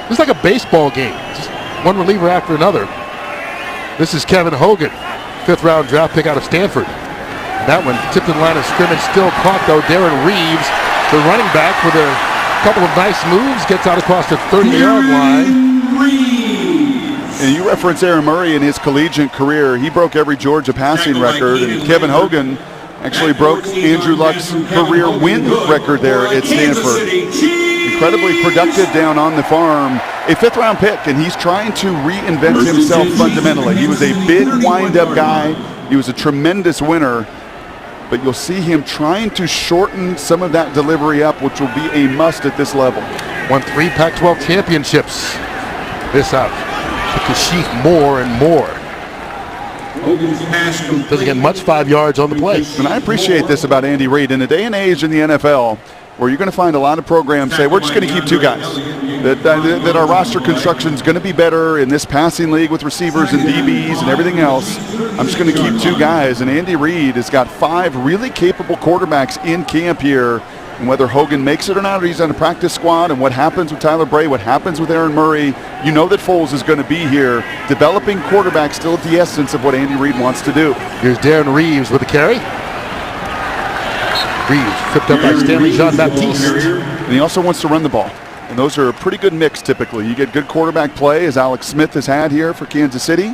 It's like a baseball game. Just one reliever after another. This is Kevin Hogan, 5th-round draft pick out of Stanford. That one tipped in the line of scrimmage, still caught though. Darren Reeves, the running back, with a couple of nice moves, gets out across the 30-yard line. And you reference Aaron Murray in his collegiate career. He broke every Georgia passing record, and Kevin Hogan actually broke Andrew Luck's career win record there at Stanford. Incredibly productive down on the farm. A 5th-round pick, and he's trying to reinvent himself fundamentally. He was a big wind-up guy. He was a tremendous winner, but you'll see him trying to shorten some of that delivery up, which will be a must at this level. Won 3 Pac-12 championships. This out to sheath more and more. Doesn't get much 5 yards on the play. And I appreciate this about Andy Reid. In a day and age in the NFL where you're going to find a lot of programs say, we're just going to keep 2 guys, that our roster construction is going to be better in this passing league with receivers and DBs and everything else. I'm just going to keep 2 guys. And Andy Reid has got 5 really capable quarterbacks in camp here. And whether Hogan makes it or not, or he's on a practice squad, and what happens with Tyler Bray, what happens with Aaron Murray, you know that Foles is going to be here. Developing quarterbacks still at the essence of what Andy Reid wants to do. Here's Darren Reeves with the carry. Reeves tripped up by Stanley Jean-Baptiste. And he also wants to run the ball. And those are a pretty good mix typically. You get good quarterback play, as Alex Smith has had here for Kansas City,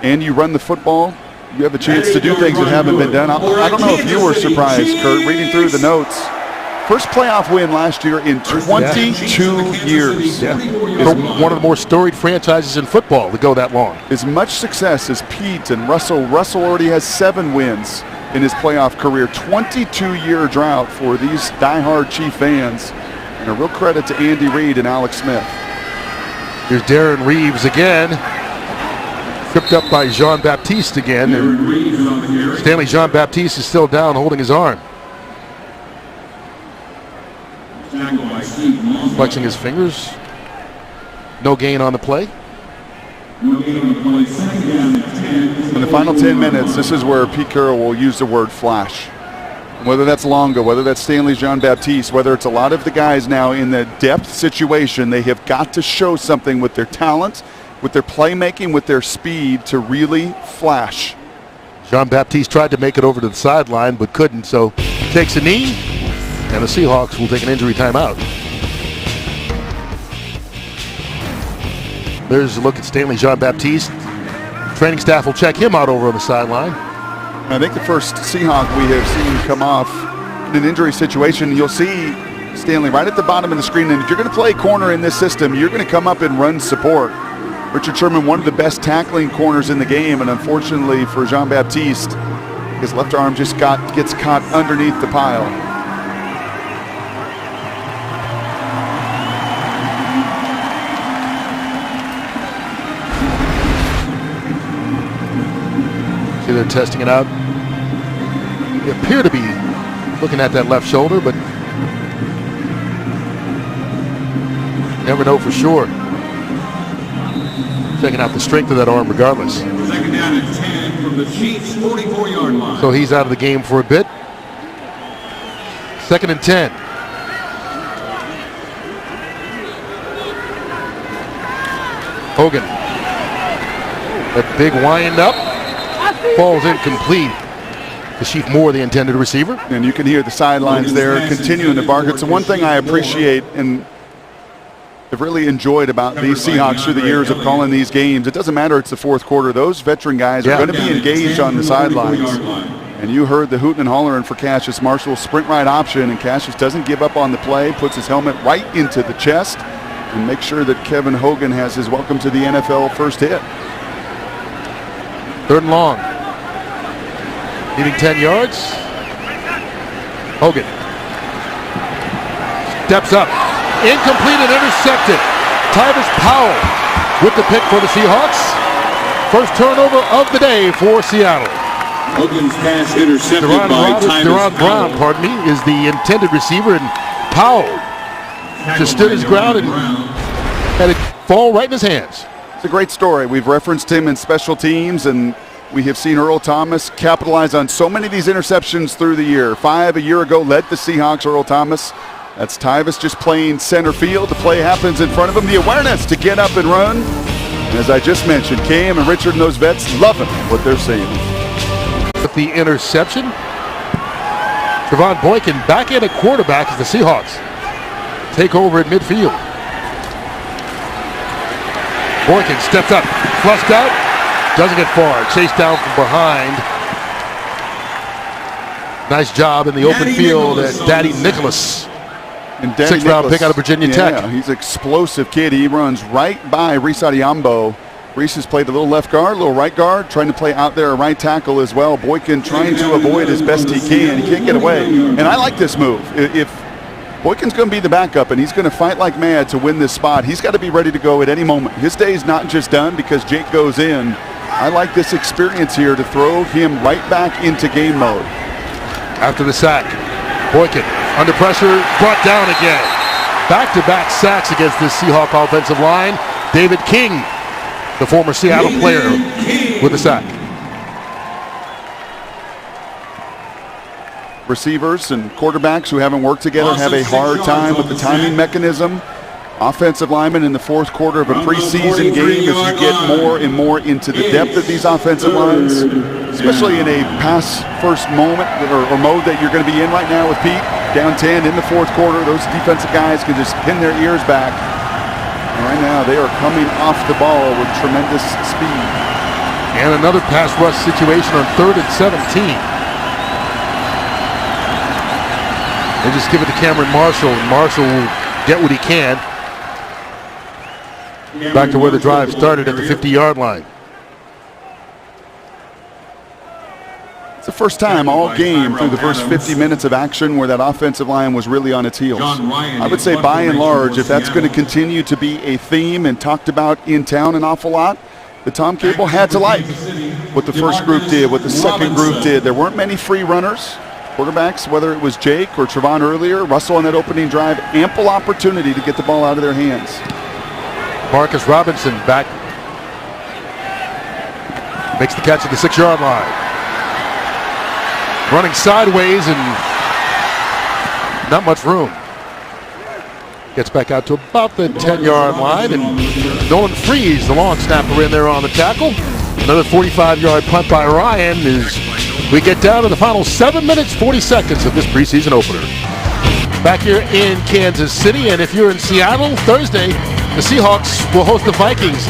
and you run the football. You have a chance to do things that haven't been done. I don't know if you were surprised, Kurt, reading through the notes. First playoff win last year in 22 years. Yeah. One of the more storied franchises in football to go that long. As much success as Pete and Russell. Russell already has 7 wins in his playoff career. 22-year drought for these diehard Chief fans. And a real credit to Andy Reid and Alex Smith. Here's Darren Reeves again. Tripped up by Jean-Baptiste again. And Stanley Jean-Baptiste is still down holding his arm. Flexing his fingers. No gain on the play. In the final 10 minutes, this is where Pete Carroll will use the word flash. Whether that's Longo, whether that's Stanley Jean-Baptiste, whether it's a lot of the guys now in the depth situation, they have got to show something with their talent, with their playmaking, with their speed to really flash. Jean-Baptiste tried to make it over to the sideline but couldn't, so takes a knee, and the Seahawks will take an injury timeout. There's a look at Stanley Jean-Baptiste. Training staff will check him out over on the sideline. I think the first Seahawk we have seen come off in an injury situation, you'll see Stanley right at the bottom of the screen. And if you're going to play corner in this system, you're going to come up and run support. Richard Sherman, one of the best tackling corners in the game, and unfortunately for Jean-Baptiste, his left arm just gets caught underneath the pile. See, they're testing it out. They appear to be looking at that left shoulder, but never know for sure. Checking out the strength of that arm regardless. Second down and 10 from the Chiefs' 44-yard line. So he's out of the game for a bit. Second and 10. Hogan. That big wind up falls incomplete. To Chief Moore, the intended receiver. And you can hear the sidelines there continuing to bark. It's the one thing I appreciate and have really enjoyed about these Seahawks through the years of calling these games. It doesn't matter it's the fourth quarter. Those veteran guys are going to be engaged on the sidelines. And you heard the hooting and hollering for Cassius Marshall. Sprint right option, and Cassius doesn't give up on the play, puts his helmet right into the chest, and makes sure that Kevin Hogan has his welcome to the NFL first hit. 3rd and long. Needing 10 yards. Hogan steps up. Incomplete and intercepted. Tyvis Powell with the pick for the Seahawks. First turnover of the day for Seattle. Hogan's pass intercepted by Tyvis Deron Brown, is the intended receiver, and Powell just stood his ground and had it fall right in his hands. It's a great story. We've referenced him in special teams, and we have seen Earl Thomas capitalize on so many of these interceptions through the year. 5 a year ago led the Seahawks, Earl Thomas. That's Tyvis just playing center field. The play happens in front of him. The awareness to get up and run. And as I just mentioned, Cam and Richard and those vets loving what they're seeing. With the interception, Trevon Boykin back in at quarterback as the Seahawks take over at midfield. Boykin steps up, flushed out, doesn't get far, chased down from behind. Nice job in the open field at Daddy Nicholas. And Danny 6th round Nicholas, pick out of Virginia Tech. Yeah, he's an explosive kid. He runs right by Reese Adiambo. Reese has played a little left guard, a little right guard, trying to play out there a right tackle as well. Boykin trying to avoid as best he can. He can't get away. And I like this move. If Boykin's going to be the backup and he's going to fight like mad to win this spot, he's got to be ready to go at any moment. His day's not just done because Jake goes in. I like this experience here to throw him right back into game mode. After the sack, Boykin under pressure, brought down again. Back-to-back sacks against this Seahawk offensive line. David King, the former Seattle player, with a sack. Receivers and quarterbacks who haven't worked together have a hard time with the timing mechanism. Offensive linemen in the fourth quarter of a preseason game, as you get more and more into the depth of these offensive lines, especially in a pass-first moment or mode that you're going to be in right now with Pete, down 10 in the fourth quarter. Those defensive guys can just pin their ears back. And right now they are coming off the ball with tremendous speed. And another pass rush situation on 3rd and 17. They just give it to Cameron Marshall, and Marshall will get what he can. Back to where the drive started at the 50-yard line. It's the first time all game through the first 50 minutes of action where that offensive line was really on its heels. I would say by and large, if that's going to continue to be a theme and talked about in town an awful lot, the Tom Cable had to like what the first group did, what the second group did. There weren't many free runners. Quarterbacks, whether it was Jake or Trevon earlier, Russell on that opening drive, ample opportunity to get the ball out of their hands. Marcus Robinson back. Makes the catch at the 6-yard line. Running sideways and not much room. Gets back out to about the 10-yard line, and Nolan Freeze, the long snapper, in there on the tackle. Another 45-yard punt by Ryan as we get down to the final 7 minutes, 40 seconds of this preseason opener. Back here in Kansas City, and if you're in Seattle, Thursday, the Seahawks will host the Vikings,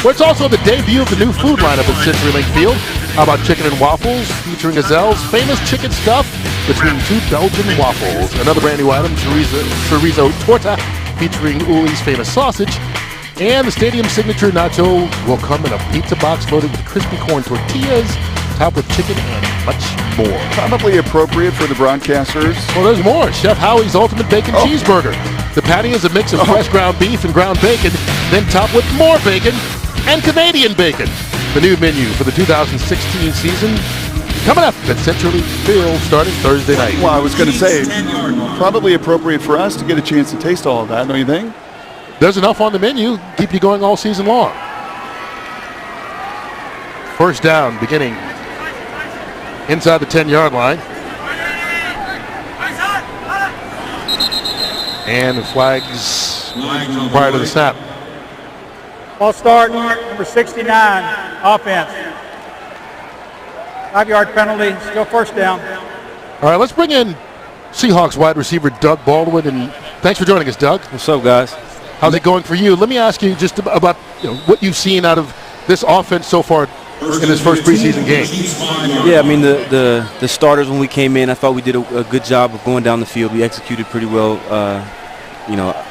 where it's also the debut of the new food lineup at CenturyLink Field. How about chicken and waffles featuring Gazelle's famous chicken stuff between 2 Belgian waffles. Another brand new item, chorizo torta featuring Uli's famous sausage. And the stadium signature nacho will come in a pizza box loaded with crispy corn tortillas, topped with chicken and much more. Probably appropriate for the broadcasters. Well, there's more. Chef Howie's Ultimate Bacon Cheeseburger. The patty is a mix of fresh ground beef and ground bacon, then topped with more bacon and Canadian bacon. The new menu for the 2016 season coming up at CenturyLink Field starting Thursday night. Well, I was going to say, probably appropriate for us to get a chance to taste all of that, don't you think? There's enough on the menu, keep you going all season long. First down beginning inside the 10-yard line. And flags prior to the snap. Ball start, number 69, offense. 5-yard penalty, still first down. All right, let's bring in Seahawks wide receiver Doug Baldwin, and thanks for joining us, Doug. What's up, guys? How's it going for you? Let me ask you just about what you've seen out of this offense so far in this first preseason game. Yeah, I mean, the starters when we came in, I thought we did a good job of going down the field. We executed pretty well,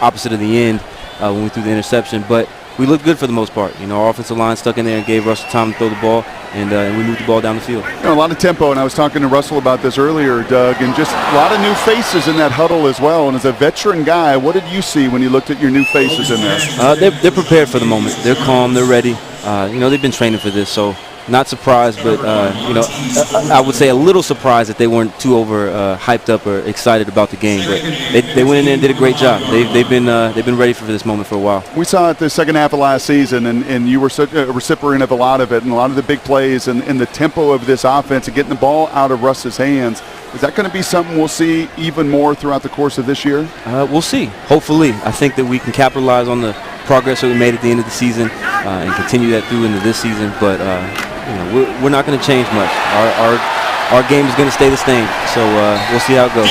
opposite of the end when we threw the interception. But we looked good for the most part. Our offensive line stuck in there and gave Russell time to throw the ball, and we moved the ball down the field. A lot of tempo, and I was talking to Russell about this earlier, Doug, and just a lot of new faces in that huddle as well. And as a veteran guy, what did you see when you looked at your new faces in there? They're prepared for the moment. They're calm. They're ready. They've been training for this, so not surprised, but I would say a little surprised that they weren't too over hyped up or excited about the game. But they went in there and did a great job. They've been ready for this moment for a while. We saw it the second half of last season, and you were such a recipient of a lot of it, and a lot of the big plays and the tempo of this offense and getting the ball out of Russ's hands. Is that going to be something we'll see even more throughout the course of this year? We'll see. Hopefully. I think that we can capitalize on the progress that we made at the end of the season and continue that through into this season. But we're not going to change much. Our game is going to stay the same, so we'll see how it goes.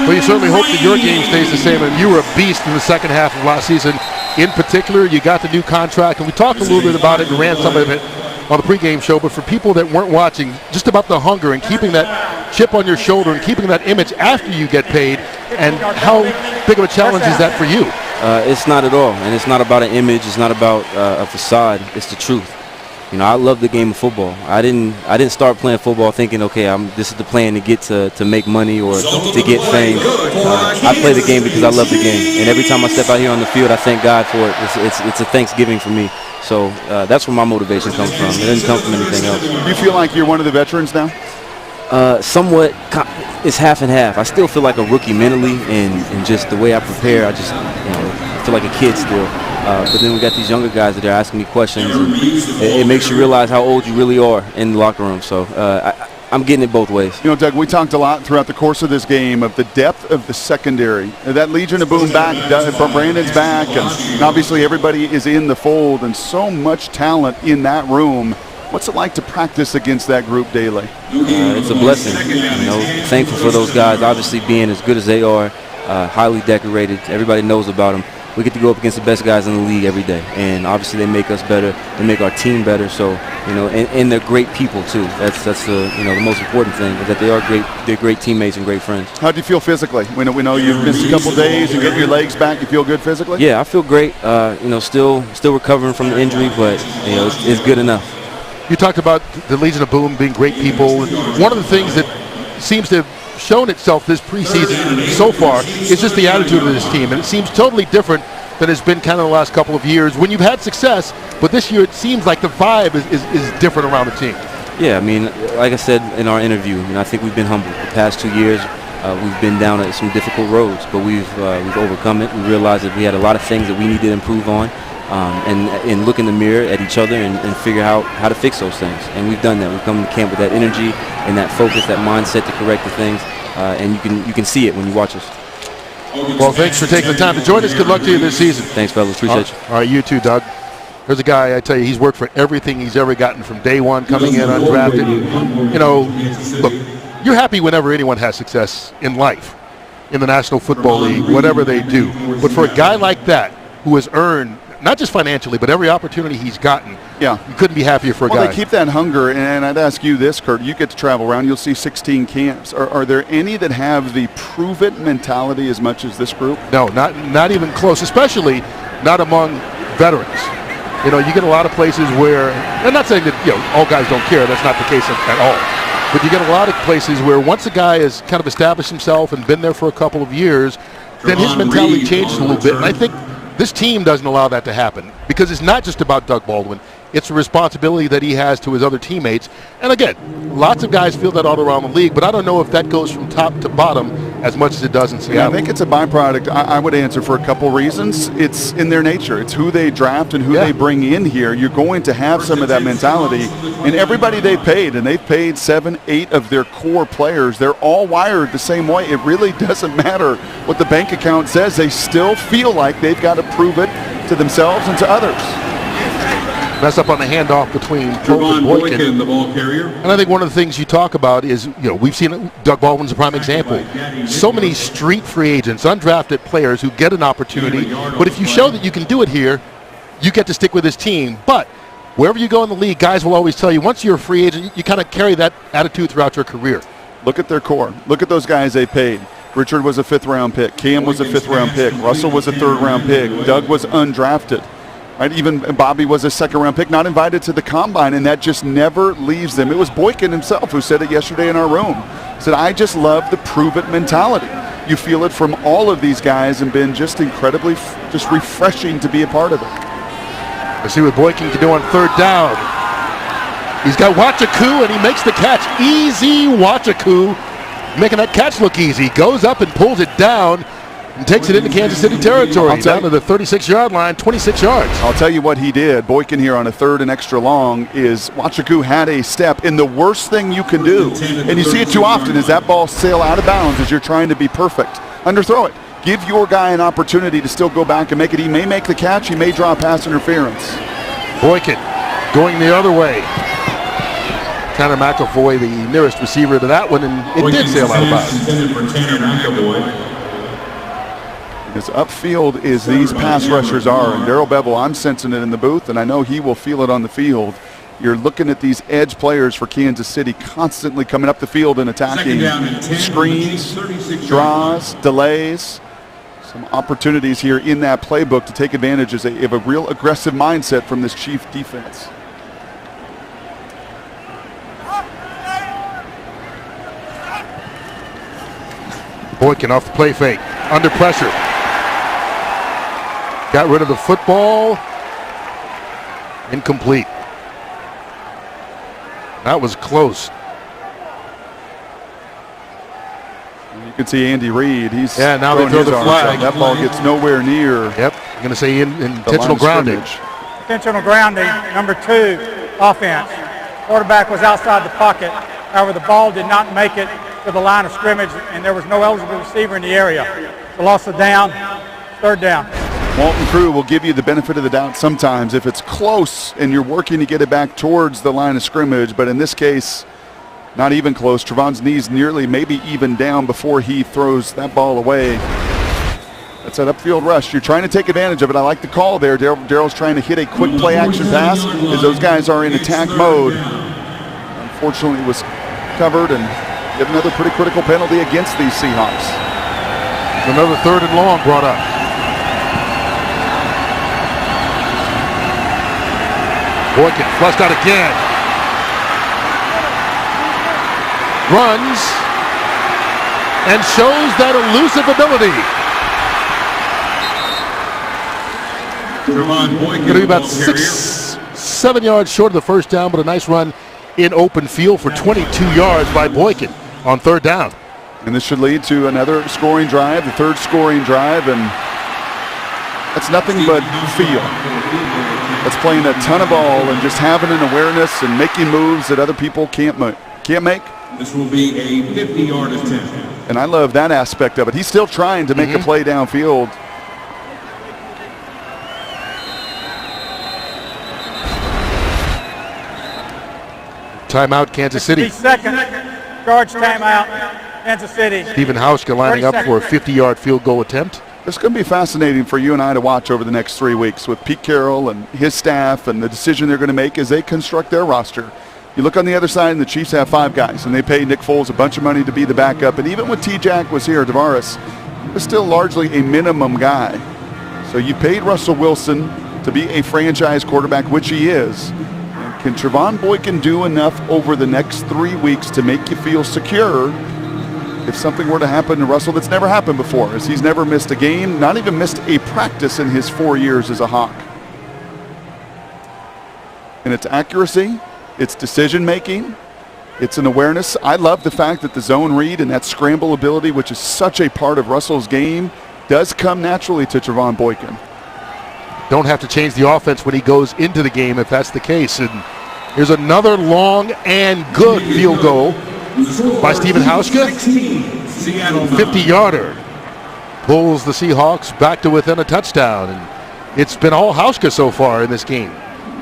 Well, you certainly hope that your game stays the same, and you were a beast in the second half of last season. In particular, you got the new contract, and we talked a little bit about it and ran some of it on the pregame show, but for people that weren't watching, just about the hunger and keeping that chip on your shoulder and keeping that image after you get paid, and how big of a challenge is that for you? It's not at all, and it's not about an image. It's not about a facade. It's the truth. I love the game of football. I didn't start playing football thinking, okay, this is the plan to get to make money or to get fame. I play the game because I love the game, and every time I step out here on the field, I thank God for it. It's a Thanksgiving for me. So that's where my motivation comes from. It doesn't come from anything else. Do you feel like you're one of the veterans now? Somewhat. It's half and half. I still feel like a rookie mentally, and just the way I prepare, I just feel like a kid still. But then we got these younger guys that are asking me questions, and it makes you realize how old you really are in the locker room. So I'm getting it both ways. Doug, we talked a lot throughout the course of this game of the depth of the secondary. That Legion of Boom back, Brandon's back, and obviously everybody is in the fold, and so much talent in that room. What's it like to practice against that group daily? It's a blessing. Thankful for those guys, obviously being as good as they are, highly decorated. Everybody knows about them. We get to go up against the best guys in the league every day, and obviously they make us better. They make our team better. So and they're great people too. That's the most important thing is that they are great. They're great teammates and great friends. How do you feel physically? We know you've missed a couple days. You get your legs back. You feel good physically? Yeah, I feel great. Still recovering from the injury, but it's good enough. You talked about the Legion of Boom being great people. One of the things that seems to have shown itself this preseason so far is just the attitude of this team, and it seems totally different than it's been kind of the last couple of years when you've had success, but this year it seems like the vibe is different around the team. Yeah, I mean, like I said in our interview, I think we've been humbled. The past 2 years, we've been down at some difficult roads, but we've overcome it. We realized that we had a lot of things that we needed to improve on, and look in the mirror at each other and figure out how to fix those things. And we've done that. We've come to camp with that energy and that focus, that mindset to correct the things, and you can see it when you watch us. Well, thanks for taking the time to join us. Good luck to you this season. Thanks, fellas. Appreciate you. All right, you too, Doug. There's a guy, I tell you, he's worked for everything he's ever gotten from day one, coming in undrafted. Look, you're happy whenever anyone has success in life, in the National Football League, whatever they do. But for a guy like that who has earned, not just financially, but every opportunity he's gotten, you couldn't be happier for a guy. Well, they keep that hunger, and I'd ask you this, Kurt. You get to travel around. You'll see 16 camps. Are there any that have the prove-it mentality as much as this group? No, not even close, especially not among veterans. You get a lot of places where, I'm not saying that all guys don't care. That's not the case at all. But you get a lot of places where once a guy has kind of established himself and been there for a couple of years, then his mentality changes a little bit. And I think this team doesn't allow that to happen because it's not just about Doug Baldwin. It's a responsibility that he has to his other teammates. And again, lots of guys feel that all around the league, but I don't know if that goes from top to bottom as much as it does in Seattle. Yeah, I think it's a byproduct. I would answer for a couple reasons. It's in their nature. It's who they draft and who they bring in here. You're going to have some of that mentality. And everybody they've paid, and they've paid 7, 8 of their core players, they're all wired the same way. It really doesn't matter what the bank account says. They still feel like they've got to prove it to themselves and to others. Mess up on the handoff between Pope and Boykin. The ball carrier. And I think one of the things you talk about is, we've seen Doug Baldwin's a prime example. So many street free agents, undrafted players who get an opportunity, but if you show that you can do it here, you get to stick with this team. But wherever you go in the league, guys will always tell you, once you're a free agent, you kind of carry that attitude throughout your career. Look at their core. Look at those guys they paid. Richard was a 5th-round pick. Cam was a 5th-round pick. Russell was a 3rd-round pick. Doug was undrafted. Right? Even Bobby was a 2nd-round pick, not invited to the combine, and that just never leaves them. It was Boykin himself who said it yesterday in our room. He said, I just love the prove-it mentality. You feel it from all of these guys and been just incredibly just refreshing to be a part of it. Let's see what Boykin can do on 3rd down. He's got Wachaku, and he makes the catch. Easy Wachaku, making that catch look easy. Goes up and pulls it down and takes it into Kansas City territory, down to the 36-yard line, 26 yards. I'll tell you what he did. Boykin here on a 3rd and extra long is Wachaku had a step in the worst thing you can do, and you see it too often, is that ball sail out of bounds as you're trying to be perfect. Underthrow it. Give your guy an opportunity to still go back and make it. He may make the catch. He may draw pass interference. Boykin going the other way. Tanner McAvoy, the nearest receiver to that one, and it did sail out of bounds. As upfield as these pass rushers are, and Darrell Bevel, I'm sensing it in the booth, and I know he will feel it on the field. You're looking at these edge players for Kansas City constantly coming up the field and attacking. Screens, draws, delays. Some opportunities here in that playbook to take advantage of a real aggressive mindset from this Chief defense. Boykin off the play fake, under pressure. Got rid of the football. Incomplete. That was close. You can see Andy Reid. He's now they throw the flag. That ball gets nowhere near. Yep, I'm going to say intentional grounding. Intentional grounding, number 2, offense. Quarterback was outside the pocket. However, the ball did not make it to the line of scrimmage, and there was no eligible receiver in the area. The loss of down, 3rd down. Walton Crew will give you the benefit of the doubt sometimes if it's close and you're working to get it back towards the line of scrimmage, but in this case, not even close. Trevon's knees nearly maybe even down before he throws that ball away. That's an upfield rush. You're trying to take advantage of it. I like the call there. Darrell's trying to hit a quick play action pass as those guys are in attack mode. Unfortunately, it was covered and get another pretty critical penalty against these Seahawks. Another 3rd and long brought up. Boykin flushed out again. Runs and shows that elusive ability. Going to be about 6-7 yards short of the 1st down, but a nice run in open field for 22 yards by Boykin on 3rd down. And this should lead to another scoring drive, the 3rd scoring drive, and that's nothing but feel. That's playing a ton of ball and just having an awareness and making moves that other people can't make. This will be a 50-yard attempt. And I love that aspect of it. He's still trying to make a play downfield. Timeout, Kansas City. 52nd, George timeout, Kansas City. Stephen Hauschka lining up for a 50-yard field goal attempt. It's going to be fascinating for you and I to watch over the next 3 weeks with Pete Carroll and his staff and the decision they're going to make as they construct their roster. You look on the other side, and the Chiefs have 5 guys, and they paid Nick Foles a bunch of money to be the backup. And even when T-Jack was here, Tavares was still largely a minimum guy. So you paid Russell Wilson to be a franchise quarterback, which he is. And can Trevon Boykin do enough over the next 3 weeks to make you feel secure if something were to happen to Russell that's never happened before, as he's never missed a game, not even missed a practice in his 4 years as a Hawk? And it's accuracy, it's decision-making, it's an awareness. I love the fact that the zone read and that scramble ability, which is such a part of Russell's game, does come naturally to Trevon Boykin. Don't have to change the offense when he goes into the game if that's the case. And here's another long and good field goal by Stephen Hauschka. 50-yarder. Pulls the Seahawks back to within a touchdown. And it's been all Hauschka so far in this game.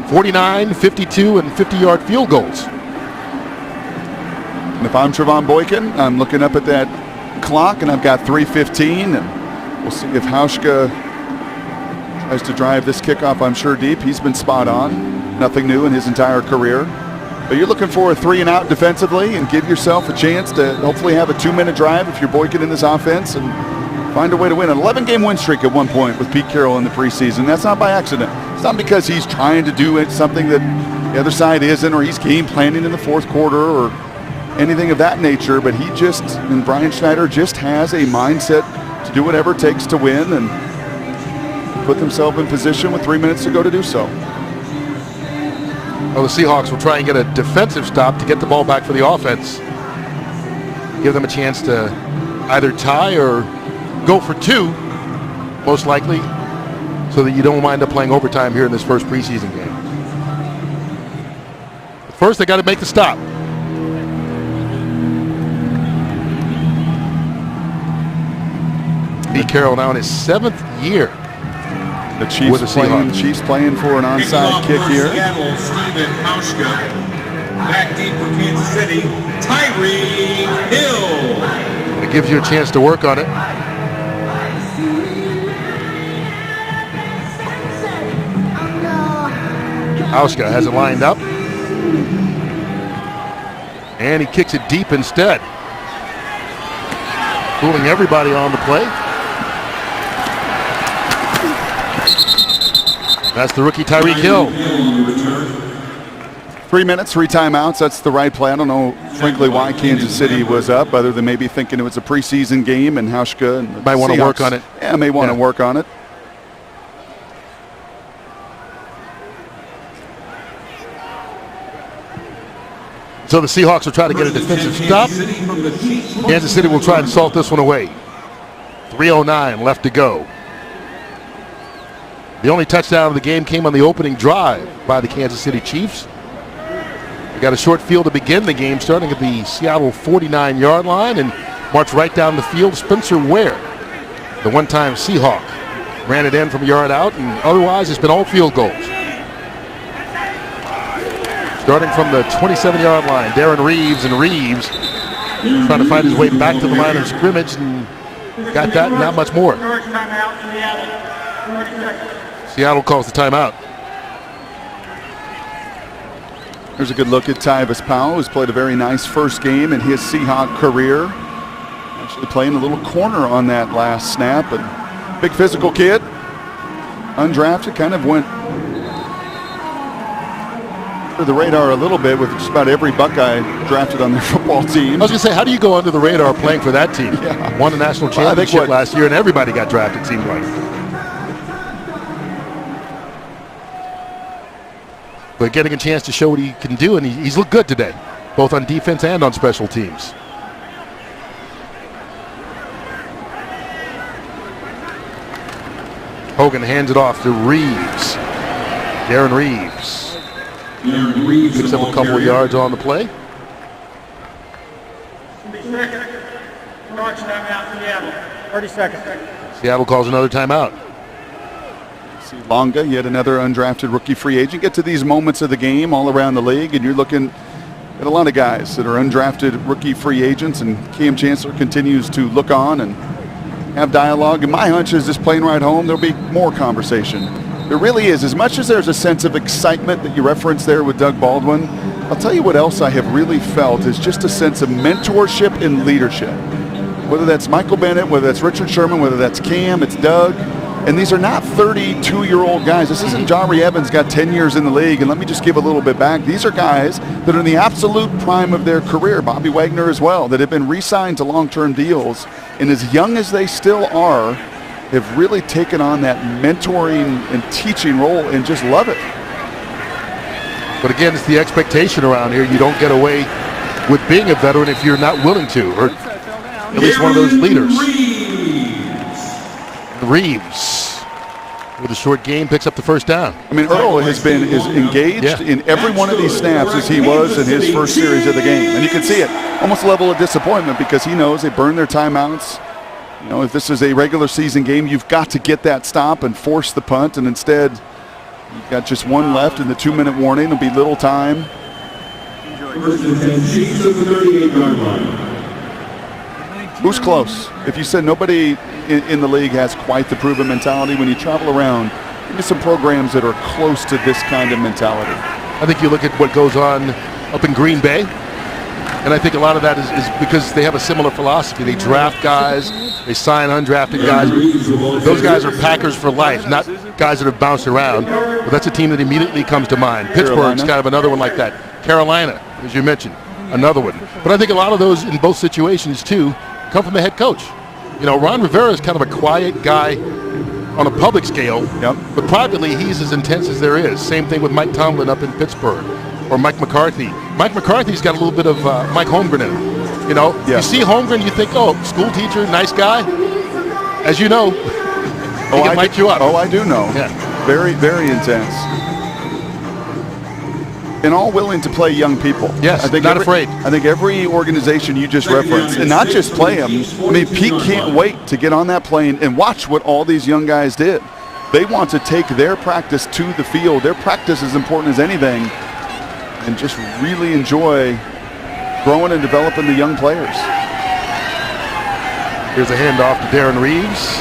49, 52, and 50-yard field goals. And if I'm Trevon Boykin, I'm looking up at that clock, and I've got 3:15, and we'll see if Hauschka tries to drive this kickoff, I'm sure, deep. He's been spot on. Nothing new in his entire career. But you're looking for a 3-and-out defensively and give yourself a chance to hopefully have a 2-minute drive if you're Boykin in this offense and find a way to win. An 11-game win streak at one point with Pete Carroll in the preseason. That's not by accident. It's not because he's trying to do something that the other side isn't, or he's game planning in the fourth quarter or anything of that nature. But he just, and Brian Schneider just has a mindset to do whatever it takes to win and put themselves in position with 3 minutes to go to do so. Well, the Seahawks will try and get a defensive stop to get the ball back for the offense. Give them a chance to either tie or go for 2, most likely, so that you don't wind up playing overtime here in this first preseason game. But first, they got to make the stop. Pete Carroll now in his 7th year. The Chiefs playing for an onside kick here. Seattle, Stephen Hauschka. Back deep for Kansas City, Tyreek Hill. It gives you a chance to work on it. Hauschka has it lined up. And he kicks it deep instead. Fooling everybody on the play. That's the rookie Tyreek Hill. 3 minutes, 3 timeouts. That's the right play. I don't know, frankly, why Kansas City was up, other than maybe thinking it was a preseason game and Hauschka and might want to work on it. Yeah, may want to work on it. So the Seahawks will try to get a defensive stop. Kansas City will try and salt this one away. 3:09 left to go. The only touchdown of the game came on the opening drive by the Kansas City Chiefs. They got a short field to begin the game, starting at the Seattle 49-yard line and march right down the field. Spencer Ware, the one-time Seahawk, ran it in from a yard out, and otherwise it's been all field goals. Starting from the 27-yard line, Darren Reeves trying to find his way back to the line of scrimmage, and got that and not much more. Seattle calls the timeout. There's a good look at Tyvis Powell, who's played a very nice first game in his Seahawk career. Actually playing a little corner on that last snap. And big physical kid, undrafted, kind of went under the radar a little bit with just about every Buckeye drafted on their football team. I was going to say, how do you go under the radar playing for that team? Yeah. Won a national championship last year, and everybody got drafted, it seemed like. But getting a chance to show what he can do, and he's looked good today, both on defense and on special teams. Hogan hands it off to Reeves. Darren Reeves. Picks up a couple of yards on the play. 30 seconds. Seattle calls another timeout. Longa, yet another undrafted rookie free agent. Get to these moments of the game all around the league, and you're looking at a lot of guys that are undrafted rookie free agents, and Cam Chancellor continues to look on and have dialogue. And my hunch is this plane ride home, there'll be more conversation. There really is. As much as there's a sense of excitement that you referenced there with Doug Baldwin, I'll tell you what else I have really felt is just a sense of mentorship and leadership. Whether that's Michael Bennett, whether that's Richard Sherman, whether that's Cam, it's Doug. And these are not 32-year-old guys. This isn't Jahri Evans got 10 years in the league, and let me just give a little bit back. These are guys that are in the absolute prime of their career, Bobby Wagner as well, that have been re-signed to long-term deals. And as young as they still are, have really taken on that mentoring and teaching role and just love it. But again, it's the expectation around here. You don't get away with being a veteran if you're not willing to, or at least one of those leaders. Reeves, with a short game, picks up the first down. I mean, Earl has been as engaged in every one of these snaps as he was in his first series of the game. And you can see it, almost a level of disappointment, because he knows they burn their timeouts. You know, if this is a regular season game, you've got to get that stop and force the punt, and instead You've got just one left in the 2-minute warning. There'll be little time. First and 10, Chiefs at the 38-yard line. Who's close? If you said nobody in the league has quite the proven mentality, when you travel around, give me some programs that are close to this kind of mentality. I think you look at what goes on up in Green Bay, and I think a lot of that is because they have a similar philosophy. They draft guys, they sign undrafted guys. Those guys are Packers for life, not guys that have bounced around. But that's a team that immediately comes to mind. Pittsburgh's kind of another one like that. Carolina, as you mentioned, another one. But I think a lot of those in both situations, too, come from the head coach. You know, Ron Rivera is kind of a quiet guy on a public scale, but privately he's as intense as there is. Same thing with Mike Tomlin up in Pittsburgh, or Mike McCarthy. Mike McCarthy's got a little bit of Mike Holmgren in him. You know, you see Holmgren, you think, oh, school teacher, nice guy. As you know, he can light you up. Oh, I do know. Yeah. Very, very intense. And all willing to play young people. Yes, I think not afraid. I think every organization you just referenced, and not just play them. I mean, Pete can't wait to get on that plane and watch what all these young guys did. They want to take their practice to the field. Their practice is important as anything, and just really enjoy growing and developing the young players. Here's a handoff to Darren Reeves.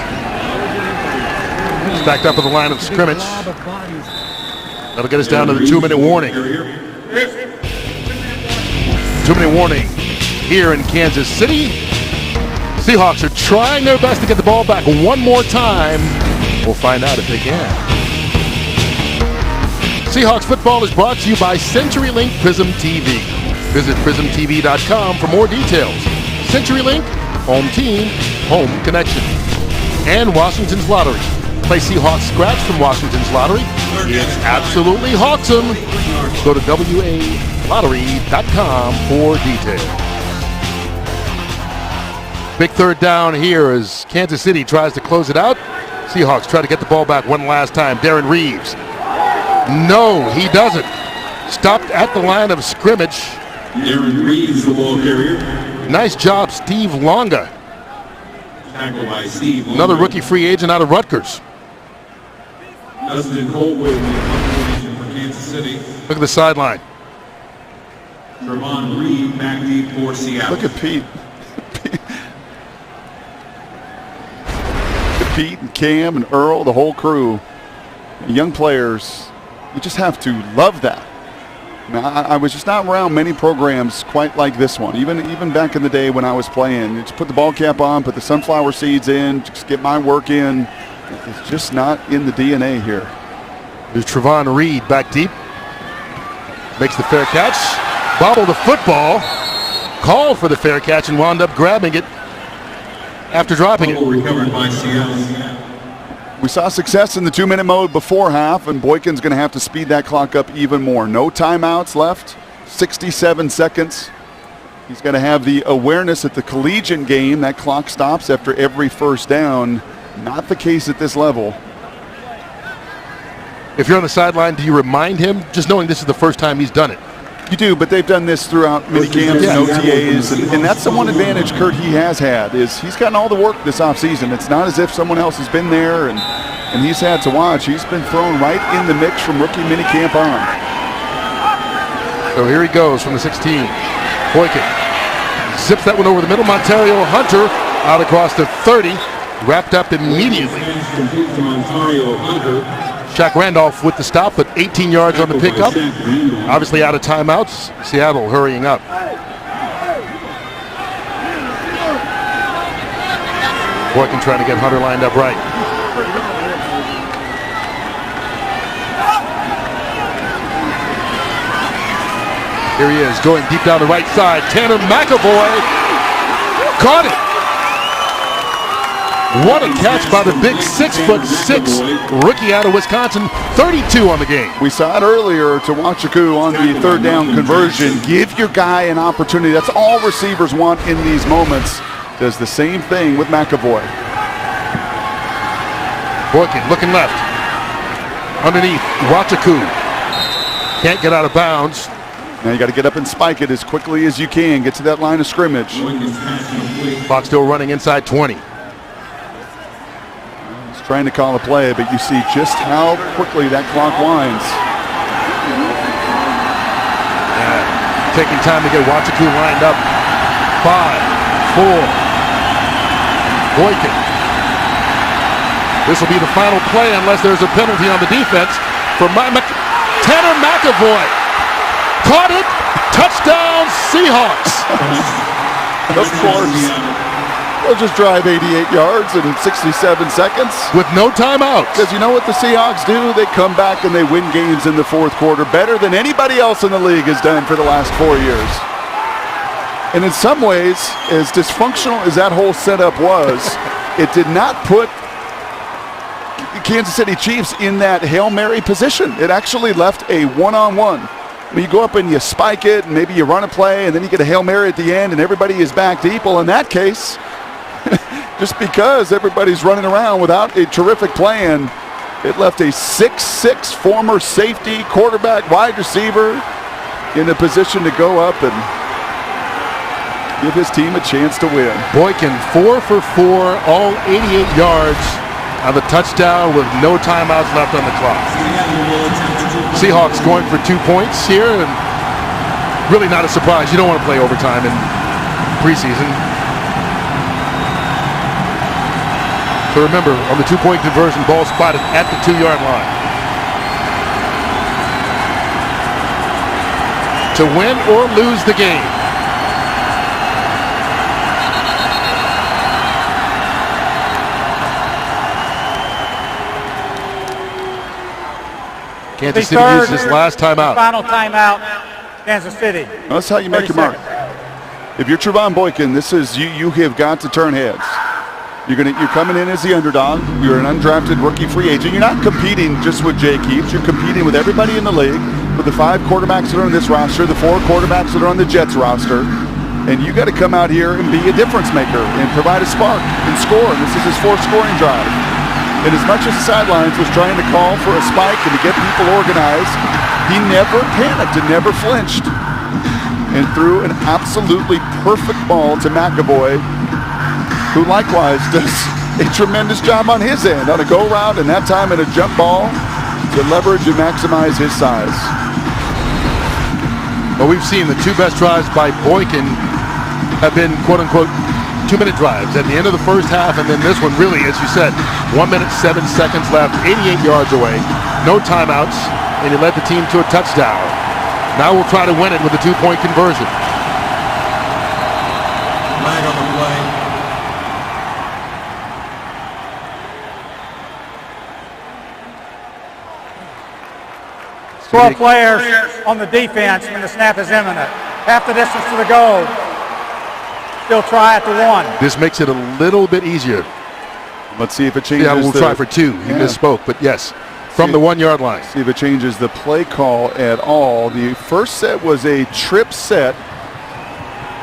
Stacked up at the line of scrimmage. That'll get us down to the 2-minute warning. 2-minute warning here in Kansas City. Seahawks are trying their best to get the ball back one more time. We'll find out if they can. Seahawks football is brought to you by CenturyLink Prism TV. Visit PrismTV.com for more details. CenturyLink, home team, home connection. And Washington's Lottery. Play Seahawks Scratch from Washington's Lottery. It's absolutely Hawksome. Go to WALottery.com for details. Big third down here as Kansas City tries to close it out. Seahawks try to get the ball back one last time. Darren Reeves. No, he doesn't. Stopped at the line of scrimmage. Darren Reeves, the ball carrier. Nice job, Steve Longa. Tackled by Steve Longa. Another rookie free agent out of Rutgers. Dustin Colwood in the formation for Kansas City. Look at the sideline. Trevon Reed back deep for Seattle. Look at Pete. Pete and Cam and Earl, the whole crew, young players, you just have to love that. I was just not around many programs quite like this one. Even back in the day when I was playing, you just put the ball cap on, put the sunflower seeds in, just get my work in. It's just not in the DNA here. There's Trevon Reed back deep. Makes the fair catch. Bobbled the football. Called for the fair catch and wound up grabbing it after dropping it. Recovered by Seattle. We saw success in the 2-minute mode before half, and Boykin's going to have to speed that clock up even more. No timeouts left, 67 seconds. He's going to have the awareness at the collegiate game. That clock stops after every first down. Not the case at this level. If you're on the sideline, do you remind him, just knowing this is the first time he's done it? You do, but they've done this throughout minicamps and OTAs, and that's the one advantage Kurt he has had, is he's gotten all the work this offseason. It's not as if someone else has been there and he's had to watch. He's been thrown right in the mix from rookie minicamp on. So here he goes from the 16. Boykin zips that one over the middle. Montario Hunter out across the 30. Wrapped up immediately. Shaq Randolph with the stop, but 18 yards on the pickup. Obviously out of timeouts. Seattle hurrying up. Boykin trying to get Hunter lined up right. Here he is, going deep down the right side. Tanner McAvoy caught it. What a catch by the big 6'6" rookie out of Wisconsin. 32 on the game. We saw it earlier to Wachaku on the third down conversion. Give your guy an opportunity. That's all receivers want in these moments. Does the same thing with McAvoy. Boykin looking left. Underneath, Wachaku. Can't get out of bounds. Now you got to get up and spike it as quickly as you can. Get to that line of scrimmage. Clock still running inside 20. trying to call a play, but you see just how quickly that clock winds. Taking time to get Wachaku lined up. 5, 4. Boykin. This will be the final play unless there's a penalty on the defense for Tanner McAvoy. Caught it. Touchdown Seahawks. Of course. They'll just drive 88 yards in 67 seconds. With no timeouts. Because you know what the Seahawks do? They come back and they win games in the fourth quarter better than anybody else in the league has done for the last 4 years. And in some ways, as dysfunctional as that whole setup was, it did not put the Kansas City Chiefs in that Hail Mary position. It actually left a one-on-one. I mean, you go up and you spike it, and maybe you run a play, and then you get a Hail Mary at the end, and everybody is back deep. Well, in that case, just because everybody's running around without a terrific plan, it left a 6'6" former safety, quarterback, wide receiver in a position to go up and give his team a chance to win. Boykin 4 for 4, all 88 yards on the touchdown with no timeouts left on the clock. Seahawks going for 2 points here, and really not a surprise. You don't want to play overtime in preseason. So remember, on the 2-point conversion, ball spotted at the 2-yard line. To win or lose the game. Kansas City used his last timeout. Final timeout, Kansas City. Well, that's how you make your mark. If you're Trevon Boykin, this is you have got to turn heads. You're coming in as the underdog. You're an undrafted rookie free agent. You're not competing just with Jay Keeps. You're competing with everybody in the league, with the 5 quarterbacks that are on this roster, the 4 quarterbacks that are on the Jets roster. And you got to come out here and be a difference maker and provide a spark and score. And this is his 4th scoring drive. And as much as the sidelines was trying to call for a spike and to get people organized, he never panicked and never flinched. And threw an absolutely perfect ball to McAvoy, who likewise does a tremendous job on his end, on a go route, and that time in a jump ball to leverage and maximize his size. Well, we've seen the 2 best drives by Boykin have been, quote-unquote, 2-minute drives at the end of the first half, and then this one really, as you said, 1 minute, 7 seconds left, 88 yards away, no timeouts, and he led the team to a touchdown. Now we'll try to win it with a 2-point conversion. Flag on the play. 12 players on the defense when the snap is imminent. Half the distance to the goal. Still try at the 1. This makes it a little bit easier. Let's see if it changes. Yeah, we'll try for 2. He misspoke, but yes, from the 1-yard line. See if it changes the play call at all. The first set was a trip set,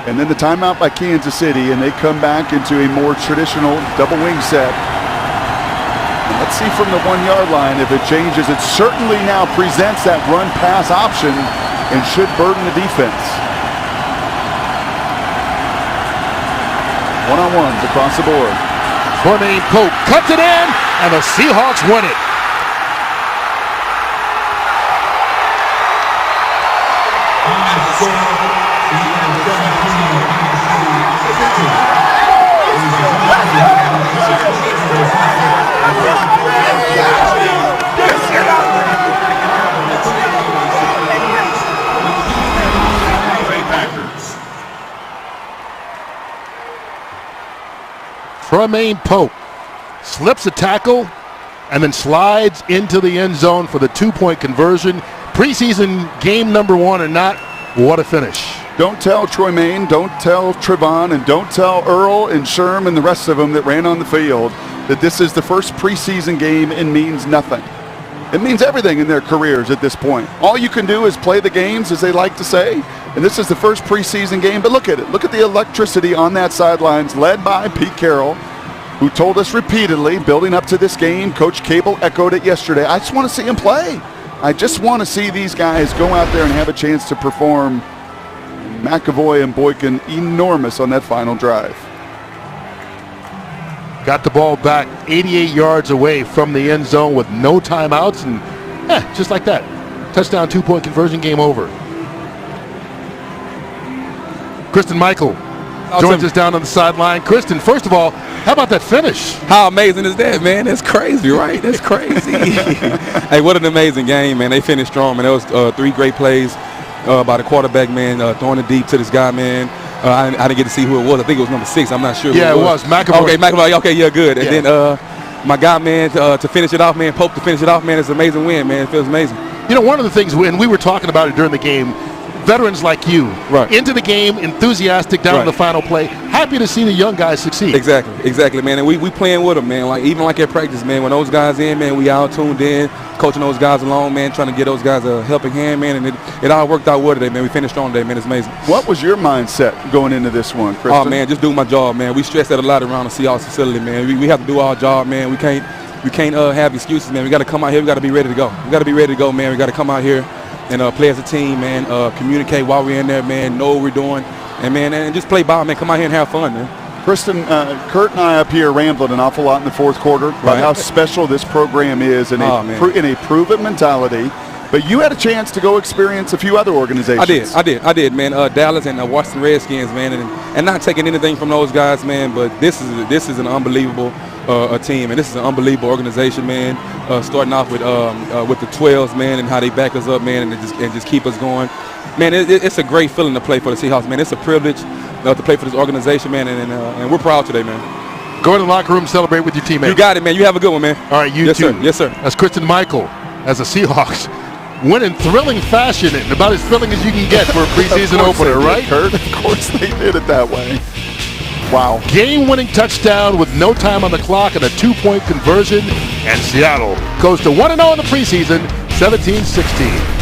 and then the timeout by Kansas City, and they come back into a more traditional double wing set. And let's see from the 1-yard line if it changes. It certainly now presents that run-pass option and should burden the defense. One-on-ones across the board. Cormaine Pope cuts it in, and the Seahawks win it. Tremaine Pope slips a tackle and then slides into the end zone for the 2-point conversion. Preseason game number 1 or not, what a finish. Don't tell Troy Maine, don't tell Trevon, and don't tell Earl and Sherm and the rest of them that ran on the field that this is the first preseason game and means nothing. It means everything in their careers at this point. All you can do is play the games, as they like to say, and this is the first preseason game. But look at it. Look at the electricity on that sidelines, led by Pete Carroll, who told us repeatedly, building up to this game, Coach Cable echoed it yesterday, I just want to see him play. I just want to see these guys go out there and have a chance to perform. McAvoy and Boykin enormous on that final drive. got the ball back 88 yards away from the end zone with no timeouts, and just like that, touchdown, 2-point conversion, game over. Kristen Michael joins us down on the sideline. Kristen, first of all, how about that finish? How amazing is that, man? That's crazy, right? That's crazy. Hey, what an amazing game, man. They finished strong, man. There was 3 great plays by the quarterback, man, throwing it deep to this guy, man. I didn't get to see who it was. I think it was number 6. I'm not sure. Yeah, it was. McAvoy. Okay, McAvoy. Okay, yeah, good. And then my guy, man, to finish it off, man, Pope to finish it off, man, it's an amazing win, man. It feels amazing. You know, one of the things, when we were talking about it during the game, veterans like you, into the game, enthusiastic down to the final play, happy to see the young guys succeed. Exactly, man. And we playing with them, man. Like even like at practice, man. When those guys in, man, we all tuned in, coaching those guys along, man, trying to get those guys a helping hand, man. And it all worked out well today, man. We finished strong today, man. It's amazing. What was your mindset going into this one, Kristen? Oh man, just do my job, man. We stress that a lot around the Seahawks facility, man. We have to do our job, man. We can't have excuses, man. We got to come out here. We got to be ready to go. We got to be ready to go, man. We got to come out here and play as a team, man. Communicate while we're in there, man. Know what we're doing, and just play ball, man. Come out here and have fun, man. Kristen, Kurt and I up here rambled an awful lot in the fourth quarter about how special this program is and in a proven mentality. But you had a chance to go experience a few other organizations. I did, man. Dallas and Washington Redskins, man, and not taking anything from those guys, man. But this is an unbelievable team, and this is an unbelievable organization, man. Starting off with the 12s, man, and how they back us up, man, and just keep us going. Man, it's a great feeling to play for the Seahawks, man. It's a privilege to play for this organization, man, and we're proud today, man. Go to the locker room, celebrate with your teammates. You got it, man. You have a good one, man. All right, you yes, too. Sir. Yes, sir. That's Kristen Michael as the Seahawks win in thrilling fashion, and about as thrilling as you can get for a preseason opener, right? Kurt. Of course they did it that way. Wow. Game-winning touchdown with no time on the clock and a 2-point conversion, and Seattle goes to 1-0 in the preseason, 17-16.